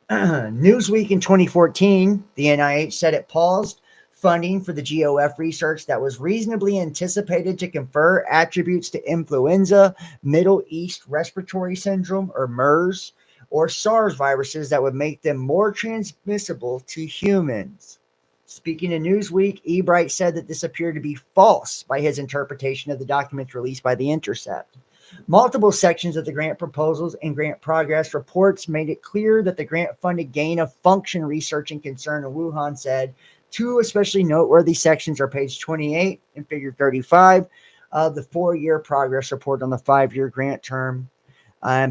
Newsweek in 2014, the NIH said it paused funding for the GOF research that was reasonably anticipated to confer attributes to influenza, Middle East respiratory syndrome, or MERS, or SARS viruses that would make them more transmissible to humans. Speaking of Newsweek, Ebright said that this appeared to be false by his interpretation of the documents released by The Intercept. Multiple sections of the grant proposals and grant progress reports made it clear that the grant-funded gain of function research and concern in Wuhan said two especially noteworthy sections are page 28 and figure 35 of the 4-year progress report on the 5-year grant term.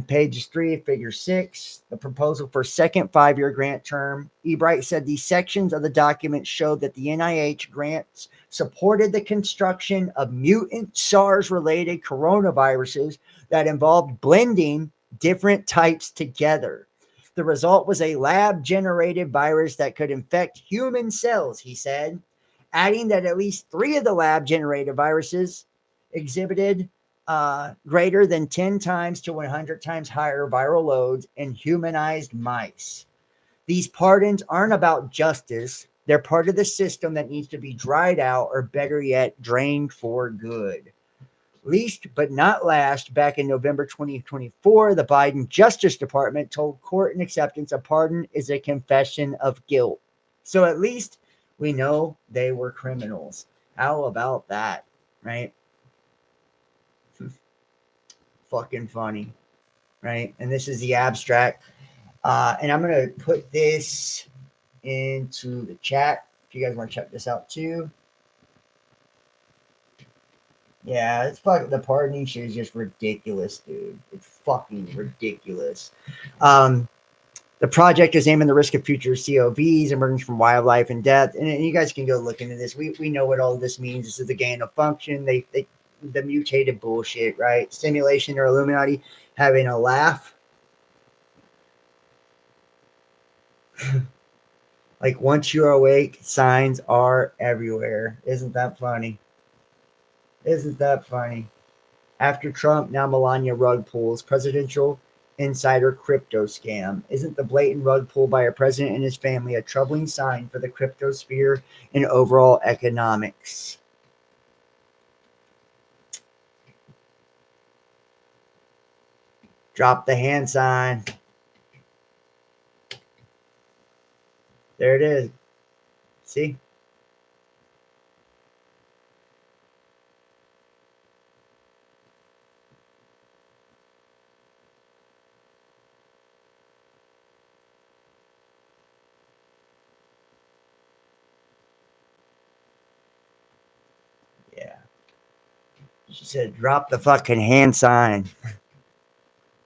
Page 3, figure 6, the proposal for second 5-year grant term. Ebright said these sections of the document showed that the NIH grants supported the construction of mutant SARS-related coronaviruses that involved blending different types together. The result was a lab-generated virus that could infect human cells, he said, adding that at least 3 of the lab-generated viruses exhibited greater than 10 times to 100 times higher viral loads in humanized mice. These pardons aren't about justice. They're part of the system that needs to be dried out, or better yet, drained for good. Least but not last, back in November 2024, the Biden Justice Department told court an acceptance of pardon is a confession of guilt. So at least we know they were criminals. How about that, right? Fucking funny, right? And this is the abstract. And I'm going to put this into the chat if you guys want to check this out too. Yeah, it's fucking, the pardoning shit is just ridiculous, dude. It's fucking ridiculous. The project is aiming the risk of future COVs emerging from wildlife and death. And you guys can go look into this. We know what all this means. This is the gain of function. The mutated bullshit, right? Simulation or Illuminati having a laugh. Like, once you're awake, signs are everywhere. Isn't that funny? Isn't that funny? After Trump, now Melania rug pulls. Presidential insider crypto scam. Isn't the blatant rug pull by a president and his family a troubling sign for the crypto sphere and overall economics? Drop the hand sign. There it is. See? She said, drop the fucking hand sign.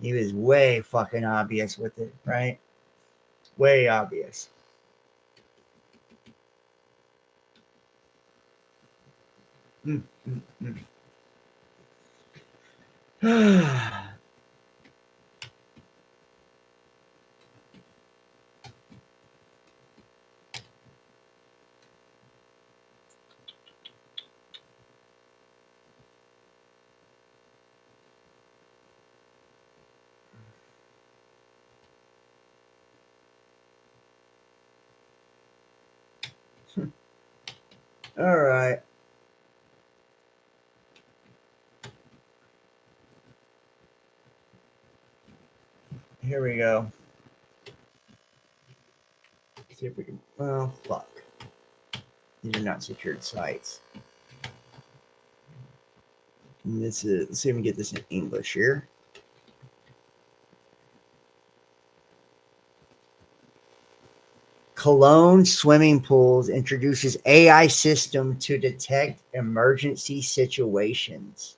He was way fucking obvious with it, right? Way obvious. Mm, mm, mm. All right. Here we go. See if we can. Well, fuck. These are not secured sites. And this is. Let's see if we can get this in English here. Cologne Swimming Pools introduces AI system to detect emergency situations.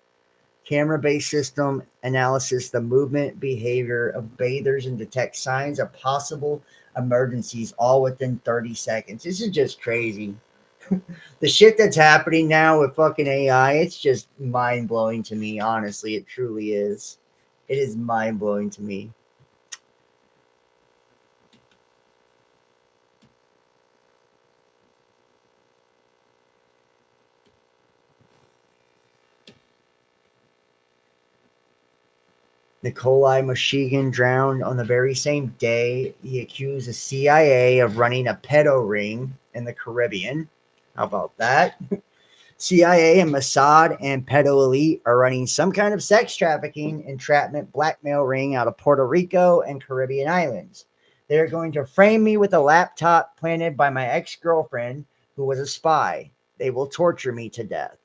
Camera-based system analysis the movement behavior of bathers and detect signs of possible emergencies all within 30 seconds. This is just crazy. The shit that's happening now with fucking AI, it's just mind-blowing to me. Honestly, it truly is. It is mind-blowing to me. Nikolai Mushegan drowned on the very same day he accused the CIA of running a pedo ring in the Caribbean. How about that? CIA and Mossad and pedo elite are running some kind of sex trafficking, entrapment, blackmail ring out of Puerto Rico and Caribbean islands. They're going to frame me with a laptop planted by my ex-girlfriend who was a spy. They will torture me to death.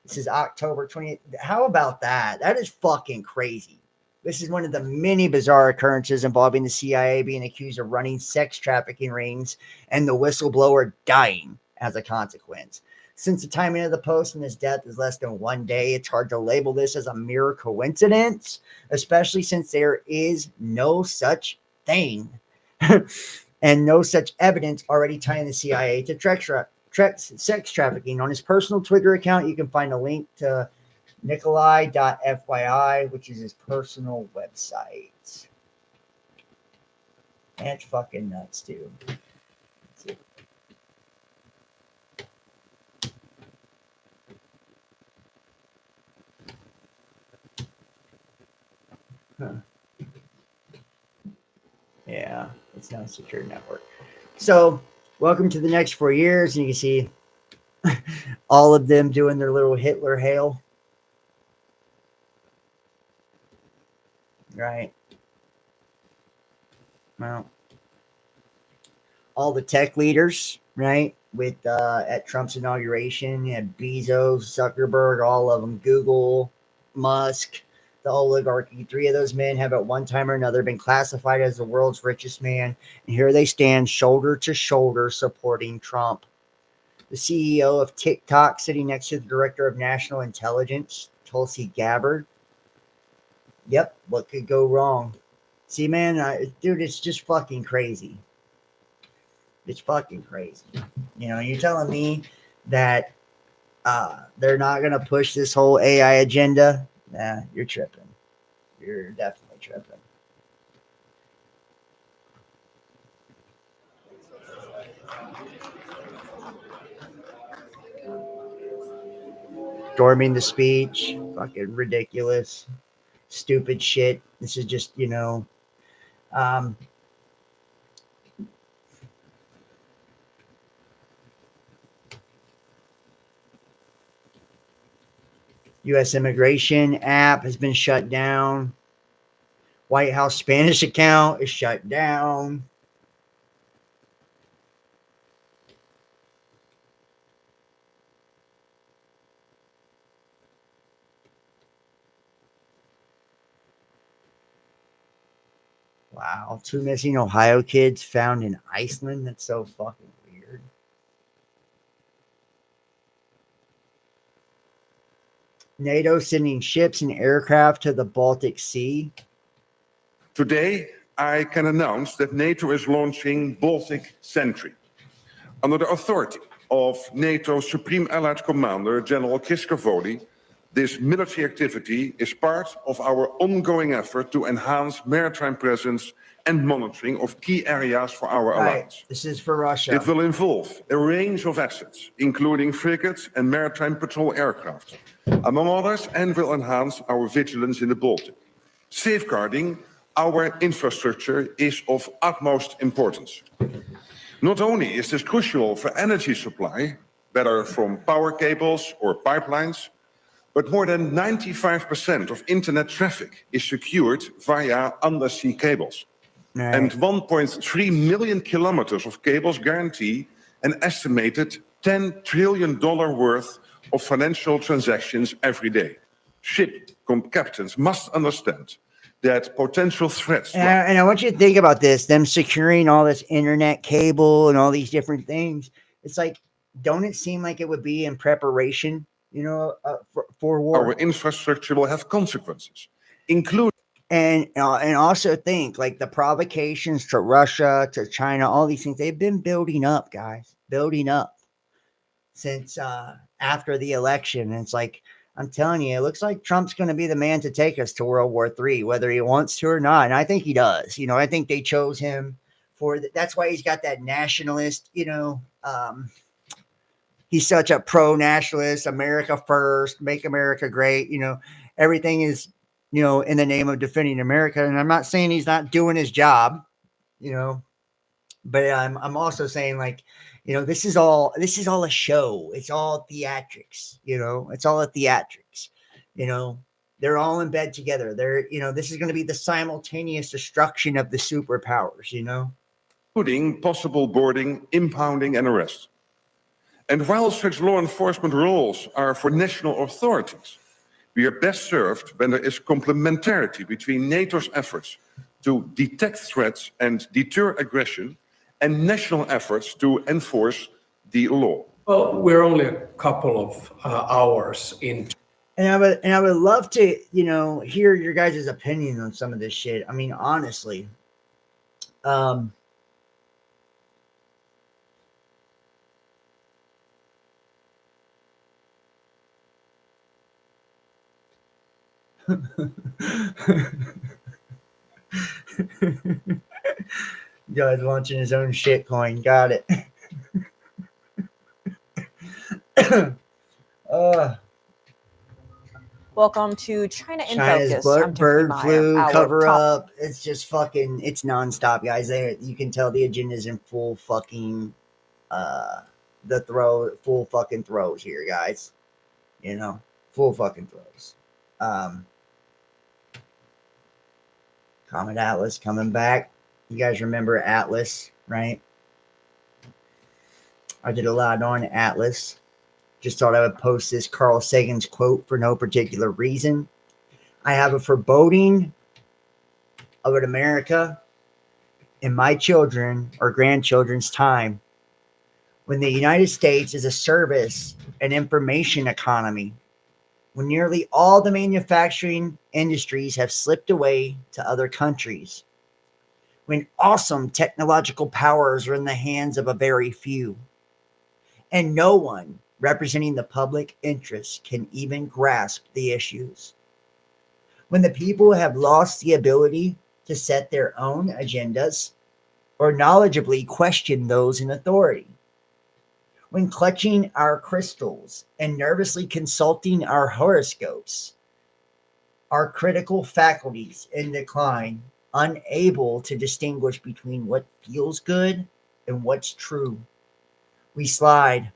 This is October 20th. How about that? That is fucking crazy. This is one of the many bizarre occurrences involving the CIA being accused of running sex trafficking rings and the whistleblower dying as a consequence. Since the timing of the post and his death is less than 1 day, it's hard to label this as a mere coincidence, especially since there is no such thing and no such evidence already tying the CIA to sex trafficking. On his personal Twitter account, you can find a link to Nikolai.fyi, which is his personal website. That's fucking nuts, dude. Huh. Yeah, it's not a secure network. So, welcome to the next 4 years, and you can see all of them doing their little Hitler hail. Right. Well, all the tech leaders, right? With at Trump's inauguration, you had Bezos, Zuckerberg, all of them, Google, Musk, the oligarchy. 3 of those men have at one time or another been classified as the world's richest man, and here they stand shoulder to shoulder supporting Trump. The CEO of TikTok sitting next to the director of national intelligence, Tulsi Gabbard. Yep, what could go wrong? See, man, dude, it's just fucking crazy. It's fucking crazy. You know, you're telling me that they're not going to push this whole AI agenda? Nah, you're tripping. You're definitely tripping. Storming the speech. Fucking ridiculous. Stupid shit. This is just, you know, U.S. immigration app has been shut down. White House Spanish account is shut down. Wow. 2 missing Ohio kids found in Iceland. That's so fucking weird. NATO sending ships and aircraft to the Baltic Sea. Today, I can announce that NATO is launching Baltic Sentry. Under the authority of NATO's Supreme Allied Commander, General Kiskavoli, this military activity is part of our ongoing effort to enhance maritime presence and monitoring of key areas for our alliance. This is for Russia. It will involve a range of assets, including frigates and maritime patrol aircraft, among others, and will enhance our vigilance in the Baltic. Safeguarding our infrastructure is of utmost importance. Not only is this crucial for energy supply, whether from power cables or pipelines, but more than 95% of internet traffic is secured via undersea cables. And 1.3 million kilometers of cables guarantee an estimated $10 trillion worth of financial transactions every day. Ship captains must understand that potential threats. And I want you to think about this, them securing all this internet cable and all these different things. It's like, don't it seem like it would be in preparation, for war? Our infrastructure will have consequences, including. And also think like the provocations to Russia, to China, all these things, they've been building up, guys, building up since after the election. And it's like, I'm telling you, it looks like Trump's going to be the man to take us to World War III, whether he wants to or not. And I think he does. I think they chose him for that's why he's got that nationalist, he's such a pro-nationalist, America first, make America great. Everything is, in the name of defending America. And I'm not saying he's not doing his job, but I'm also saying like, this is all a show. It's all theatrics, it's all a theatrics, they're all in bed together. This is going to be the simultaneous destruction of the superpowers, Including possible boarding, impounding, and arrest. And while such law enforcement roles are for national authorities, we are best served when there is complementarity between NATO's efforts to detect threats and deter aggression and national efforts to enforce the law. Well, we're only a couple of hours into. And I would love to, hear your guys' opinion on some of this shit. I mean, honestly, Guy's launching his own shit coin. Got it. Welcome to China in China's Focus. bird flu Our cover top- up. It's just fucking. It's nonstop, guys. You can tell the agenda's in full fucking. Full fucking throws here, guys. Full fucking throws. Comet Atlas coming back. You guys remember Atlas, right? I did a lot on Atlas. Just thought I would post this Carl Sagan's quote for no particular reason. I have a foreboding of an America in my children or grandchildren's time when the United States is a service and information economy, when nearly all the manufacturing industries have slipped away to other countries, when awesome technological powers are in the hands of a very few, and no one representing the public interest can even grasp the issues, when the people have lost the ability to set their own agendas or knowledgeably question those in authority, when clutching our crystals and nervously consulting our horoscopes, our critical faculties in decline, unable to distinguish between what feels good and what's true, we slide,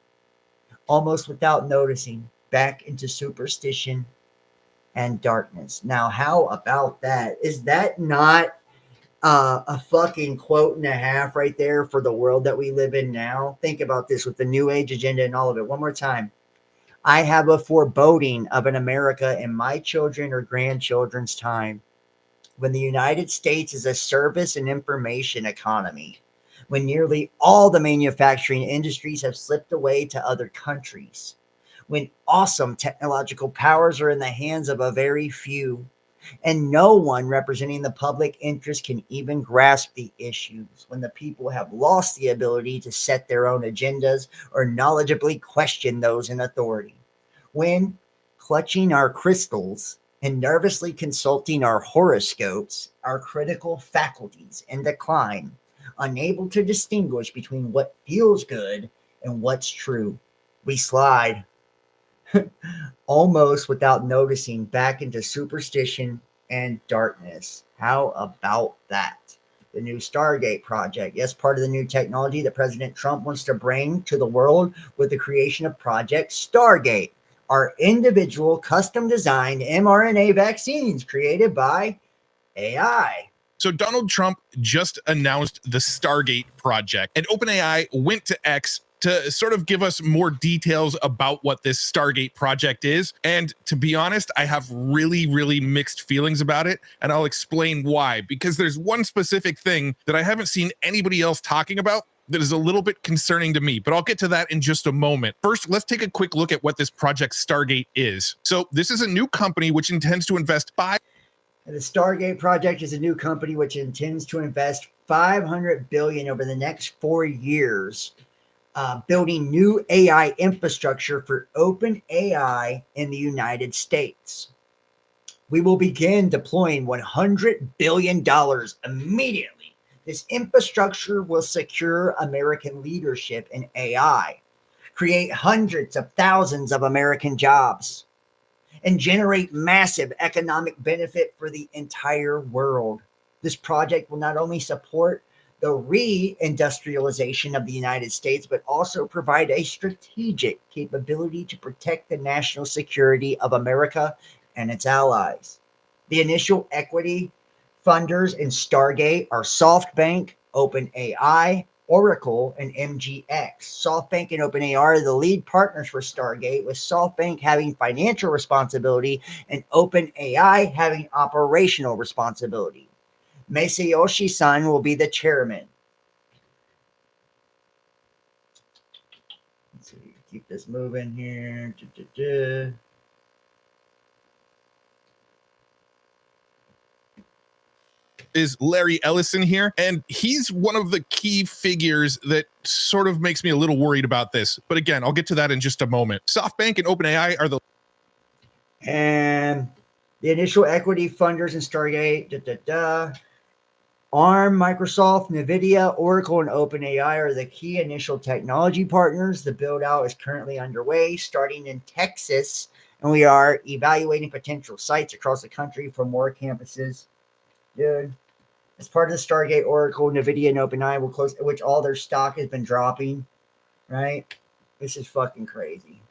almost without noticing, back into superstition and darkness. Now, how about that? Is that not a fucking quote and a half right there for the world that we live in now? Think about this with the New Age agenda and all of it. One more time. I have a foreboding of an America in my children or grandchildren's time when the United States is a service and information economy, when nearly all the manufacturing industries have slipped away to other countries, when awesome technological powers are in the hands of a very few, and no one representing the public interest can even grasp the issues, when the people have lost the ability to set their own agendas or knowledgeably question those in authority, when clutching our crystals and nervously consulting our horoscopes, our critical faculties in decline, unable to distinguish between what feels good and what's true, we slide almost without noticing back into superstition and darkness. How about that? The new Stargate project. Yes, part of the new technology that President Trump wants to bring to the world with the creation of Project Stargate, our individual custom designed mRNA vaccines created by AI. So Donald Trump just announced the Stargate project, and OpenAI went to X to sort of give us more details about what this Stargate project is. And to be honest, I have really, really mixed feelings about it, and I'll explain why. Because there's one specific thing that I haven't seen anybody else talking about that is a little bit concerning to me, but I'll get to that in just a moment. First, let's take a quick look at what this Project Stargate is. So this is a new company which intends to invest The Stargate project is a new company which intends to invest $500 billion over the next 4 years, building new AI infrastructure for open AI in the United States. We will begin deploying $100 billion immediately. This infrastructure will secure American leadership in AI, create hundreds of thousands of American jobs, and generate massive economic benefit for the entire world. This project will not only support the reindustrialization of the United States, but also provide a strategic capability to protect the national security of America and its allies. The initial equity funders in Stargate are SoftBank, OpenAI, Oracle, and MGX. SoftBank and OpenAI are the lead partners for Stargate, with SoftBank having financial responsibility and OpenAI having operational responsibility. Masayoshi-san will be the chairman. Let's see, keep this moving here. Is Larry Ellison here, and he's one of the key figures that sort of makes me a little worried about this. But again, I'll get to that in just a moment. SoftBank and OpenAI are the And the initial equity funders in Stargate, ARM, Microsoft, NVIDIA, Oracle, and OpenAI are the key initial technology partners. The build out is currently underway, starting in Texas, and we are evaluating potential sites across the country for more campuses. Dude, as part of the Stargate, Oracle, NVIDIA, and OpenAI will close, which all their stock has been dropping, right? This is fucking crazy.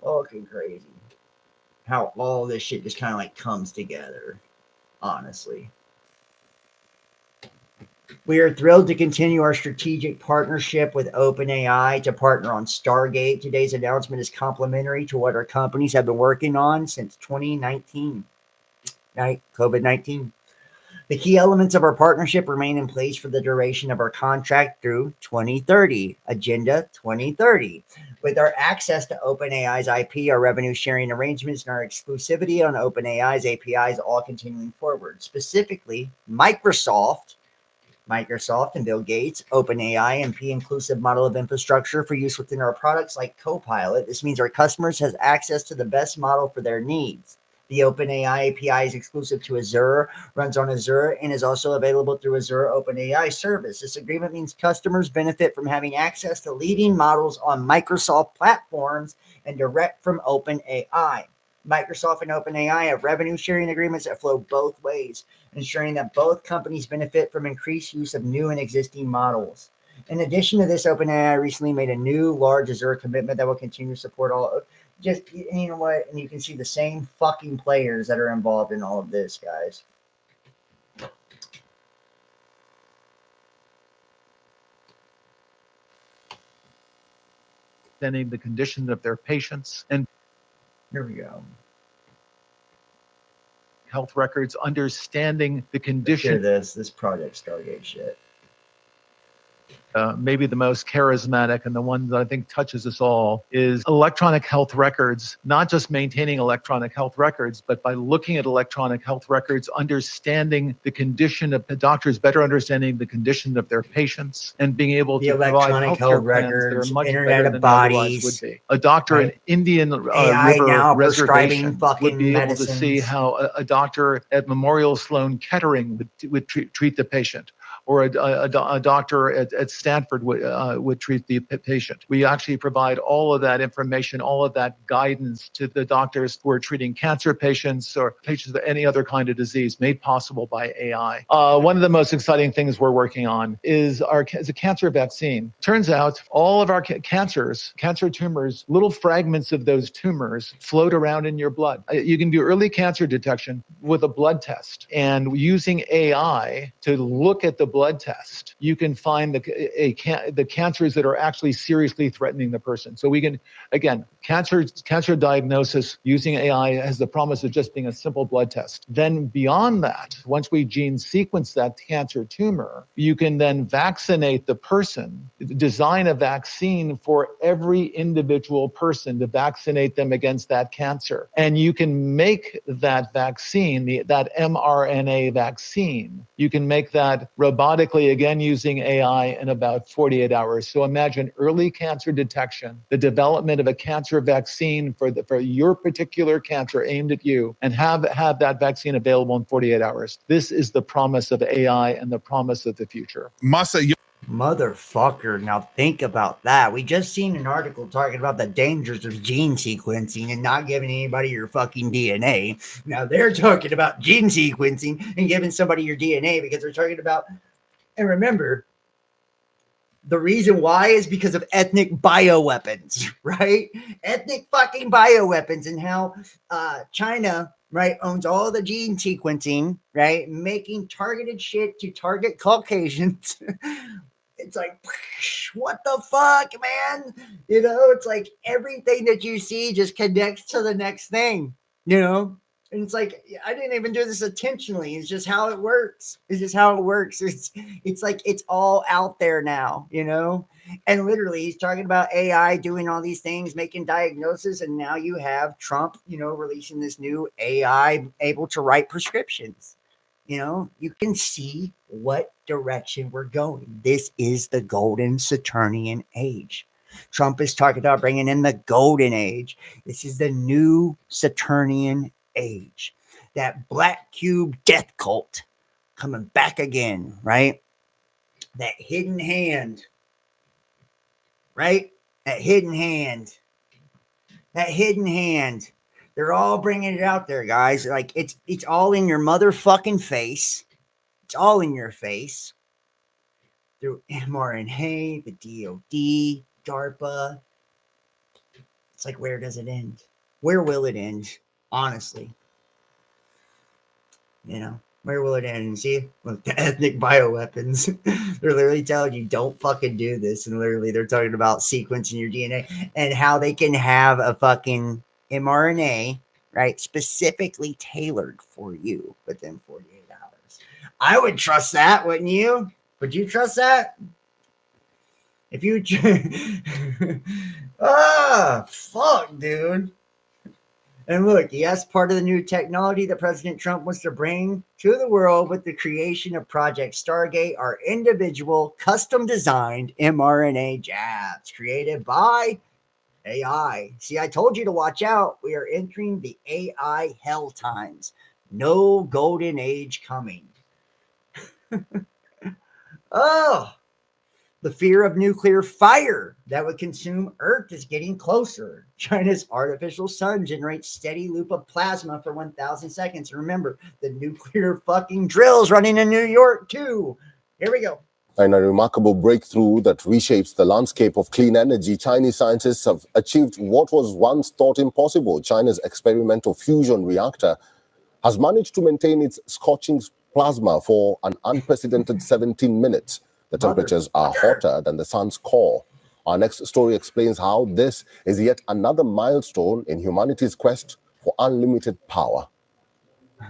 Fucking crazy. How all this shit just kind of like comes together, honestly. We are thrilled to continue our strategic partnership with OpenAI to partner on Stargate. Today's announcement is complementary to what our companies have been working on since 2019, right? COVID-19. The key elements of our partnership remain in place for the duration of our contract through 2030, Agenda 2030. With our access to OpenAI's IP, our revenue sharing arrangements, and our exclusivity on OpenAI's APIs all continuing forward. Specifically, Microsoft and Bill Gates, OpenAI, and P-inclusive model of infrastructure for use within our products like Copilot. This means our customers has access to the best model for their needs. The OpenAI API is exclusive to Azure, runs on Azure, and is also available through Azure OpenAI service. This agreement means customers benefit from having access to leading models on Microsoft platforms and direct from OpenAI. Microsoft and OpenAI have revenue sharing agreements that flow both ways, ensuring that both companies benefit from increased use of new and existing models. In addition to this, OpenAI recently made a new large Azure commitment that will continue to support all. Just, you know what? And you can see the same fucking players that are involved in all of this, guys. Understanding the condition of their patients and here we go. Health records, understanding the condition. This Project Stargate shit. maybe the most charismatic and the one that I think touches us all, is electronic health records, not just maintaining electronic health records, but by looking at electronic health records, understanding the condition of the doctors, better understanding the condition of their patients, and being able The to provide electronic healthcare health plans that are records, much Internet better of than they otherwise would Bodies, be. A doctor in right? Indian AI River now prescribing reservation would fucking be able to see medicines. how a doctor at Memorial Sloan Kettering would treat the patient, or a doctor at Stanford would treat the patient. We actually provide all of that information, all of that guidance to the doctors who are treating cancer patients or patients with any other kind of disease, made possible by AI. One of the most exciting things we're working on is a cancer vaccine. Turns out all of our cancer tumors, little fragments of those tumors float around in your blood. You can do early cancer detection with a blood test, and using AI to look at the blood test, you can find the cancers that are actually seriously threatening the person. So we can, again, cancer diagnosis using AI has the promise of just being a simple blood test. Then beyond that, once we gene sequence that cancer tumor, you can then vaccinate the person, design a vaccine for every individual person to vaccinate them against that cancer. And you can make that vaccine, that mRNA vaccine, you can make that robotically, again using AI, in about 48 hours. So imagine early cancer detection, the development of a cancer vaccine for your particular cancer aimed at you, and have that vaccine available in 48 hours. This is the promise of AI and the promise of the future. Motherfucker, now think about that. We just seen an article talking about the dangers of gene sequencing and not giving anybody your fucking DNA. Now they're talking about gene sequencing and giving somebody your DNA because they're talking about, and remember, the reason why is because of ethnic bioweapons, right? Ethnic fucking bioweapons, and how China, right, owns all the gene sequencing, right? Making targeted shit to target Caucasians. It's like, what the fuck, man? You know, it's like everything that you see just connects to the next thing, you know? And it's like, I didn't even do this intentionally. It's just how it works. It's just how it works. It's like, it's all out there now, you know? And literally he's talking about AI doing all these things, making diagnoses. And now you have Trump, you know, releasing this new AI able to write prescriptions. You know, you can see what direction we're going. This is the golden Saturnian age. Trump is talking about bringing in the golden age. This is the new Saturnian age. That black cube death cult coming back again, right? That hidden hand, right? That hidden hand. That hidden hand. They're all bringing it out there, guys. Like it's all in your motherfucking face. It's all in your face through mRNA, the DOD, DARPA. It's like, where does it end? Where will it end? Honestly, you know, where will it end? And see, look, the ethnic bioweapons. They're literally telling you don't fucking do this, and literally they're talking about sequencing your DNA and how they can have a fucking mRNA, right, specifically tailored for you within 48 hours. I would trust that, wouldn't you? Would you trust that? If you fuck, dude. And look, yes, part of the new technology that President Trump wants to bring to the world with the creation of Project Stargate are individual, custom designed mRNA jabs created by AI. See, I told you to watch out. We are entering the AI hell times. No golden age coming. Oh, the fear of nuclear fire that would consume Earth is getting closer. China's artificial sun generates steady loop of plasma for 1,000 seconds. And remember, the nuclear fucking drills running in New York too. Here we go. In a remarkable breakthrough that reshapes the landscape of clean energy, Chinese scientists have achieved what was once thought impossible. China's experimental fusion reactor has managed to maintain its scorching plasma for an unprecedented 17 minutes. The temperatures are hotter than the sun's core. Our next story explains how this is yet another milestone in humanity's quest for unlimited power.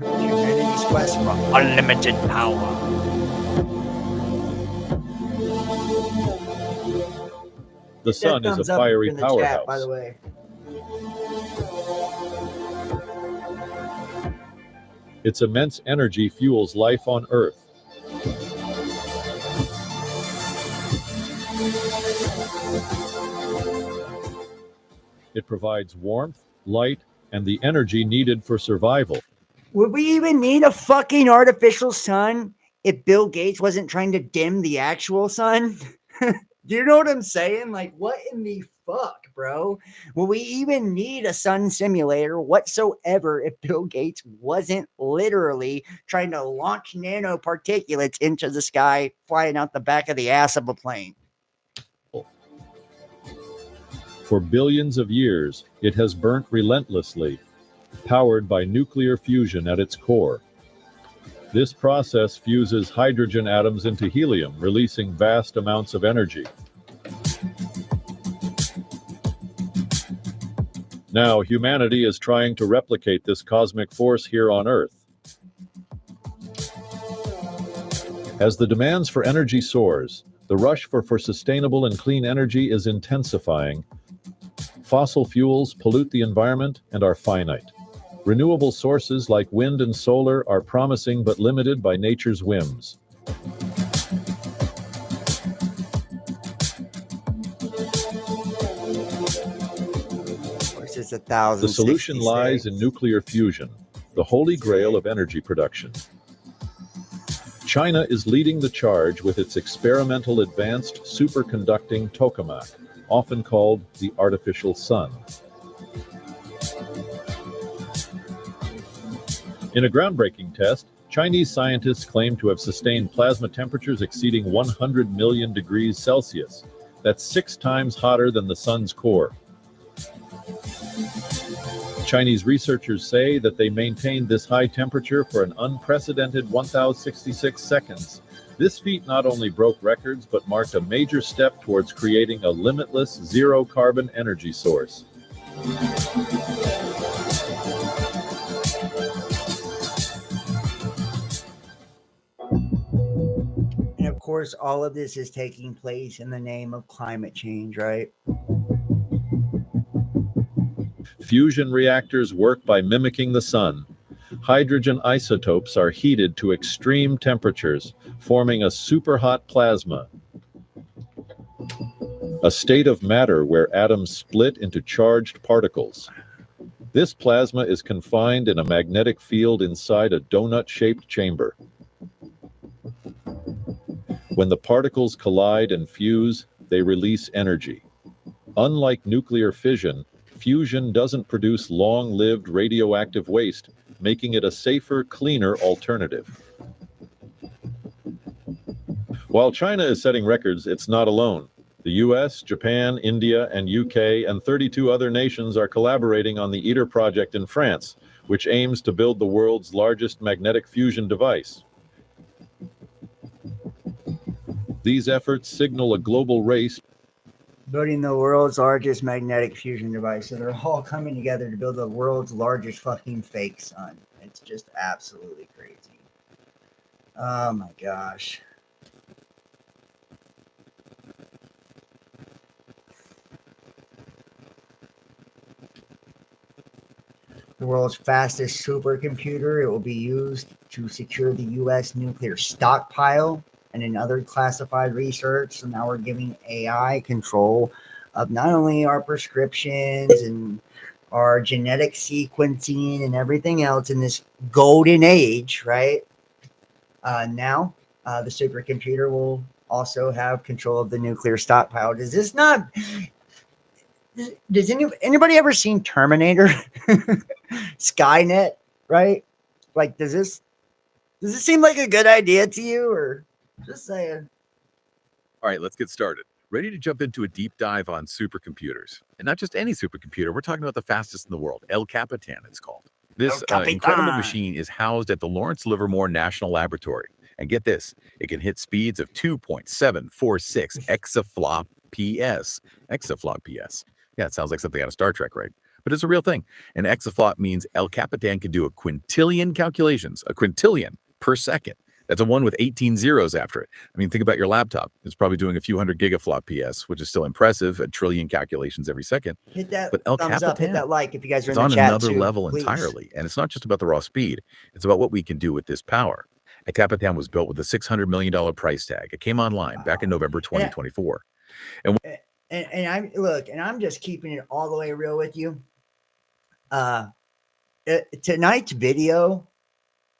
Humanity's quest for unlimited power. The sun is a fiery powerhouse. By the way. Its immense energy fuels life on Earth. It provides warmth, light, and the energy needed for survival. Would we even need a fucking artificial sun if Bill Gates wasn't trying to dim the actual sun? Do you know what I'm saying? Like, what in the fuck, bro? Will we even need a sun simulator whatsoever if Bill Gates wasn't literally trying to launch nanoparticulates into the sky, flying out the back of the ass of a plane? For billions of years, it has burnt relentlessly, powered by nuclear fusion at its core. This process fuses hydrogen atoms into helium, releasing vast amounts of energy. Now, humanity is trying to replicate this cosmic force here on Earth. As the demands for energy soars, the rush for sustainable and clean energy is intensifying. Fossil fuels pollute the environment and are finite. Renewable sources like wind and solar are promising but limited by nature's whims. The solution lies in nuclear fusion, the holy grail of energy production. China is leading the charge with its experimental advanced superconducting tokamak, often called the artificial sun. In a groundbreaking test, Chinese scientists claim to have sustained plasma temperatures exceeding 100 million degrees Celsius. That's 6 times hotter than the sun's core. Chinese researchers say that they maintained this high temperature for an unprecedented 1,066 seconds. This feat not only broke records, but marked a major step towards creating a limitless zero-carbon energy source. And of course, all of this is taking place in the name of climate change, right? Fusion reactors work by mimicking the sun. Hydrogen isotopes are heated to extreme temperatures, forming a superhot plasma, a state of matter where atoms split into charged particles. This plasma is confined in a magnetic field inside a donut-shaped chamber. When the particles collide and fuse, they release energy. Unlike nuclear fission, fusion doesn't produce long-lived radioactive waste, making it a safer, cleaner alternative. While China is setting records, it's not alone. The US, Japan, India, and UK, and 32 other nations are collaborating on the ITER project in France, which aims to build the world's largest magnetic fusion device. These efforts signal a global race. Building the world's largest magnetic fusion device. So they're all coming together to build the world's largest fucking fake sun. It's just absolutely crazy. Oh my gosh. The world's fastest supercomputer. It will be used to secure the U.S. nuclear stockpile and in other classified research. So now we're giving AI control of not only our prescriptions and our genetic sequencing and everything else in this golden age, right? Now, the supercomputer will also have control of the nuclear stockpile. Does this not... Does anybody ever seen Terminator? Skynet, right? Like, does it seem like a good idea to you, or just saying? All right, let's get started. Ready to jump into a deep dive on supercomputers. And not just any supercomputer, we're talking about the fastest in the world. El Capitan, it's called. This incredible machine is housed at the Lawrence Livermore National Laboratory. And get this, it can hit speeds of 2.746 exaflop PS. Exaflop PS. Yeah, it sounds like something out of Star Trek, right? But it's a real thing. An exaflop means El Capitan can do a quintillion calculations, a quintillion per second. That's a 1 with 18 zeros after it. I mean, think about your laptop. It's probably doing a few hundred gigaflop PS, which is still impressive, a trillion calculations every second. Hit that But El thumbs up, hit Capitan, that like if you guys are it's in the on chat another too, level please. entirely. And it's not just about the raw speed. It's about what we can do with this power. El Capitan was built with a $600 million price tag. It came online back in November 2024. And I'm just keeping it all the way real with you. Tonight's video,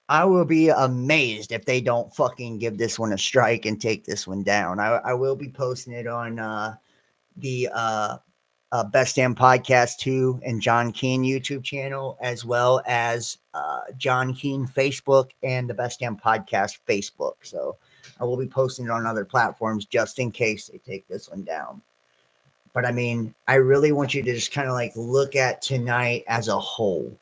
I will be amazed if they don't fucking give this one a strike and take this one down. I will be posting it on the Best Damn Podcast 2 and John Keane YouTube channel, as well as John Keane Facebook and the Best Damn Podcast Facebook. So I will be posting it on other platforms just in case they take this one down. But I mean, I really want you to just kind of like look at tonight as a whole.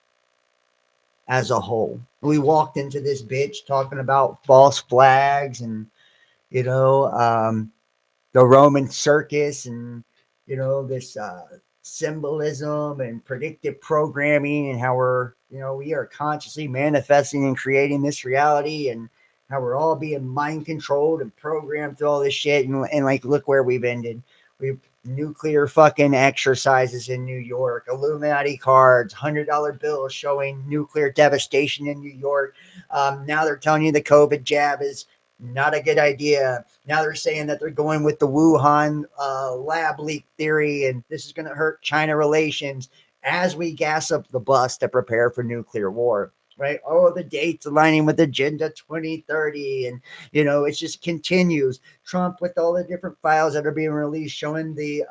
As a whole, we walked into this bitch talking about false flags and, you know, the Roman circus and, you know, this symbolism and predictive programming and how we are consciously manifesting and creating this reality and how we're all being mind controlled and programmed through all this shit. And like, look where we've ended. We've nuclear fucking exercises in New York, Illuminati cards, $100 bills showing nuclear devastation in New York. Now they're telling you the COVID jab is not a good idea. Now they're saying that they're going with the Wuhan lab leak theory, and this is going to hurt China relations as we gas up the bus to prepare for nuclear war. Right? Oh, the dates aligning with Agenda 2030. And, you know, it just continues. Trump with all the different files that are being released showing the,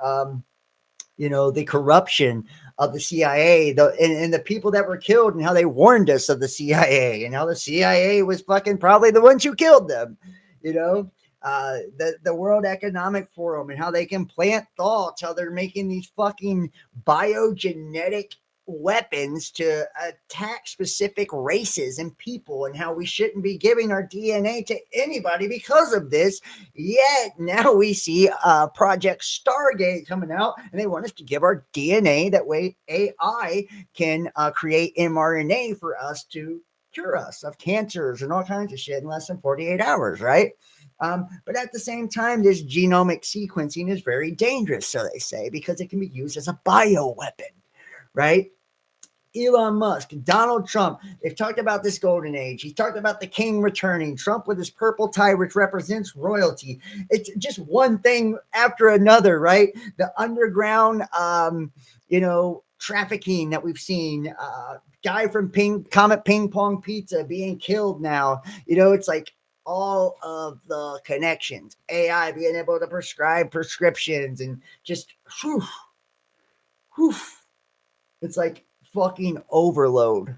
the corruption of the CIA and the people that were killed and how they warned us of the CIA and how the CIA was fucking probably the ones who killed them, you know. The World Economic Forum and how they can plant thoughts, how they're making these fucking biogenetic weapons to attack specific races and people, and how we shouldn't be giving our DNA to anybody because of this. Yet now we see Project Stargate coming out, and they want us to give our DNA. That way AI can create mRNA for us to cure us of cancers and all kinds of shit in less than 48 hours, right? But at the same time, this genomic sequencing is very dangerous, so they say, because it can be used as a bioweapon, right? Elon Musk, Donald Trump, they've talked about this golden age. He's talked about the king returning, Trump with his purple tie, which represents royalty. It's just one thing after another, right? The underground, trafficking that we've seen, guy from Comet Ping Pong Pizza being killed now. You know, it's like all of the connections, AI being able to prescribe prescriptions and just, it's like fucking overload.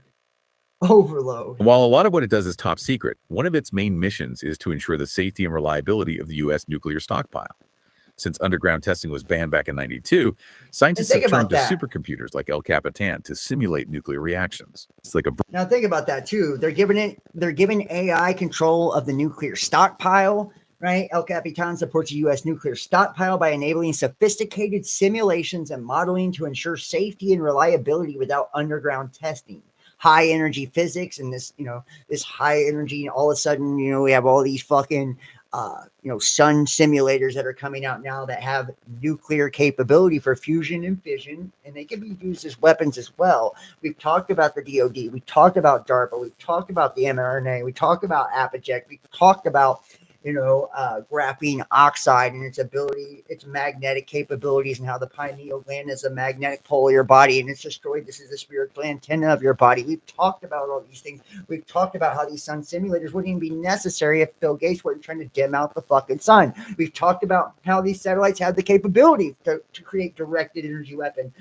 While a lot of what it does is top secret, one of its main missions is to ensure the safety and reliability of the U.S. nuclear stockpile. Since underground testing was banned back in '92, scientists have turned to supercomputers like El Capitan to simulate nuclear reactions. It's like Now think about that too. They're giving AI control of the nuclear stockpile, right? El Capitan supports a U.S. nuclear stockpile by enabling sophisticated simulations and modeling to ensure safety and reliability without underground testing. High energy physics and this high energy, and all of a sudden, we have all these fucking sun simulators that are coming out now that have nuclear capability for fusion and fission, and they can be used as weapons as well. We've talked about the DoD, we talked about DARPA, we've talked about the mRNA, we talked about Apogee, we talked about graphene oxide and its ability, its magnetic capabilities, and how the pineal gland is a magnetic pole of your body and it's destroyed. This is the spiritual antenna of your body. We've talked about all these things. We've talked about how these sun simulators wouldn't even be necessary if Bill Gates wasn't trying to dim out the fucking sun. We've talked about how these satellites have the capability to create directed energy weapon.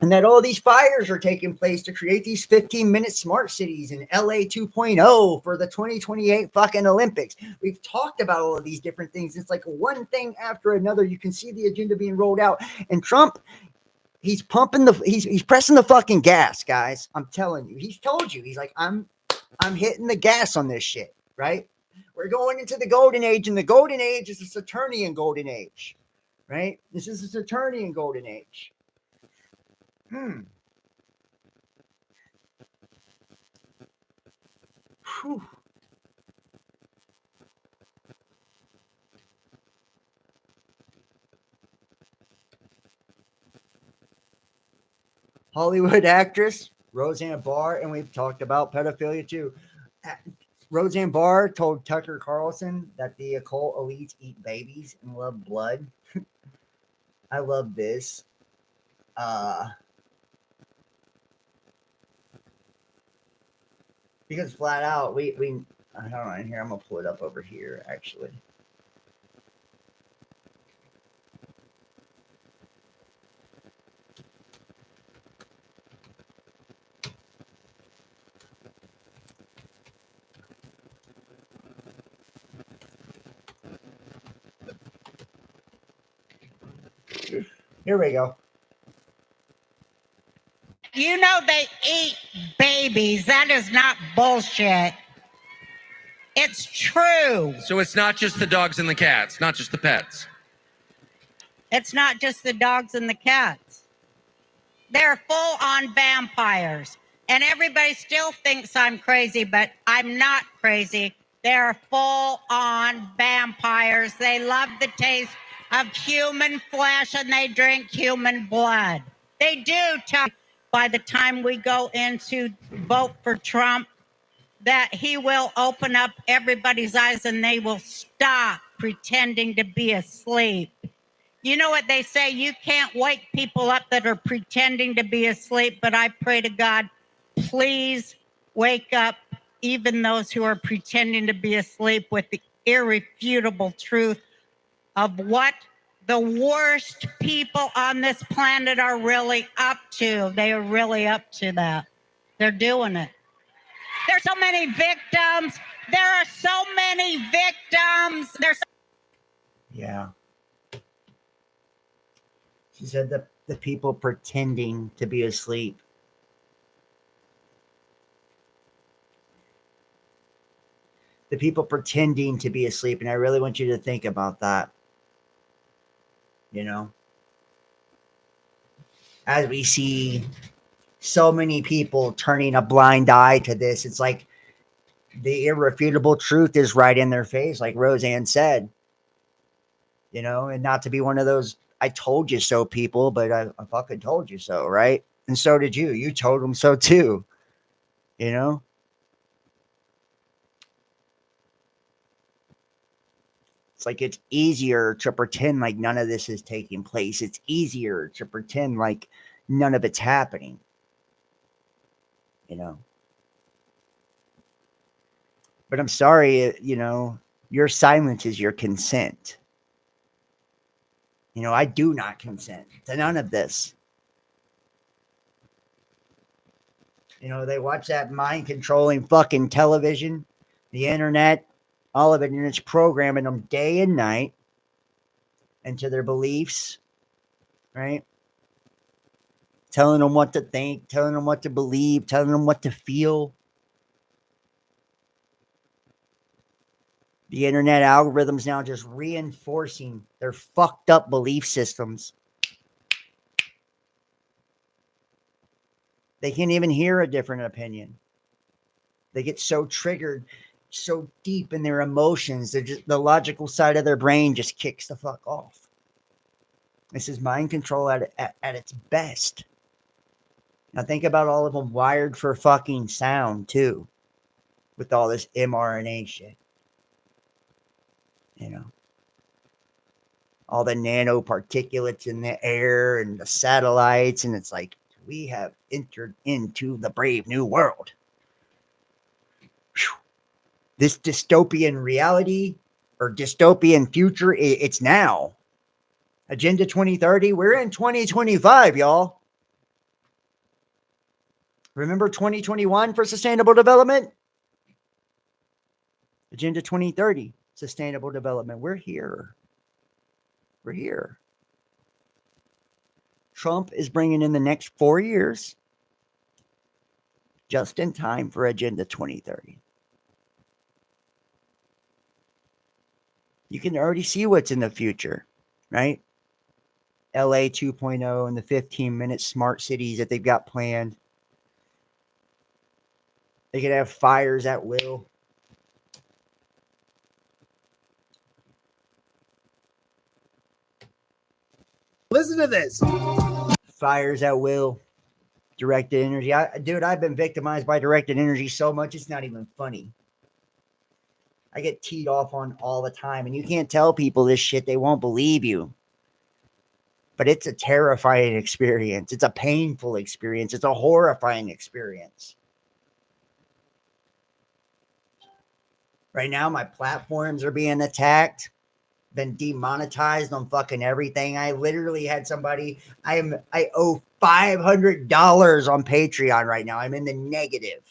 And that all these fires are taking place to create these 15-minute smart cities in LA 2.0 for the 2028 fucking Olympics. We've talked about all of these different things. It's like one thing after another. You can see the agenda being rolled out. And Trump, he's pressing the fucking gas, guys. I'm telling you. He's told you. He's like, I'm hitting the gas on this shit, right? We're going into the golden age, and the golden age is a Saturnian golden age, right? This is a Saturnian golden age. Whew. Hollywood actress Roseanne Barr, and we've talked about pedophilia too. Roseanne Barr told Tucker Carlson that the occult elites eat babies and love blood. I love this. Because flat out, we hold on here. I'm gonna pull it up over here actually. Here we go. You know they eat babies. That is not bullshit. It's true. So it's not just the dogs and the cats, not just the pets. It's not just the dogs and the cats. They're full on vampires. And everybody still thinks I'm crazy, but I'm not crazy. They're full on vampires. They love the taste of human flesh and they drink human blood. They do tell by the time we go in to vote for Trump that he will open up everybody's eyes and they will stop pretending to be asleep. You know what they say? You can't wake people up that are pretending to be asleep, but I pray to God, please wake up even those who are pretending to be asleep with the irrefutable truth of what the worst people on this planet are really up to. They are really up to that. They're doing it. There's so many victims. There are so many victims. Yeah. She said that the people pretending to be asleep. The people pretending to be asleep. And I really want you to think about that. You know? As we see so many people turning a blind eye to this, it's like the irrefutable truth is right in their face, like Roseanne said. You know, and not to be one of those I told you so people, but I fucking told you so, right? And so did you. You told them so too. You know? It's like it's easier to pretend like none of this is taking place. It's easier to pretend like none of it's happening. You know? But I'm sorry, you know, your silence is your consent. You know, I do not consent to none of this. You know, they watch that mind controlling fucking television, the internet, all of it, and it's programming them day and night into their beliefs, right? Telling them what to think, telling them what to believe, telling them what to feel. The internet algorithms now just reinforcing their fucked up belief systems. They can't even hear a different opinion. They get so triggered, so deep in their emotions, the logical side of their brain just kicks the fuck off. This is mind control at its best. Now think about all of them wired for fucking sound too, with all this mRNA shit. You know, all the nanoparticulates in the air and the satellites, and it's like we have entered into the brave new world. Whew. This dystopian reality or dystopian future, it's now. Agenda 2030, we're in 2025, y'all. Remember 2021 for sustainable development? Agenda 2030, sustainable development. We're here. We're here. Trump is bringing in the next 4 years just in time for Agenda 2030. You can already see what's in the future, right? LA 2.0 and the 15-minute smart cities that they've got planned. They could have fires at will. Listen to this. Fires at will. Directed energy. Dude, I've been victimized by directed energy so much, it's not even funny. I get teed off on all the time, and you can't tell people this shit. They won't believe you. But it's a terrifying experience. It's a painful experience. It's a horrifying experience. Right now, my platforms are being attacked, been demonetized on fucking everything. I literally had somebody, I owe $500 on Patreon right now. I'm in the negative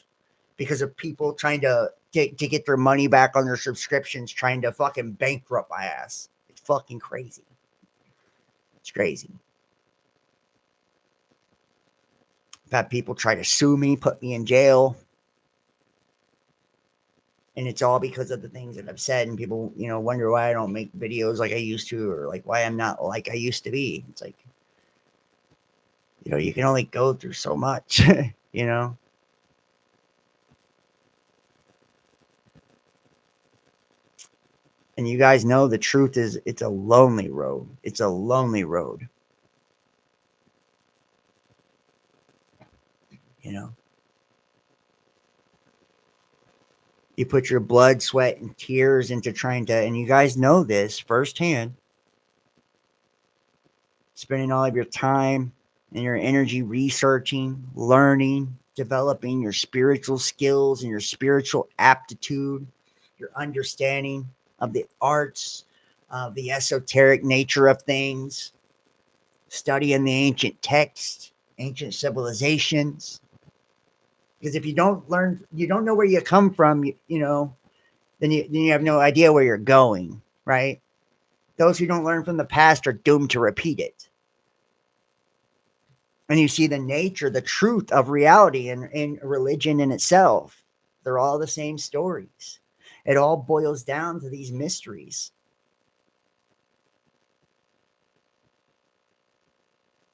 because of people trying to get their money back on their subscriptions, trying to fucking bankrupt my ass. It's fucking crazy. It's crazy. I've had people try to sue me, put me in jail. And it's all because of the things that I've said. And people, wonder why I don't make videos like I used to, or like why I'm not like I used to be. It's like, you can only go through so much, And you guys know the truth is it's a lonely road. It's a lonely road. You put your blood, sweat, and tears into trying to, and you guys know this firsthand, spending all of your time and your energy researching, learning, developing your spiritual skills and your spiritual aptitude, your understanding of the arts, of the esoteric nature of things, studying the ancient texts, ancient civilizations. Because if you don't learn, you don't know where you come from, then you have no idea where you're going, right? Those who don't learn from the past are doomed to repeat it. And you see the nature, the truth of reality and religion in itself. They're all the same stories. It all boils down to these mysteries.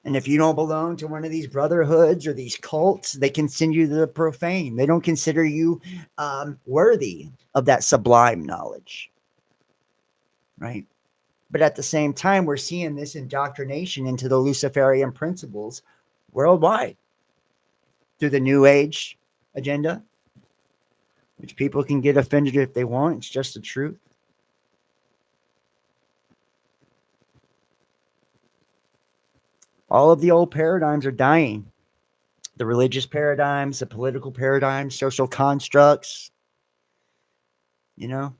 And if you don't belong to one of these brotherhoods or these cults, they can send you to the profane. They don't consider you worthy of that sublime knowledge. Right? But at the same time, we're seeing this indoctrination into the Luciferian principles worldwide through the New Age agenda, which people can get offended if they want. It's just the truth. All of the old paradigms are dying. The religious paradigms, the political paradigms, social constructs, even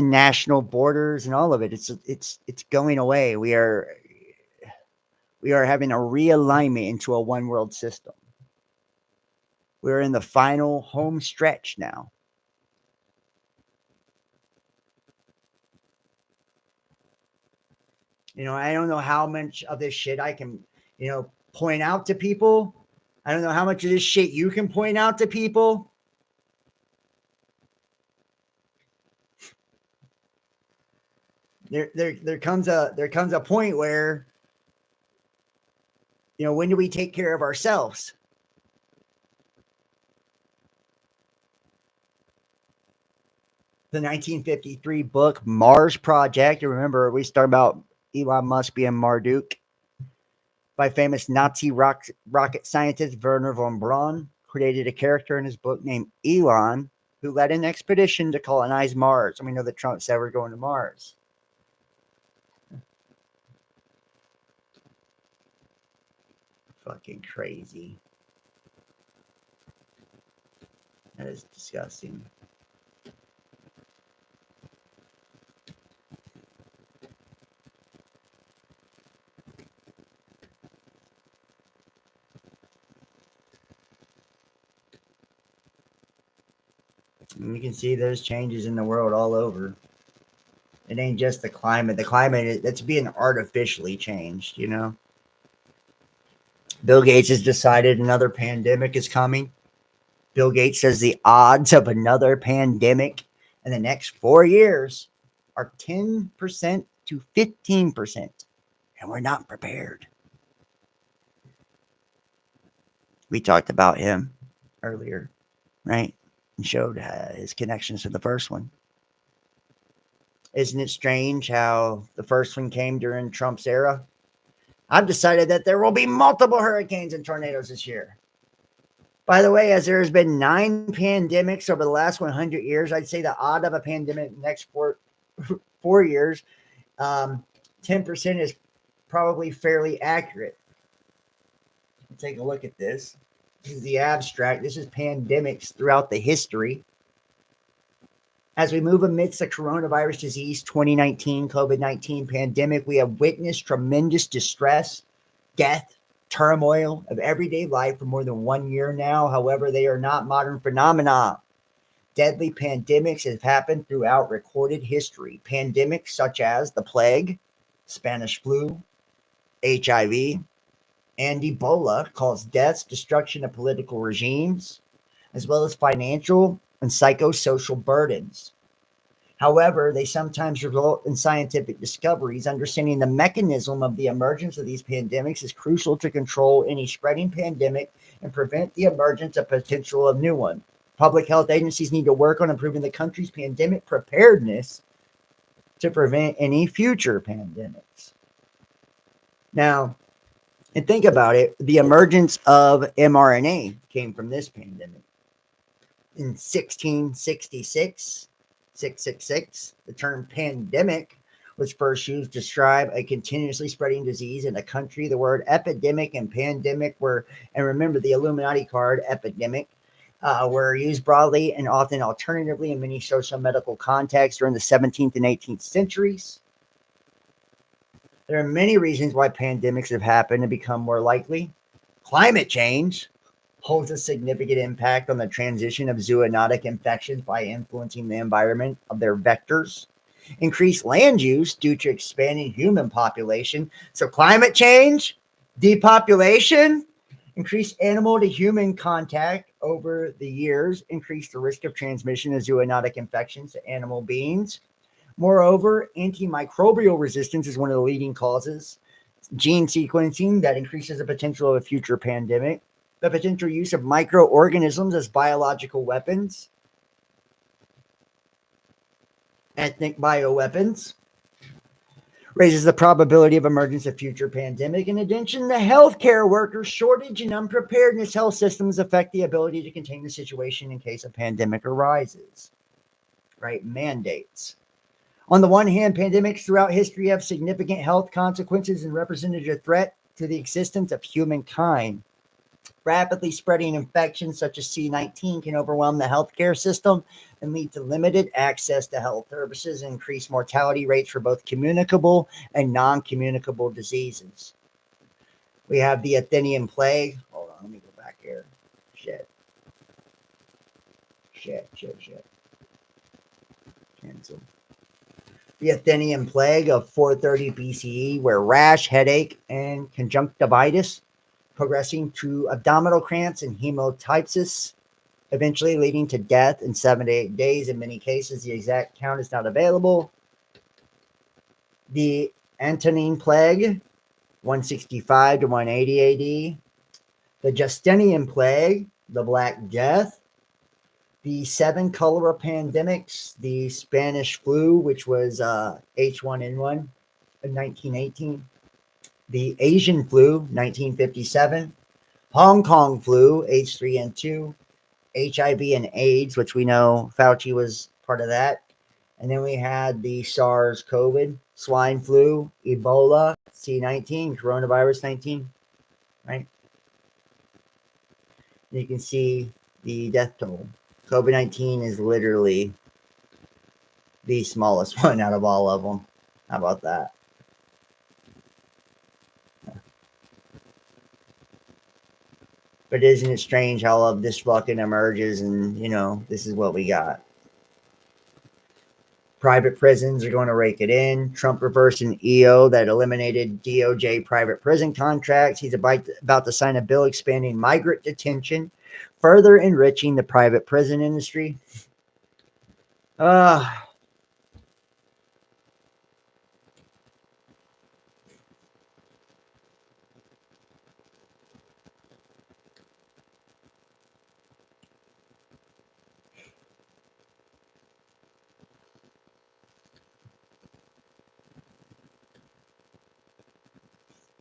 national borders and all of it. It's going away. We are having a realignment into a one world system. We're in the final home stretch now. I don't know how much of this shit I can, point out to people. I don't know how much of this shit you can point out to people. There comes a point where, when do we take care of ourselves? The 1953 book Mars Project. You remember we started about Elon Musk being Marduk, by famous Nazi rocket scientist Werner von Braun, created a character in his book named Elon, who led an expedition to colonize Mars. And we know that Trump said we're going to Mars. Fucking crazy. That is disgusting. And you can see those changes in the world all over. It ain't just the climate. The climate, that's being artificially changed, Bill Gates has decided another pandemic is coming. Bill Gates says the odds of another pandemic in the next 4 years are 10% to 15%. And we're not prepared. We talked about him earlier, right? And showed his connections to the first one. Isn't it strange how the first one came during Trump's era? I've decided that there will be multiple hurricanes and tornadoes this year. By the way, as there has been 9 pandemics over the last 100 years, I'd say the odd of a pandemic in the next 4 years, 10% is probably fairly accurate. Take a look at this. This is the abstract. This is pandemics throughout the history. As we move amidst the coronavirus disease 2019 COVID-19 pandemic, we have witnessed tremendous distress, death, turmoil of everyday life for more than 1 year now. However, they are not modern phenomena. Deadly pandemics have happened throughout recorded history. Pandemics such as the plague, Spanish flu, HIV, and Ebola caused deaths, destruction of political regimes, as well as financial and psychosocial burdens. However, they sometimes result in scientific discoveries. Understanding the mechanism of the emergence of these pandemics is crucial to control any spreading pandemic and prevent the emergence of potential of new one. Public health agencies need to work on improving the country's pandemic preparedness to prevent any future pandemics. Now, and think about it, the emergence of mRNA came from this pandemic. In 1666, 666, the term pandemic was first used to describe a continuously spreading disease in a country. The word epidemic and pandemic were, and remember the Illuminati card, epidemic, were used broadly and often alternatively in many social medical contexts during the 17th and 18th centuries. There are many reasons why pandemics have happened and become more likely. Climate change holds a significant impact on the transition of zoonotic infections by influencing the environment of their vectors. Increased land use due to expanding human population. So climate change, depopulation, increased animal to human contact over the years, increased the risk of transmission of zoonotic infections to animal beings. Moreover, antimicrobial resistance is one of the leading causes. Gene sequencing that increases the potential of a future pandemic. The potential use of microorganisms as biological weapons. Ethnic bioweapons raises the probability of emergence of future pandemic. In addition, the healthcare workers shortage and unpreparedness health systems affect the ability to contain the situation in case a pandemic arises. Right? Mandates. On the one hand, pandemics throughout history have significant health consequences and represented a threat to the existence of humankind. Rapidly spreading infections such as C-19 can overwhelm the healthcare system and lead to limited access to health services and increase mortality rates for both communicable and non-communicable diseases. We have the Athenian plague. Hold on, let me go back here. Shit. Cancel. The Athenian plague of 430 BCE, where rash, headache, and conjunctivitis progressing to abdominal cramps and hemoptysis, eventually leading to death in 7 to 8 days. In many cases, the exact count is not available. The Antonine plague, 165 to 180 AD. The Justinian plague, the Black Death. The 7 cholera pandemics, the Spanish flu, which was H1N1 in 1918. The Asian flu, 1957. Hong Kong flu, H3N2, HIV and AIDS, which we know Fauci was part of that. And then we had the SARS COVID, swine flu, Ebola, C19, coronavirus 19, right? And you can see the death toll. COVID-19 is literally the smallest one out of all of them. How about that? But isn't it strange how all of this fucking emerges and, you know, this is what we got. Private prisons are going to rake it in. Trump reversed an EO that eliminated DOJ private prison contracts. He's about to sign a bill expanding migrant detention, further enriching the private prison industry.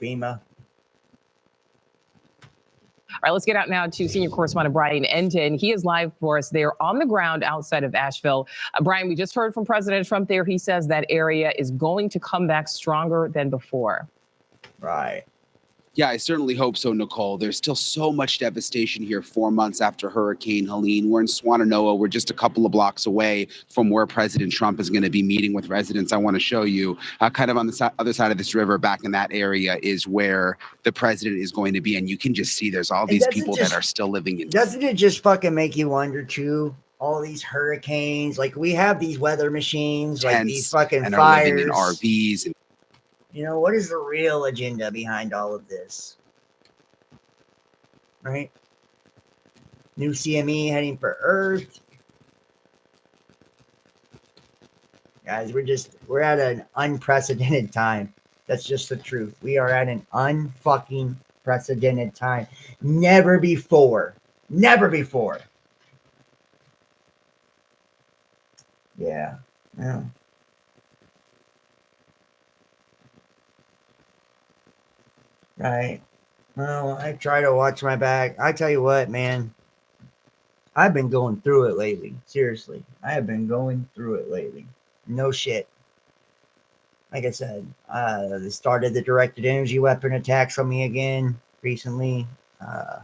FEMA. All right, let's get out now to senior correspondent Brian Enton. He is live for us there on the ground outside of Asheville. Brian, we just heard from President Trump there. He says that area is going to come back stronger than before. Right. Yeah, I certainly hope so, Nicole. There's still so much devastation here 4 months after Hurricane Helene. We're in Swannanoa. We're just a couple of blocks away from where President Trump is going to be meeting with residents. I want to show you kind of on the other side of this river, back in that area is where the president is going to be. And you can just see there's all these people that are still living in. Doesn't it just fucking make you wonder too? All these hurricanes, like we have these weather machines, like these fucking and fires. are living in RVs. And you know, what is the real agenda behind all of this? Right? New CME heading for Earth. Guys, we're at an unprecedented time. That's just the truth. We are at an unfucking precedented time. Never before. Never before. Yeah. Yeah. Right. Well, I try to watch my back. I tell you what, man. I've been going through it lately. Seriously. I have been going through it lately. No shit. Like I said, they started the directed energy weapon attacks on me again recently. The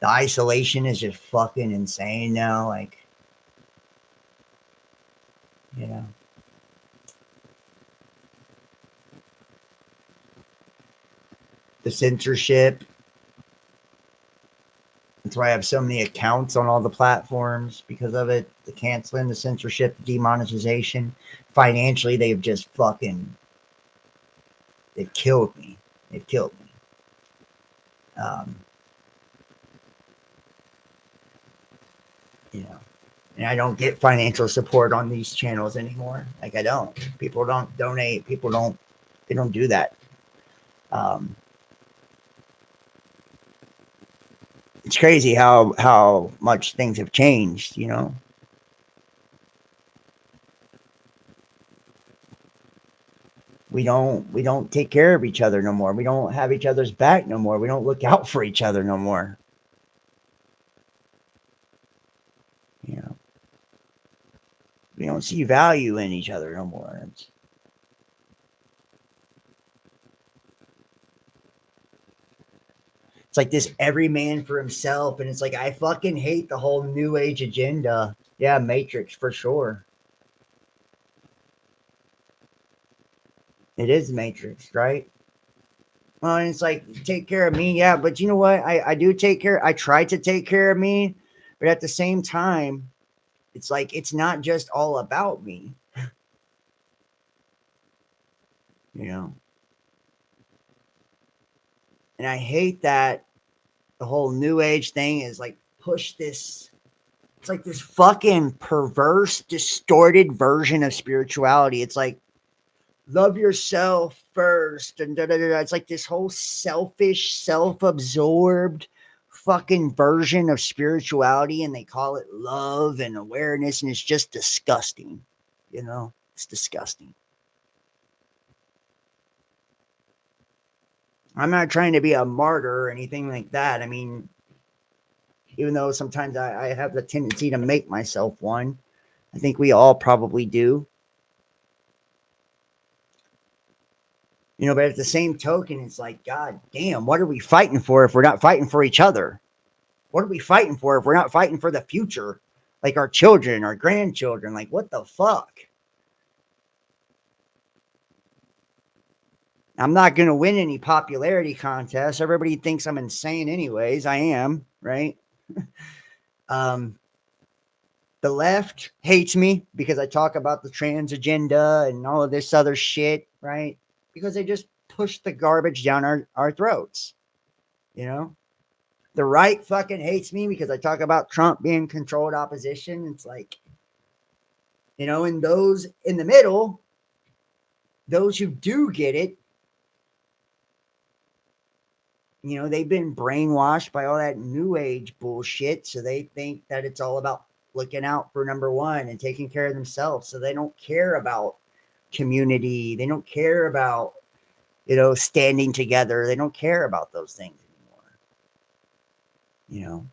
isolation is just fucking insane now. Like, you know. The censorship. That's why I have so many accounts on all the platforms because of it. The canceling, the censorship, the demonetization. Financially, they've just fucking... They've killed me. They've killed me. You know. And I don't get financial support on these channels anymore. Like, I don't. People don't donate. People don't... They don't do that. It's crazy how much things have changed, you know. We don't take care of each other no more. We don't have each other's back no more. We don't look out for each other no more. You know. We don't see value in each other no more. It's like this every man for himself. And it's like, I fucking hate the whole new age agenda. Yeah, Matrix for sure. It is Matrix, right? Well, and it's like, take care of me. Yeah, but you know what? I do take care. I try to take care of me. But at the same time, it's like, it's not just all about me. You know? And I hate that the whole new age thing is like, push this. It's like this fucking perverse, distorted version of spirituality. It's like, love yourself first. And da, da, da, da. It's like this whole selfish, self-absorbed fucking version of spirituality. And they call it love and awareness. And it's just disgusting. You know, it's disgusting. I'm not trying to be a martyr or anything like that. I mean, even though sometimes I have the tendency to make myself one. I think we all probably do. You know, but at the same token, it's like, God damn, what are we fighting for if we're not fighting for each other? What are we fighting for if we're not fighting for the future? Like our children, our grandchildren. Like, what the fuck? I'm not going to win any popularity contests. Everybody thinks I'm insane anyways. I am, right? The left hates me because I talk about the trans agenda and all of this other shit, right? Because they just push the garbage down our throats, you know? The right fucking hates me because I talk about Trump being controlled opposition. It's like, you know, and those in the middle, those who do get it, you know, they've been brainwashed by all that new age bullshit. So they think that it's all about looking out for number one and taking care of themselves. So they don't care about community. They don't care about, standing together. They don't care about those things anymore.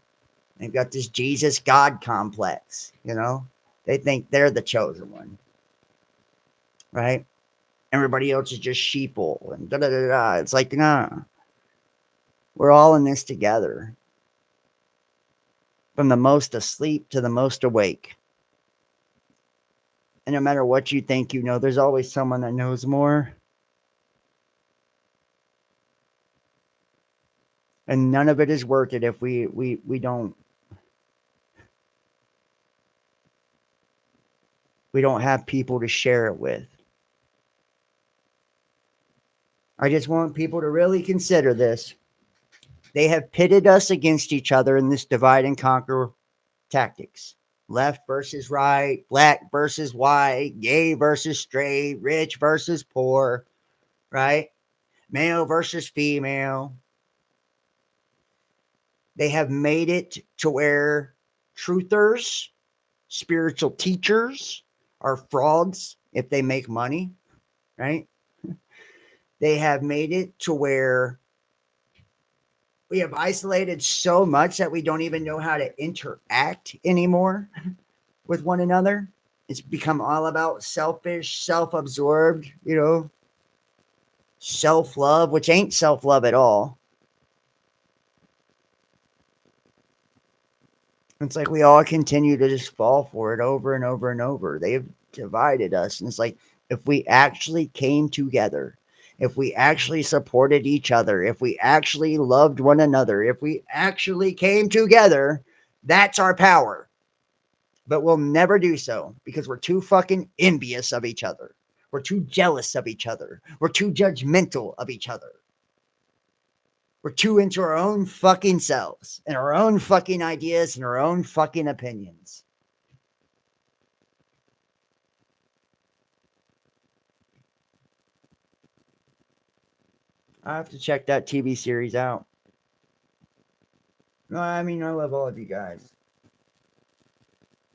They've got this Jesus God complex. They think they're the chosen one, right? Everybody else is just sheeple and da da da da. It's like, nah, we're all in this together. From the most asleep to the most awake. And no matter what you think there's always someone that knows more. And none of it is worth it if we don't have people to share it with. I just want people to really consider this. They have pitted us against each other in this divide and conquer tactics. Left versus right, black versus white, gay versus straight, rich versus poor, right? Male versus female. They have made it to where truthers, spiritual teachers are frauds if they make money, right? They have made it to where we have isolated so much that we don't even know how to interact anymore with one another. It's become all about selfish, self-absorbed, self-love, which ain't self-love at all. It's like we all continue to just fall for it over and over and over. They've divided us. And it's like, if we actually came together, if we actually supported each other, if we actually loved one another, if we actually came together, that's our power. But we'll never do so because we're too fucking envious of each other. We're too jealous of each other. We're too judgmental of each other. We're too into our own fucking selves and our own fucking ideas and our own fucking opinions. I have to check that TV series out. No, I mean, I love all of you guys.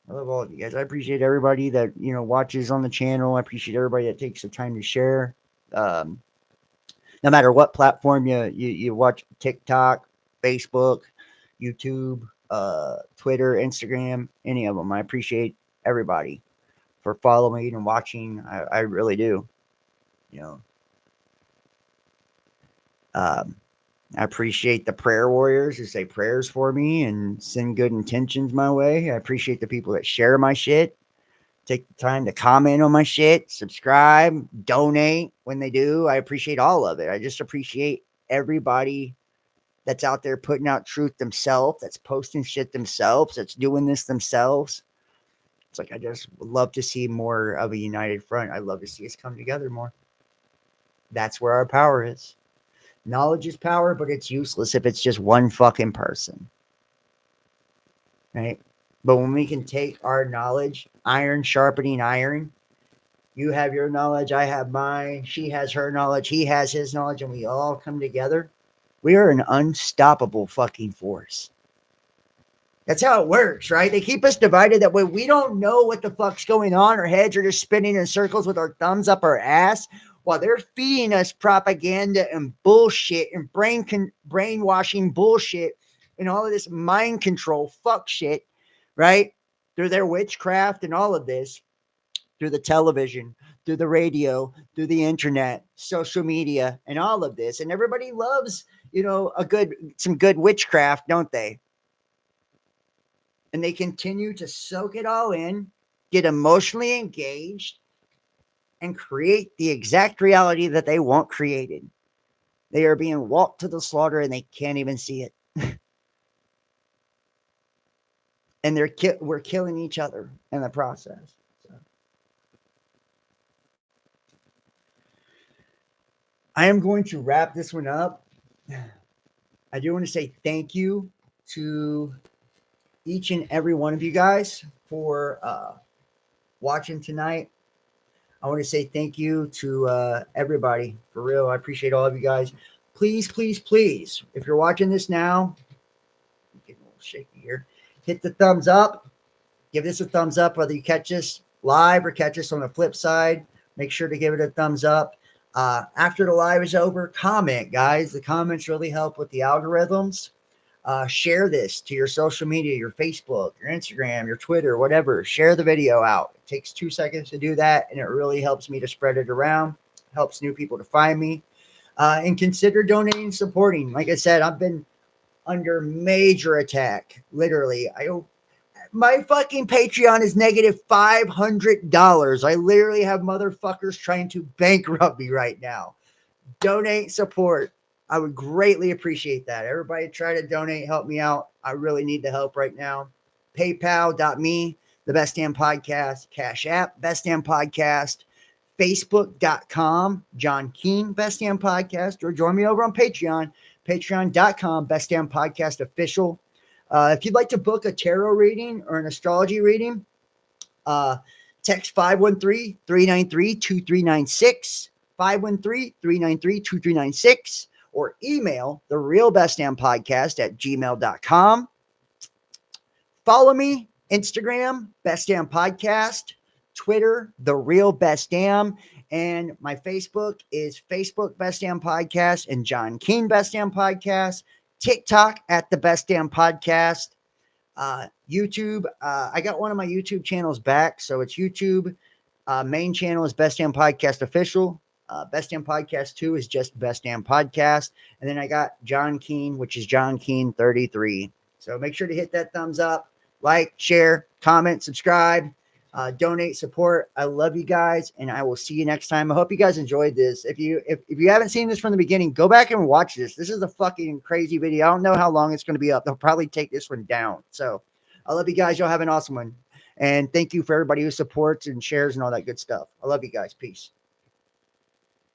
I love all of you guys. I appreciate everybody that, watches on the channel. I appreciate everybody that takes the time to share. No matter what platform you watch, TikTok, Facebook, YouTube, Twitter, Instagram, any of them. I appreciate everybody for following and watching. I really do. I appreciate the prayer warriors who say prayers for me and send good intentions my way. I appreciate the people that share my shit, take the time to comment on my shit, subscribe, donate when they do. I appreciate all of it. I just appreciate everybody that's out there putting out truth themselves, that's posting shit themselves, that's doing this themselves. It's like, I just would love to see more of a united front. I'd love to see us come together more. That's where our power is. Knowledge is power, but it's useless if it's just one fucking person. Right? But when we can take our knowledge, iron sharpening iron, you have your knowledge, I have mine, she has her knowledge, he has his knowledge, and we all come together, we are an unstoppable fucking force. That's how it works, right? They keep us divided that way. We don't know what the fuck's going on. Our heads are just spinning in circles with our thumbs up our ass while they're feeding us propaganda and bullshit and brainwashing bullshit and all of this mind control fuck shit, right? Through their witchcraft and all of this, through the television, through the radio, through the internet, social media, and all of this. And everybody loves, some good witchcraft, don't they? And they continue to soak it all in, get emotionally engaged, and create the exact reality that they want created. They are being walked to the slaughter and they can't even see it. And we're killing each other in the process. So. I am going to wrap this one up. I do want to say thank you to each and every one of you guys for watching tonight. I want to say thank you to everybody. For real, I appreciate all of you guys. Please, please, please, if you're watching this now, I'm getting a little shaky here, hit the thumbs up. Give this a thumbs up, whether you catch us live or catch us on the flip side Make sure to give it a thumbs up. After the live is over, comment, guys. The comments really help with the algorithms. Share this to your social media, your Facebook, your Instagram, your Twitter, whatever. Share the video out. It takes 2 seconds to do that, and it really helps me to spread it around, helps new people to find me. And consider donating, supporting. Like I said, I've been under major attack. Literally, my fucking Patreon is negative $500. I literally have motherfuckers trying to bankrupt me right now. Donate, support. I would greatly appreciate that. Everybody try to donate, help me out. I really need the help right now. PayPal.me, the Best Damn Podcast. Cash App, Best Damn Podcast. Facebook.com, John Keane, Best Damn Podcast. Or join me over on Patreon, patreon.com, Best Damn Podcast Official. If you'd like to book a tarot reading or an astrology reading, text 513-393-2396. 513-393-2396, or email the real Best Damn Podcast at gmail.com. Follow me, Instagram, Best Damn Podcast, Twitter, The Real Best Damn, and my Facebook is Facebook Best Damn Podcast and John Keane Best Damn Podcast, TikTok at the Best Damn Podcast, YouTube. I got one of my YouTube channels back, so it's YouTube. Main channel is Best Damn Podcast Official. Best Damn Podcast 2 is just Best Damn Podcast. And then I got John Keane, which is John Keane 33. So make sure to hit that thumbs up, like, share, comment, subscribe, donate, support. I love you guys, and I will see you next time. I hope you guys enjoyed this. If you haven't seen this from the beginning, go back and watch this. This is a fucking crazy video. I don't know how long it's going to be up. They'll probably take this one down. So I love you guys. Y'all have an awesome one. And thank you for everybody who supports and shares and all that good stuff. I love you guys. Peace.